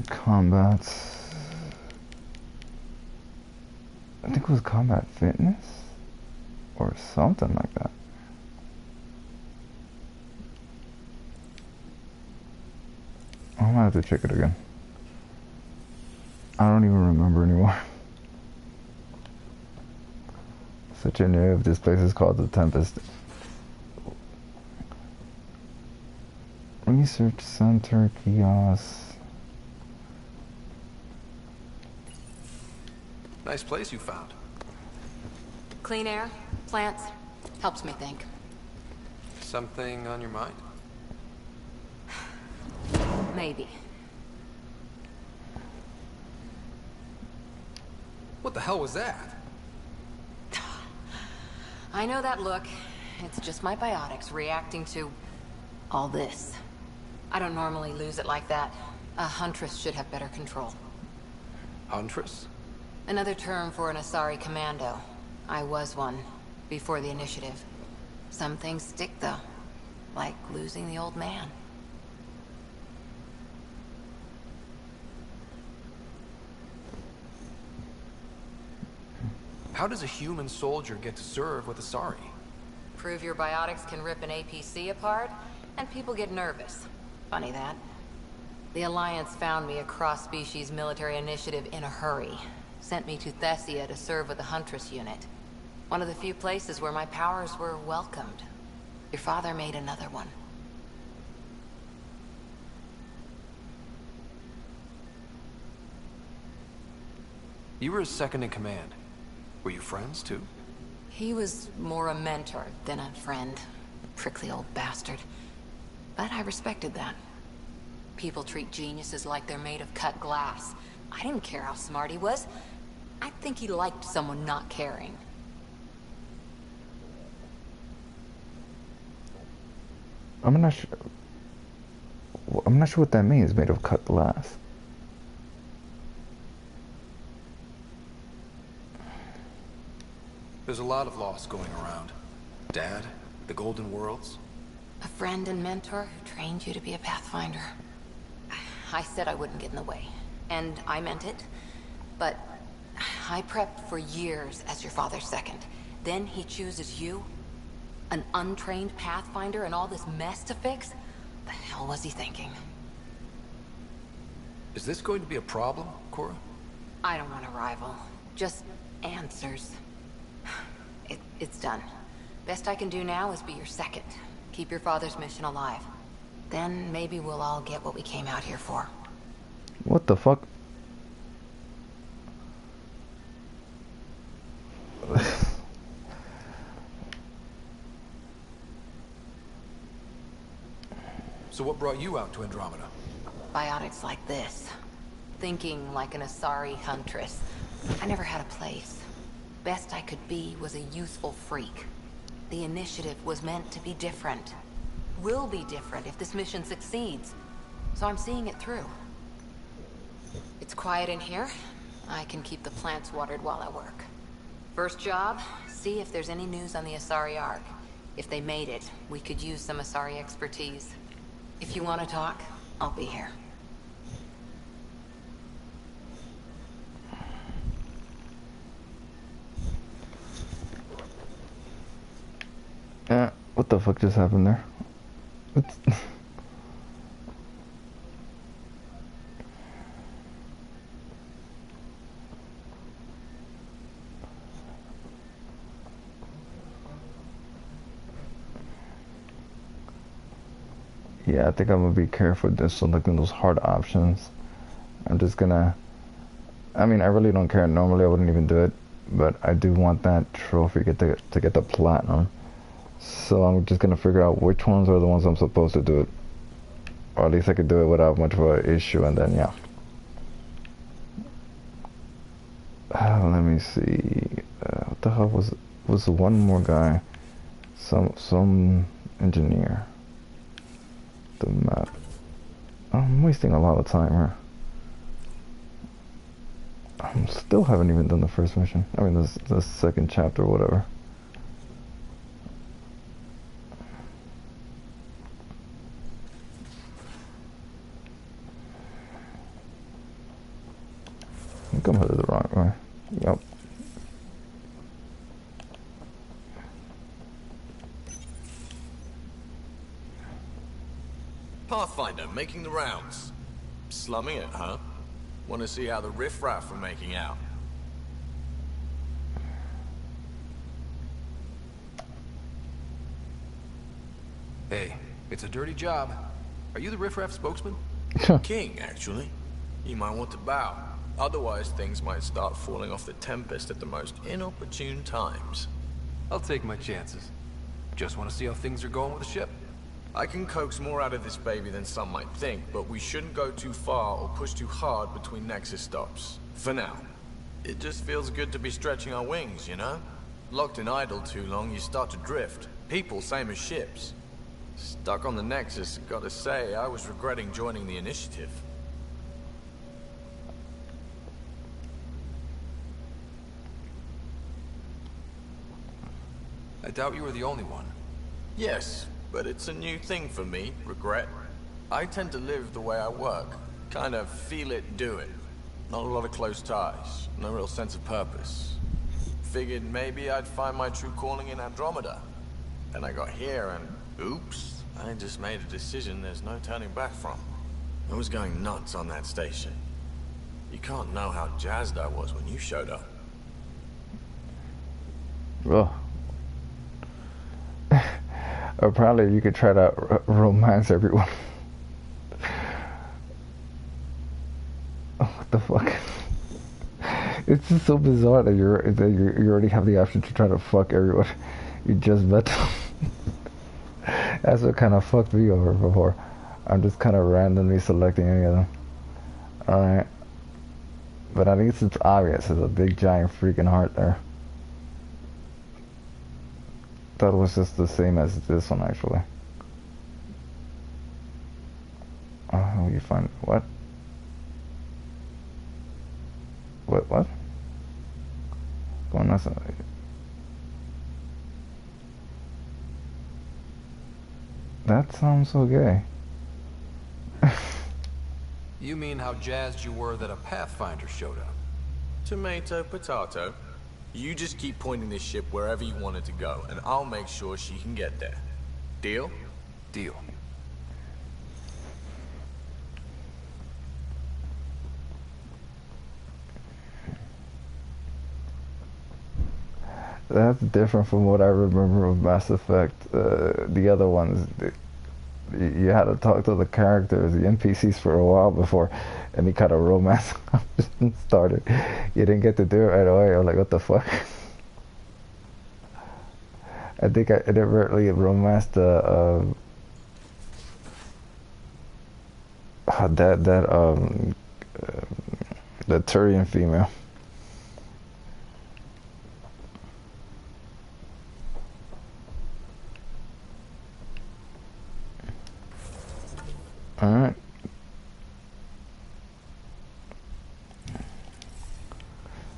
Combats. I think it was combat fitness or something like that. I'm gonna have to check it again. I don't even remember anymore. Such a noob. This place is called the Tempest. Research Center kiosk. Nice place you found. Clean air, plants, helps me think. Something on your mind? Maybe. What the hell was that? I know that look. It's just my biotics reacting to all this. I don't normally lose it like that. A huntress should have better control. Huntress? Another term for an Asari commando. I was one, before the initiative. Some things stick, though. Like losing the old man. How does a human soldier get to serve with Asari? Prove your biotics can rip an APC apart, and people get nervous. Funny that. The Alliance found me a cross-species military initiative in a hurry. sent me to Thessia to serve with the Huntress unit. One of the few places where my powers were welcomed. Your father made another one. You were his second in command. Were you friends, too? He was more a mentor than a friend. Prickly old bastard. But I respected that. People treat geniuses like they're made of cut glass. I didn't care how smart he was. I think he liked someone not caring. I'm not sure what that means, made of cut glass. There's a lot of loss going around. Dad, the Golden Worlds. A friend and mentor who trained you to be a Pathfinder. I said I wouldn't get in the way. And I meant it. But I prepped for years as your father's second. Then he chooses you? An untrained Pathfinder and all this mess to fix? The hell was he thinking? Is this going to be a problem, Cora? I don't want a rival. Just answers. It's done. Best I can do now is be your second. Keep your father's mission alive. Then maybe we'll all get what we came out here for. What the fuck? So what brought you out to Andromeda? Biotics like this. Thinking like an Asari huntress. I never had a place. Best I could be was a useful freak. The initiative was meant to be different. Will be different if this mission succeeds. So I'm seeing it through. It's quiet in here. I can keep the plants watered while I work. First job, see if there's any news on the Asari Ark. If they made it, we could use some Asari expertise. If you want to talk, I'll be here. What the fuck just happened there? Yeah, I think I'm gonna be careful just selecting those hard options. I'm just gonna... I mean, I really don't care. Normally I wouldn't even do it, but I do want that trophy to get the platinum. So I'm just gonna figure out which ones are the ones I'm supposed to do it. Or at least I could do it without much of an issue, and then yeah. Let me see. What the hell was one more guy? Some engineer. The map. I'm wasting a lot of time here. I still haven't even done the first mission. I mean, the second chapter or whatever. I think I'm headed the wrong way. Yep. Pathfinder, making the rounds. Slumming it, huh? Want to see how the riffraff are making out? Hey, it's a dirty job. Are you the riffraff spokesman? King, actually. You might want to bow. Otherwise, things might start falling off the Tempest at the most inopportune times. I'll take my chances. Just want to see how things are going with the ship. I can coax more out of this baby than some might think, but we shouldn't go too far or push too hard between Nexus stops. For now. It just feels good to be stretching our wings, you know? Locked in idle too long, you start to drift. People, same as ships. Stuck on the Nexus, gotta say, I was regretting joining the Initiative. I doubt you were the only one. Yes, but it's a new thing for me, regret. I tend to live the way I work. Kind of feel it, do it. Not a lot of close ties, no real sense of purpose. Figured maybe I'd find my true calling in Andromeda. Then I got here and, oops, I just made a decision there's no turning back from. I was going nuts on that station. You can't know how jazzed I was when you showed up. Well, or probably you could try to romance everyone. Oh, what the fuck? It's just so bizarre that you already have the option to try to fuck everyone you just met them. That's what kind of fucked me over before. I'm just kind of randomly selecting any of them. Alright. But at least it's obvious. There's a big giant freaking heart there. That was just the same as this one actually. Oh, you find what? What? Going on? That sounds so gay. You mean how jazzed you were that a Pathfinder showed up? Tomato, potato. You just keep pointing this ship wherever you want it to go, and I'll make sure she can get there. Deal? Deal. That's different from what I remember of Mass Effect. The other ones, you had to talk to the characters, the NPCs for a while before any kind of romance started. You didn't get to do it right away. I was like, what the fuck? I think I inadvertently romanced the Turian female. Alright.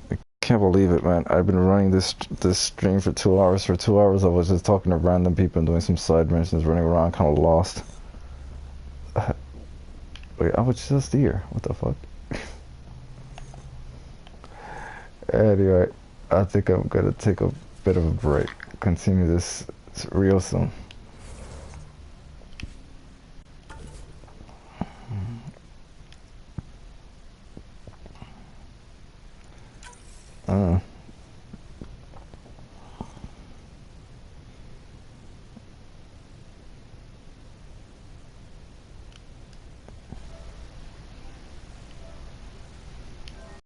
I can't believe it, man. I've been running this stream for 2 hours. For 2 hours I was just talking to random people and doing some side missions, running around kind of lost. Wait, I was just here. What the fuck? Anyway, I think I'm gonna take a bit of a break. Continue this real soon.